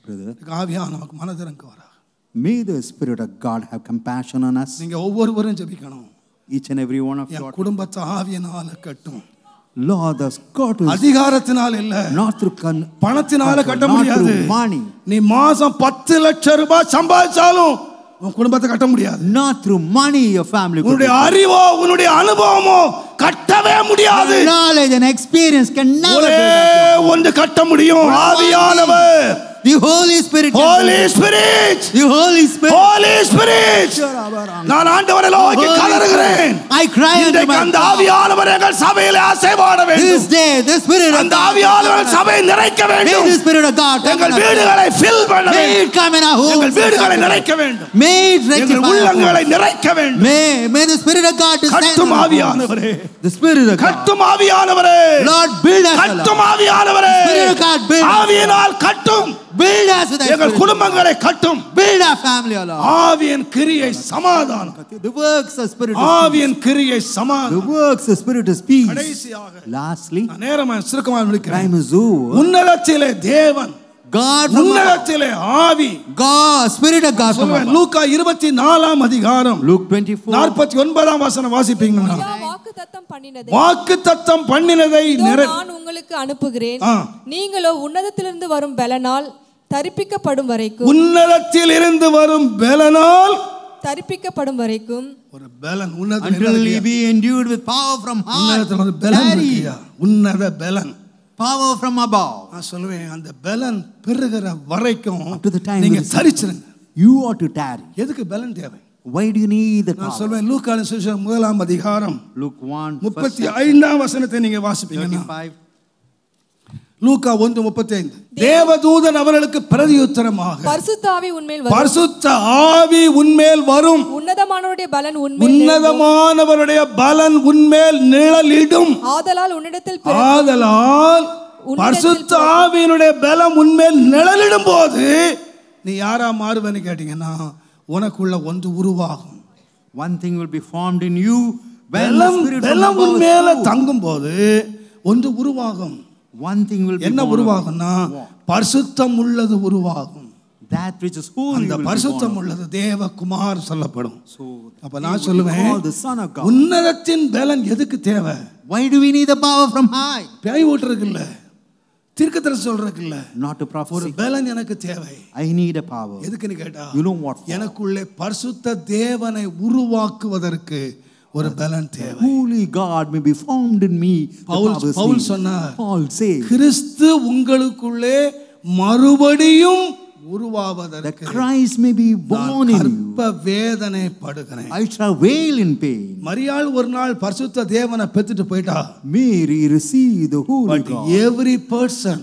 Brother, ஆவியானவர் மனதிறங்க வரா. May the Spirit of God have compassion on us. நீங்க ஒவ்வொருவரும் ஜெபிக்கணும். Each and every one of you. குடும்பத்தை ஆவியினால கட்டும். Lord, has got to. அதிகாரத்தினால இல்ல, not through பணத்தினால கட்ட முடியாது. money. நீ மாசம் 10 லட்சம் ரூபாய் சம்பாதிச்சாலும் உன் குடும்பத்தை கட்ட முடியாது. Not through money your family. உன்னுடைய அறிவோ, உன்னுடைய அனுபவமோ கட்டவே முடியாது. Knowledge and experience can never do that. ஒன்று கட்ட முடியும், ஆவியானவர். The Holy Spirit. Holy Spirit. The Holy Spirit. Holy Spirit. நான் ஆண்டவரை நோக்கி கதறுகிறேன். I cry unto my God. அந்த ஆவியானவர் எங்கள் சபையிலே அசைவாட வேண்டும். This day the Spirit of God. அந்த ஆவியானவர் சபையை நிறைக்க வேண்டும். May the Spirit of God எங்கள் வீடுகளை fill பண்ண வேண்டும். May it come in our homes. எங்கள் வீடுகளை நிறைக்க வேண்டும். May it rectify. எங்கள் உள்ளங்களை நிறைக்க வேண்டும். May the Spirit of God descend. கட்டும் ஆவியானவரே. The Spirit of God. கட்டும் ஆவியானவரே. Lord, build us. கட்டும் ஆவியானவரே. Spirit of God, build. ஆவியினால் கட்டும். Build us with that. எங்கள் குடும்பங்களை கட்டும். Build our family, Lord. ஆவியின் கிரியை சமாதானம். The works of Spirit is ஆவியின் கிரியை சமாதானம். The works of Spirit is peace. கடைசியாக Lastly, நேரமா சுருக்கமாக முடிக்கிறேன். time is over. உன்னதத்திலே தேவன், God, உன்னதத்திலே ஆவி, God, Spirit of God. லூக்கா 24 அதிகாரம் Luke 24 49 வசனம் வாசிப்பீங்களா? வாக்குத்தத்தம் பண்ணினதை நான் உங்களுக்கு அனுப்புகிறேன், நீங்களோ உன்னதத்திலிருந்து வரும் பலனால் தரிப்பிக்கப்படும் வரைக்கும், உன்னதத்தில் இருந்து வரும் பலனால் தரிப்பிக்கப்படும் வரைக்கும், ஒரு பலன் until ye be endued with power from high. உன்னதத்தில் ஒரு பலன் இருக்கியா? உன்னத பலன், power from above. நான் சொல்லுவேன், அந்த பலன் பெறுகிற வரைக்கும் to the time நீங்க தரிச்சிருங்க. You ought to tarry. எதுக்கு பலன் தேவை? Why do you need the power? நான் சொல்வேன், லூக்கா சுவிசேஷம் 1 அதிகாரம் Luke 1 35 வசனத்தை நீங்க வாசிப்பீங்கன்னா, 35 லூக்கா 1:35, தேவதூதன் அவர்களுக்கு பிரதியுத்தரமாக, பரிசுத்த ஆவி உன்மேல் வரும், பரிசுத்த ஆவி உன்மேல் வரும், உன்னதமானவருடைய பலன் உன்மேல், உன்னதமானவருடைய பலன் உன்மேல் நிழலிடும், ஆதலால் உன்னிடத்தில் பரிசுத்த ஆவியினுடைய பலம் உன்மேல் நிழலிடும் போது நீ யாரா மாறுவேன்னு கேட்டீங்கன்னா, உனக்குள்ள ஒன்று உருவாகும். One thing will be formed in you when the Spirit பலம் உன்மேல தங்கும் போது ஒன்று உருவாகும். One thing will be என்ன உருவாகும்னா, பரிசுத்தம் உள்ளது உருவாகும். That which is holy. அந்த பரிசுத்தம் உள்ளது தேவகுமார் சொல்லப்படும். அப்ப நான் சொல்லுவேன், உன்னதத்தின் பலன் எதுக்கு தேவை? Why do we need the power from high? பேய் ஓட்டுறதுக்கு இல்ல, தீர்க்கதரிசனம் சொல்றதுக்கு இல்ல, not to prophesy. ஒரு பலன் எனக்கு தேவை. I need a power. எதுக்குன்னு கேட்டா, you know what? எனக்குள்ளே பரிசுத்த தேவனை உருவாக்குவதற்கு ஒரு பலன் தேவை. Holy God may be formed in me. Pavul சொன்னார், Paul says, கிறிஸ்து உங்களுக்குள்ளே மறுபடியும் உருவாவதற்கு, that Christ may be born in you, கர்ப்ப வேதனை படுகிறேன். I travail in pain. மரியாள் ஒரு நாள் பரிசுத்த தேவனை பெற்றுட்டு போயிட்டா. Mary received the Holy God. Every person,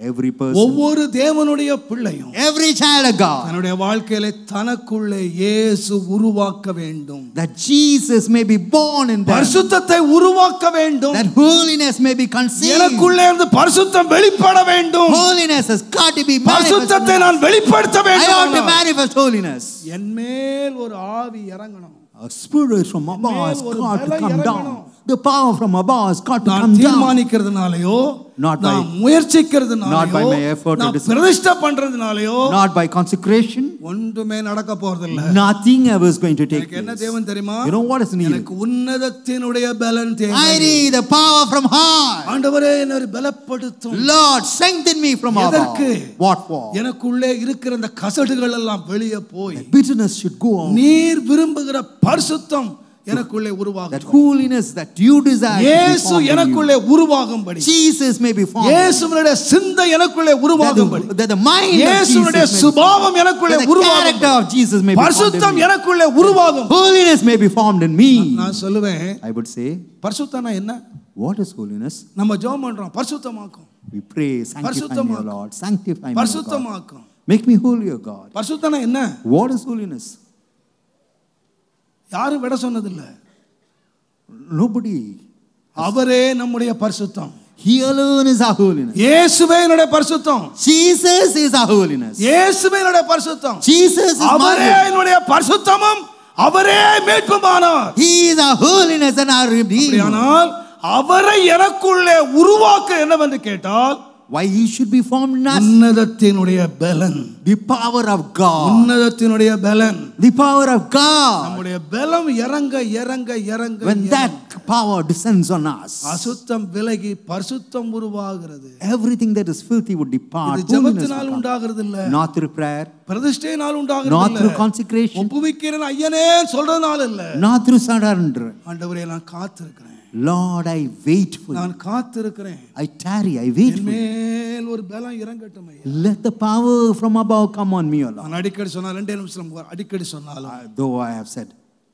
Every person, ஒவ்வொரு தேவனுடைய பிள்ளையும் every child of God, தன்னுடைய வாழ்க்கையில தனக்குள்ளே இயேசு உருவாக்க வேண்டும். that Jesus may be born in them, பரிசுத்தத்தை உருவாக்க வேண்டும். that holiness may be conceived. எனக்குள்ளே இருந்து பரிசுத்தம் வெளிப்பட வேண்டும். Holiness has got to be பரிசுத்தத்தை manifested. நான் வெளிப்படுத்த I ought to வேண்டும். manifest holiness. என் மேல் ஒரு ஆவி இறங்கணும். A spirit from above has ஒரு got to பலம் come இறங்கணும். down. The power from above has got to நான் come down. தீர்மானிக்கிறதுனாலயோ, Not by- நான் முயற்சிக்கிறதுனாலயோ, not by my effort or நான் discipline. பிரதிஷ்டை பண்றதுனாலயோ Not by consecration. ஒன்றுமே நடக்க போறதில்ல. Nothing ever is going to take எனக்கு என்ன place. தேவன் தெரியுமா? You know what is needed? எனக்கு உன்னதத்தினுடைய பலன் தேவை. I need the power from high. ஆண்டவரே என்னை பலப்படுத்தும். Lord, strengthen me from above. எதற்கு? What for? எனக்குள்ளே இருக்கிற அந்த கசடுகள் எல்லாம் வெளியே போய் Bitterness should go out. நீர் விரும்புகிற பரிசுத்தம் எனக்குள்ளே உருவாகும். That holiness that you desire to be இயேசு formed in you. எனக்குள்ளே உருவாகும்படி. Jesus may be formed. இயேசுவினுடைய சிந்தை எனக்குள்ளே உருவாகும்படி. That the mind of Jesus இயேசுவினுடைய may be சுபாவம் எனக்குள்ளே that the character உருவாகும். of Jesus may be formed in பரிசுத்தம் me. எனக்குள்ளே உருவாகும். Holiness may be formed in me. நான் சொல்லுவேன், I would say, பரிசுத்தம்னா என்ன? what is holiness? நம்ம ஜெபம் பண்றோம், பரிசுத்தமாக்கும். We pray, sanctify me, O Lord. Sanctify me, O God. பரிசுத்தமாக்கும். Make me holy, O God. பரிசுத்தம்னா என்ன? What is holiness? யாரும் விட சொன்னதில்ல. Nobody. அவரே நம்முடைய பரிசுத்தம். He alone is our holiness. இயேசுவே என்னுடைய பரிசுத்தம். Jesus is our holiness. இயேசுவே என்னுடைய பரிசுத்தம். Jesus is my அவரே holiness. என்னுடைய பரிசுத்தமும் அவரே மீட்புமானார். He is our holiness and our redeemer. அப்படியானால் அவரை எனக்குள்ளே உருவாக்க என்னவென்று கேட்டால், Why he should be formed in us? உன்னதத்தினுடைய பலன். The power of God. உன்னதத்தினுடைய பலன். The power of God. நம்முடைய பலம் இறங்க இறங்க இறங்க When that power descends on us, அசுத்தம் விலகி பரிசுத்தம் உருவாகிறது. everything that is filthy would depart. இது ஜெபத்தினால் உண்டாகிறது இல்ல. Not through prayer. பிரதிஷ்டையினால் உண்டாகிறது Not இல்ல. through consecration. ஒப்புவிக்கிறேன் ஐயனே சொல்றதுனால இல்ல. Not through surrender. ஆண்டவரே நான் காத்திருக்கிறேன். Lord, I wait for you. நான் காத்திருக்கிறேன். I tarry, I wait N for you. மேல் ஒரு பலம் இறங்கட்டும் ஐயா. Let the power from above come on me, O Lord. நான் அடிக்கடி சொன்னால் 2 நிமிஷம் அடிக்கடி சொன்னாலும் Though I have said,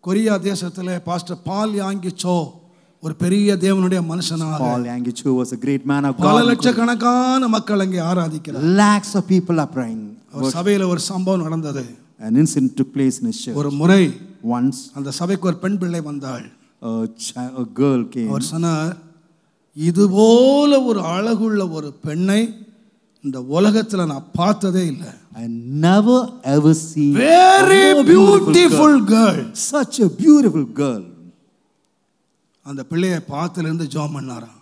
Korea தேசத்திலே பாஸ்டர் பால் யாங்கி சோ ஒரு பெரிய தேவனுடைய மனுஷனாக Paul Yangichu was a great man of பல God. லட்சக்கணக்கான மக்கள் அங்கே ஆராதிக்கிறார். Lakhs of people are praying. அவர் சபையில ஒரு சம்பவம் நடந்தது. An incident took place in his church. ஒரு முறை Once அந்த சபைக்கு ஒரு பெண் பிள்ளை வந்தாள். a girl came. அவர் சொன்னார், இது போல ஒரு அழகுள்ள ஒரு பெண்ணை இந்த உலகத்துல நான் பார்த்ததே இல்லை. I never ever seen very beautiful girl. Such a beautiful girl. அந்த பிள்ளையை பார்த்தல இருந்து ஜெபம் பண்ணாராம்.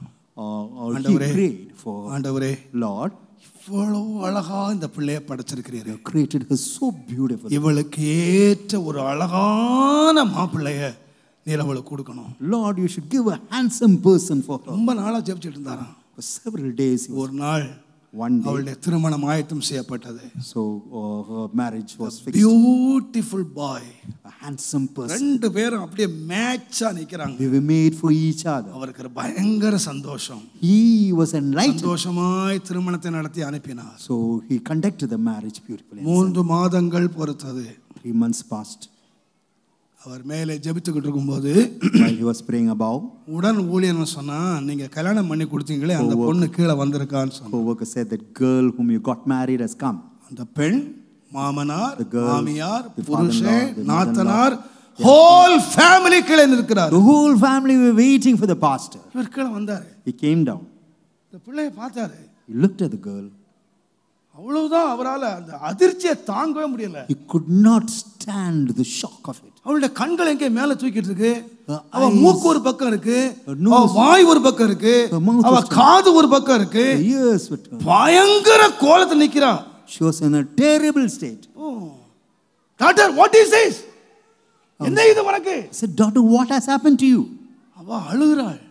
He prayed for ஆண்டவரே, Lord, இவ்வளவு அழகா இந்த பிள்ளையை படைச்சிருக்கிறீர்கள். you created her so beautiful. இவளுக்கு ஏற்ற ஒரு அழகான மாப்பிள்ளைய நீர் அவளுக்கு கொடுக்கணும். Lord, you should give a handsome person for her. ரொம்ப நாளா ஜெபிச்சிட்டு இருந்தாராம். For several days he was, ஒரு நாள் one day, அவளுடைய திருமணம் ஆயத்தம் செய்யப்பட்டது. so her marriage was fixed. Beautiful boy. A handsome person. ரெண்டு பேரும் அப்படியே மேட்சா நிக்கறாங்க. They were made for each other. அவருக்கு பயங்கர சந்தோஷம். He was enlightened. சந்தோஷமாய் திருமணத்தை நடத்தி அனுப்பினார். So he conducted the marriage beautifully. 3 மாதங்கள் பொறுத்தது. 3 months passed. அவர் மேலே ஜெபித்துக்கிட்டு இருக்கும்போது While he was praying above, உடன் ஊழியன் சொன்னா, நீங்க கல்யாணம் பண்ணி கொடுத்தீங்களே அந்த பொண்ணு கீழே வந்திருக்கான்னு சொன்னார். co-worker said that girl whom you got married has come. அந்த பெண் மாமனார், The girl, மாமியார், the புருஷன், father-in-law, the நாத்தனார், whole family கீழே நிற்கிறார். The whole family were waiting for the pastor. இவர் கீழே வந்தாரு. He came down. இந்த பிள்ளையை பார்த்தாரு. He looked at the girl. அவ்வளவுதான், அவரால அந்த அதிர்ச்சியை தாங்கவே முடியல. He could not stand the shock of it. அவளுடைய கண்கள் எங்கே மேல தூக்கிட்டு இருக்கு. Her அவ eyes, மூக்கு ஒரு பக்கம் இருக்கு, her nose, அவ வாய் ஒரு பக்கம் இருக்கு, her mouth அவ was காது ஒரு பக்கம் இருக்கு. The ears were turned. பயங்கர கோலத்துல நிக்கிறா. She was in a terrible state. Doctor, what is this? என்ன இது உனக்கு? I said, daughter, what has happened to you? அவ அழுகுறாள்.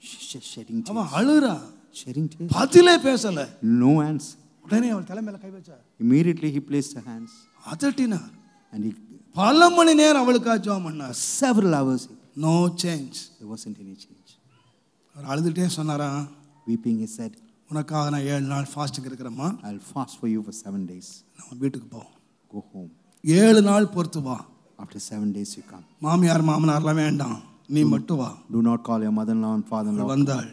She's just shedding அவ tears. அழுகுறா. Shedding tears. பதிலே பேசல. No answer. உடனே அவள் தலைமையில கை வச்சா. Immediately he placed her hands அதட்டினார். and he, பல மணி நேரம் அவளுக்கா ஜெபம் பண்ணார். several hours, no change. there wasn't any change. அவர் அழுதுட்டே சொன்னாரா, Weeping, he said, உனக்காக நான் 7 நாள் ஃபாஸ்டிங் இருக்கிறேம்மா, I'll fast for you for 7 days. நம்ம வீட்டுக்கு போ. Go home. 7 நாள் பொறுத்து வா. After 7 days you come. மாமியார் மாமனார்லாம் வேண்டாம், நீ மட்டும் வா. Do not call your mother-in-law and father-in-law. வந்தாள்.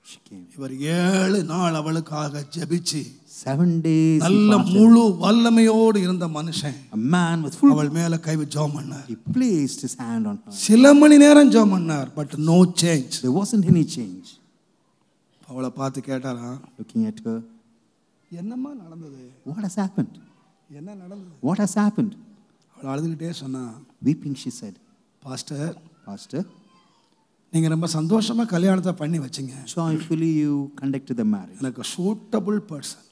She came. இவர் 7 நாள் அவளுக்காக ஜெபிச்சு 7 days. நல்ல முழு வல்லமையோடு இருந்த மனுஷன் A man with full. அவள் மேல கை வச்சு ஜெபம் பண்ணார். He placed his hand on her. சில மணி நேரம் ஜெபம் பண்ணார், but no change. There wasn't any change. அவளை பார்த்து கேட்டாராம், Looking at her, என்னம்மா நடந்தது? what has happened? என்ன நடந்தது? What has happened? அவள் அழுதுகிட்டே சொன்னா, Weeping, she said, pastor, Pastor, நீங்க ரொம்ப சந்தோஷமா கல்யாணத்தை பண்ணி வச்சீங்க. joyfully you conducted the marriage. எனக்கு suitable person.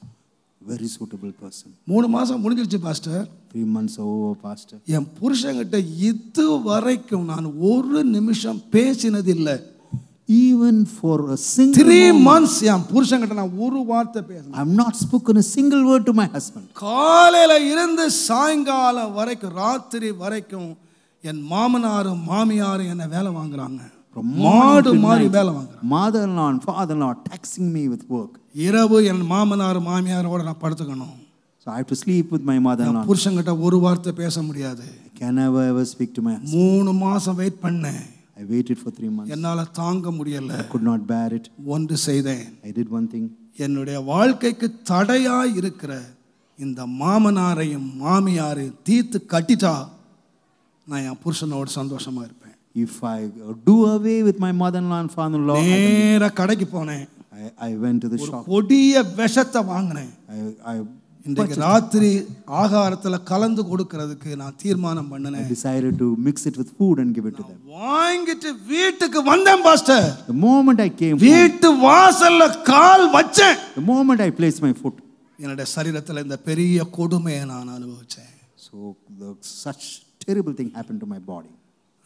Very suitable person. 3 மாசம் முடிஞ்சிருச்சு பாஸ்டர். 3 months over, Pastor. என் புருஷன்கிட்ட இது வரைக்கும் நான் ஒரு நிமிஷம் பேசினதில்லை. Even for a single 3 moment, months என் புருஷன்கிட்ட நான் ஒரு வார்த்தை பேசினேன். I have not spoken a single word to my husband. காலையில இருந்து சாயங்காலம் வரைக்கும், ராத்திரி வரைக்கும் என் மாமனாரும் மாமியாரும் என்ன வேலை வாங்குறாங்க. From மாடு morning மாதிரி till வேலை night, வாங்குறாங்க. mother-in-law and father-in-law taxing me with work. இரவு என் மாமனார் மாமியாரோட நான் படுத்துக்கணும். So I have to sleep with my mother-in-law. என் புருஷன்கிட்ட ஒரு வார்த்தை பேச முடியாது. I can never ever speak to my husband. 3 மாசம் வெயிட் பண்ணேன். I waited for 3 months. என்னால தாங்க முடியல. I could not bear it. ஒன்று செய்தேன். I did one thing. என்னுடைய வாழ்க்கைக்கு தடையா இருக்கிற இந்த மாமனாரையும் மாமியாரையும் தீர்த்து கட்டிட்டா நான் என் புருஷனோட சந்தோஷமா இருப்பேன். If I do away with my mother-in-law and father-in-law, நேரா கடைக்கு போனேன். I went to the shop. கொடிய விஷத்தை வாங்கினேன். I இன்றைக்கு ராத்திரி ஆகாரத்துல கலந்து கொடுக்கிறதுக்கு நான் தீர்மானம் பண்ணேன். decided to mix it with food and give it to them. வாங்கிட்டு வீட்டுக்கு வந்தேன் pastor. The moment I came home, வீட்டு வாசல்ல கால் வச்சேன். the moment I placed my foot, என்னுடைய சரீரத்துல இந்த பெரிய கொடுமையை நான் அனுபவிச்சேன். so such terrible thing happened to my body.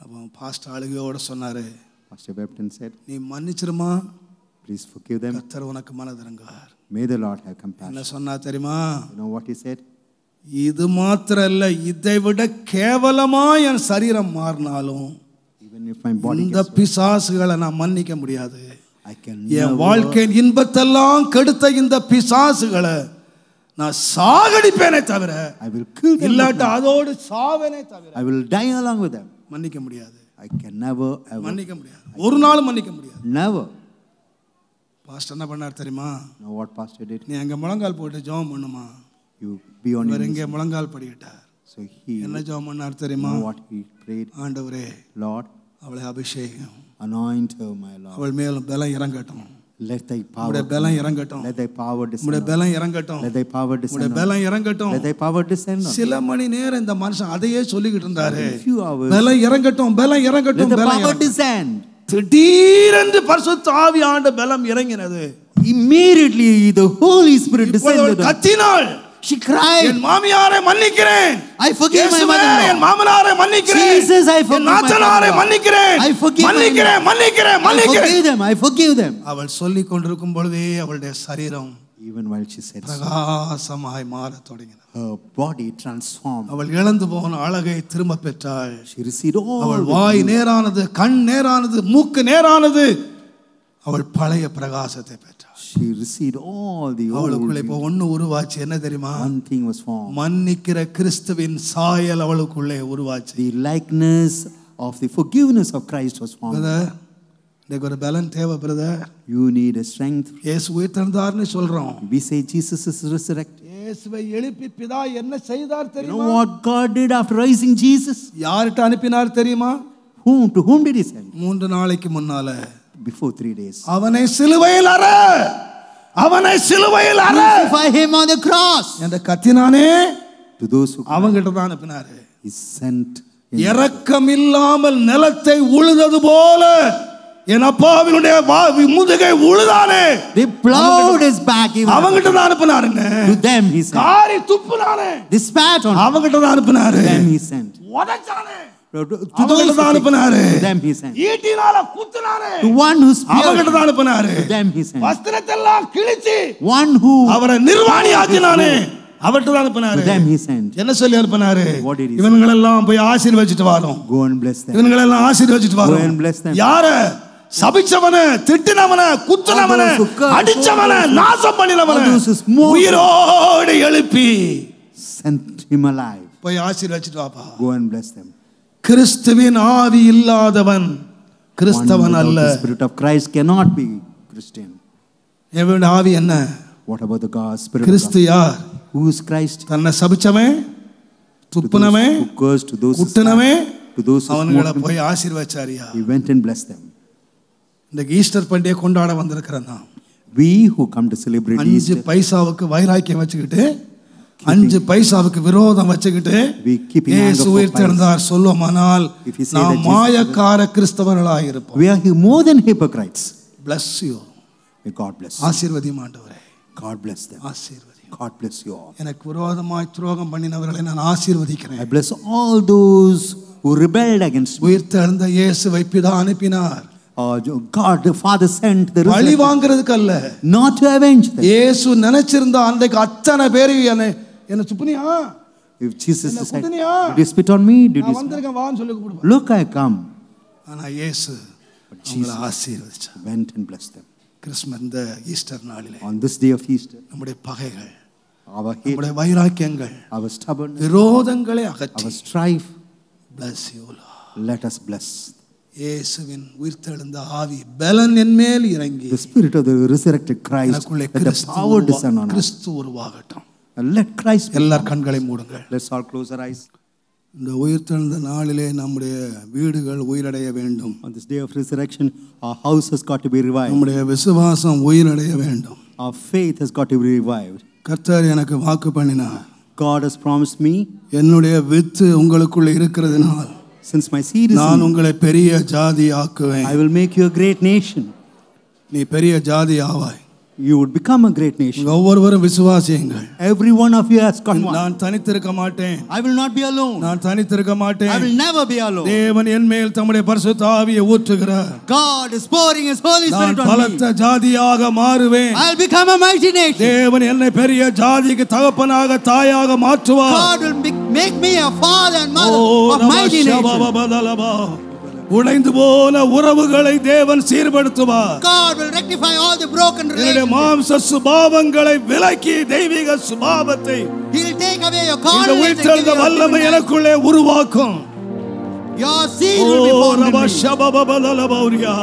அப்போ பாஸ்டர் அழுகையோட சொன்னாரு, Pastor wept and said, நீ மன்னிச்சிருமா, please forgive them. கர்த்தர் உனக்கு மனதிறங்குவார். May the Lord have என்ன compassion. சொன்னா தெரியுமா? You know what he said? இது மாத்திரம் இல்ல, இதை விட கேவலமா என் சரீரம் மாறினாலும் Even if my body இந்த gets பிசாசுகளை நான் மன்னிக்க முடியாது. I can என் never, வாழ்க்கையின் இன்பத்தெல்லாம் கெடுத்த இந்த பிசாசுகளை நான் சாகடிப்பேனே தவிர, I will kill them. இல்லாட்ட அதோடு சாவேனே தவிர I will die along with them. மன்னிக்க முடியாது. I can never ever. மன்னிக்க முடியாது. ஒரு நாள் மன்னிக்க முடியாது. Never. பாஸ்டர் என்ன பண்ணார் தெரியுமா? Know what Pastor did? நீ அங்க முழங்கால் போட்டு ஜெபம் பண்ணுமா. You be on your இவர் knees. இங்கே முழங்கால் படிக்கிட்டார். So he, என்ன ஜெபம் பண்ணார் தெரியுமா? know what he prayed? ஆண்டவரே, Lord, அவளை அபிஷேகம், anoint her, my Lord. அவள் மேலும் பலம் இறங்கட்டும். Let thy power, உம்முடைய பலம் இறங்கட்டும். let thy power உம்முடைய descend. பலம் இறங்கட்டும். Let thy power உம்முடைய descend. பலம் இறங்கட்டும். Let thy power descend. சில மணி நேரம் இந்த மனுஷன் அதையே சொல்லிக்கிட்டு இருந்தாரு. Few hours. பலம் இறங்கட்டும், பலம் Let இறங்கட்டும், the பலம் power இறங்கட்டும். descend. திடீரென்று பரிசுத்த ஆவியானவர் பலம் இறங்கினது. Immediately the Holy Spirit descended. கத்தினாள். She cried, என் மாமியாரை மன்னிக்கிறேன். I forgive my mother-in-law. N மாமனாரை மன்னிக்கிறேன். Jesus, I forgive my நாத்தனாரை mother-in-law. மன்னிக்கிறேன். I forgive my மன்னிக்கிறேன், மன்னிக்கிறேன், I மன்னிக்கிறேன். forgive them. I forgive them. அவள் சொல்லிக் கொண்டிருக்கும் பொழுதே அவளுடைய சரீரம் Even while she said so, பிரகாசமாய் மாறத் தொடங்கினது. her body transformed. அவள் இழந்து போன அழகை திரும்ப பெற்றாள். She received all அவள் the வாய் beauty. நேரானது, கண் நேரானது, மூக்கு நேரானது. அவள் பழைய பிரகாசத்தை பெற்றாள். She received all the old அவளுக்குள்ள இப்போ beauty. ஒண்ணு உருவாச்சு. என்ன தெரியுமா? One thing was formed. மன்னிக்கிற கிறிஸ்துவின் சாயல் அவளுக்குள்ளே உருவாச்சு. The likeness of the forgiveness of Christ was formed. Brother, இன்னைக்கு ஒரு பலன் தேவை brother. You need a strength. இயேசு உயிர்த்தெழுந்தார்னு சொல்றோம். We say Jesus is resurrected. இயேசுவை எழுப்பி பிதா என்ன செய்தார் You know தெரியுமா? what God did after raising Jesus? யார்கிட்ட அனுப்பினார் தெரியுமா? To whom did he send? 3 நாளைக்கு முன்னால Before 3 days. அவனை சிலுவையில் அற, அவனை சிலுவையில் அற Crucify him on the cross. என்று கத்தினானே. To those who அவங்கிட்ட தான் அனுப்பினாரு. he sent. இரக்கமில்லாமல் நிலத்தை உழுதது போல என் அப்பாவினுடைய முதுகை உழுதானே. They plowed his back. Even அவங்கிட்ட தான் அனுப்பினாருங்க. to them he sent. காரி துப்புனானே. They spat on him. அவங்கிட்ட தான் அனுப்பினாரு. To them he sent. உடைச்சானே. To அவங்கிட்ட those தான் who அனுப்பினாரு. to them he sent. ஈட்டினால குத்துனானே. To one who speared. அவங்கிட்ட தான் அனுப்பினாரு. To them he sent. வஸ்திரத்தை எல்லாம் கிழிச்சு One who அவரை நிர்வாணி ஆக்கினானே. அவர்கிட்ட தான் அனுப்பினாரு. to them he sent. என்ன சொல்லி அனுப்பினாரு? What did he say? இவங்களெல்லாம் போய் ஆசீர்வதிச்சிட்டு வாரோம். Go and bless them. இவங்களெல்லாம் ஆசீர்வதிச்சிட்டு Go வாரோம். and bless them. யார? சபிச்சவன, திட்டினவன, குத்துனவன, All those who curse, அடிச்சவன, all those who- நாசம் பண்ணினவன all those who smoke, உயிரோடு எழுப்பி sent him alive. போய் ஆசீர்வதிச்சிட்டு வாப்பா. Go and bless them. கிறிஸ்துவின் ஆவி இல்லாதவன் One கிறிஸ்தவன் without அல்ல. the Spirit of Christ cannot be Christian. தேவனுடைய ஆவி என்ன? What about the God, Spirit of Kristu God? யார்? Who is Christ? தன்னை சபிச்சவன், துப்புனவன், Who cursed to those who குட்டுனவன், to those who அவங்களை smote him. போய் ஆசீர்வதிச்சாரியா. He went and blessed them. இந்த Easter பண்டிகை கொண்டாட வந்திருக்கிறோம் நாம். We who come to celebrate 5 Easter, பைசாவுக்கு வைராக்கியம் வச்சுக்கிட்டு, 5 பைசாவுக்கு விரோதம் வச்சுக்கிட்டு, we keeping anger இயேசு for உயிர்த்தெழுந்தார் சொல்லுமானால் If you say நாம் that Jesus- மாயக்கார கிறிஸ்தவர்களாக இருப்போம். we are more than hypocrites. Bless you. May God bless you. ஆசீர்வதியும் ஆண்டவரே. God bless them. ஆசீர்வதியும். God bless you all. எனக்கு விரோதமாய் துரோகம் பண்ணினவர்களை நான் ஆசீர்வதிக்கிறேன். I bless all those who rebelled against me. உயிர்த்தெழுந்த இயேசுவை பிதா அனுப்பினார். God the Father sent the பழி resurrection, வாங்குறதுக்கு அல்ல. not to avenge them. இயேசு நினைச்சிருந்தா அன்றைக்கு அத்தனை பேர் என்ன துப்புனியா, If Jesus என்ன said, குத்துனியா, did you spit on me? Did நான் you வந்திருக்கேன் வான்னு சொல்லி கூப்பிடுவான். look, I come. ஆனா இயேசு அவங்களை ஆசீர்வதிச்சார். Went and blessed them. Christmas இந்த ஈஸ்டர் நாளிலே On this day of Easter, நம்முடைய பகைகள், our hate, நம்முடைய வைராக்கியங்கள், our stubbornness, விரோதங்களை அகற்றி our strife, bless you Lord. let us bless. இயேசுவின் உயிர்த்தெழுந்த ஆவி பலன் என் மேல் இறங்கி The Spirit of the resurrected Christ, எனக்குள்ளே let the power descend on us. Kristu உருவாகட்டும். And let Christ be எல்லார் formed. கண்களை மூடுங்கள். Let's all close our eyes. இந்த உயிர்த்தெழுந்த நாளிலே நம்முடைய வீடுகள் உயிரடைய வேண்டும். On this day of resurrection, our house has got to be revived. நம்முடைய விசுவாசம் உயிரடைய வேண்டும். Our faith has got to be revived. கர்த்தர் எனக்கு வாக்கு பண்ணினார். God has promised me, என்னுடைய வித்து உங்களுக்குள்ள இருக்கிறதுனால் since my seed is நான் in, உங்களை பெரிய ஜாதி ஆக்குவேன். I will make you a great nation. நீ பெரிய ஜாதி ஆவாய். You would become a great nation. ஒவ்வொருவரும் விசுவாசியுங்கள். Every one of you has got one. நான் தனித்திருக்க மாட்டேன். I will not be alone. நான் தனித்திருக்க மாட்டேன். I will never be alone. தேவன் என் மேல் தம்முடைய பரிசுத்த ஆவியை ஊற்றுகிறார். God is pouring His Holy நான் Spirit on me. பலத்த ஜாதியாக மாறுவேன். I'll become a mighty nation. தேவன் என்னை பெரிய ஜாதிக்கு தகப்பனாக தாயாக மாற்றுவார். God will make me a father and mother of mighty nation. உடைந்து போன உறவுகளை தேவன் சீர்படுத்துவார். God will rectify all the broken என்னுடைய relations. மாம்ச சுபாவங்களை விலக்கி தெய்வீக சுபாவத்தை He will take away your இந்த carnal nature. உயிர்த்தெழுந்த வல்லமை எனக்குள்ளே உருவாக்கும். Your seed will be formed in me. ரபஷபபபலபௌரியா.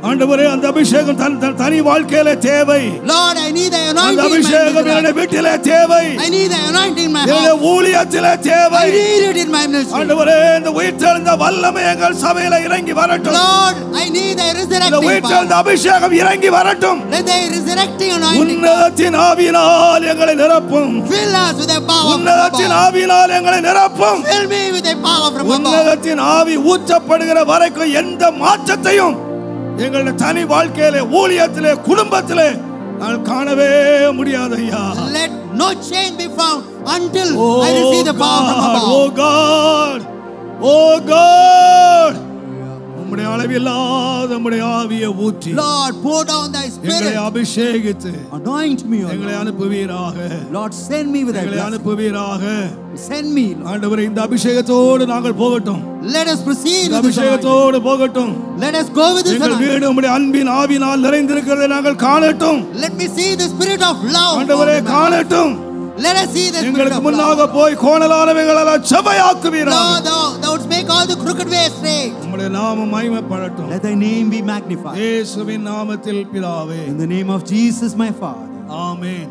ஆண்டவரே, அந்த அபிஷேகம் தனி வாழ்க்கையில தேவை. Lord, I need the அந்த anointing in அபிஷேகம் my என்னுடைய life. வீட்டிலே தேவை. I need the anointing in my என்னுடைய house. ஊழியத்திலே தேவை. I need it in my ministry. ஆண்டவரே, இந்த உயிர்த்தெழுந்த வல்லமை எங்கள் சபையில இறங்கி வரட்டும். Lord, I need the இந்த resurrecting power. உயிர்த்தெழுந்த அபிஷேகம் இறங்கி வரட்டும். Let the resurrecting anointing உன்னதத்தின் ஆவியினால் எங்களை நிரப்பும். fill us with the power from உன்னதத்தின் above. ஆவியினால் எங்களை நிரப்பும். Fill me with the power from above. உன்னதத்தின் ஆவி ஊற்றப்படுகிற வரைக்கும் எந்த மாற்றத்தையும் எங்களுடைய தனி வாழ்க்கையிலே, ஊழியத்திலே, குடும்பத்திலே நான் காணவே முடியாது ஐயா. Let no change be found until I receive the power from above. Oh God, oh God, உம்முடைய அளவில்லாத உம்முடைய ஆவியை ஊற்றி Lord, pour down thy எங்களை spirit. அபிஷேகித்து Anoint me, O எங்களை Lord. அனுப்புவீராக. Lord, send me with thy எங்களை blessing. அனுப்புவீராக. Send me, Lord. ஆண்டவரே, இந்த அபிஷேகத்தோடு நாங்கள் போகட்டும். Let us proceed இந்த with this anointing. அபிஷேகத்தோடு போகட்டும். Let us go with this எங்கள் anointing. வீடு உம்முடைய அன்பின் ஆவியினால் நிறைந்திருக்கிறதை நாங்கள் காணட்டும். Let me see the spirit of love. ஆண்டவரே, காணட்டும். Let us see the spirit எங்களுக்கு of முன்னாக love. போய் கோணலானவைகளெல்லாம் செவ்வையாக்குவீராக. Lord, thou wouldst make all the crooked ways straight. உம்முடைய நாமம் மகிமைப்படட்டும். Let thy name be magnified. இயேசுவின் நாமத்தில் பிதாவே. In the name of Jesus, my Father. Amen.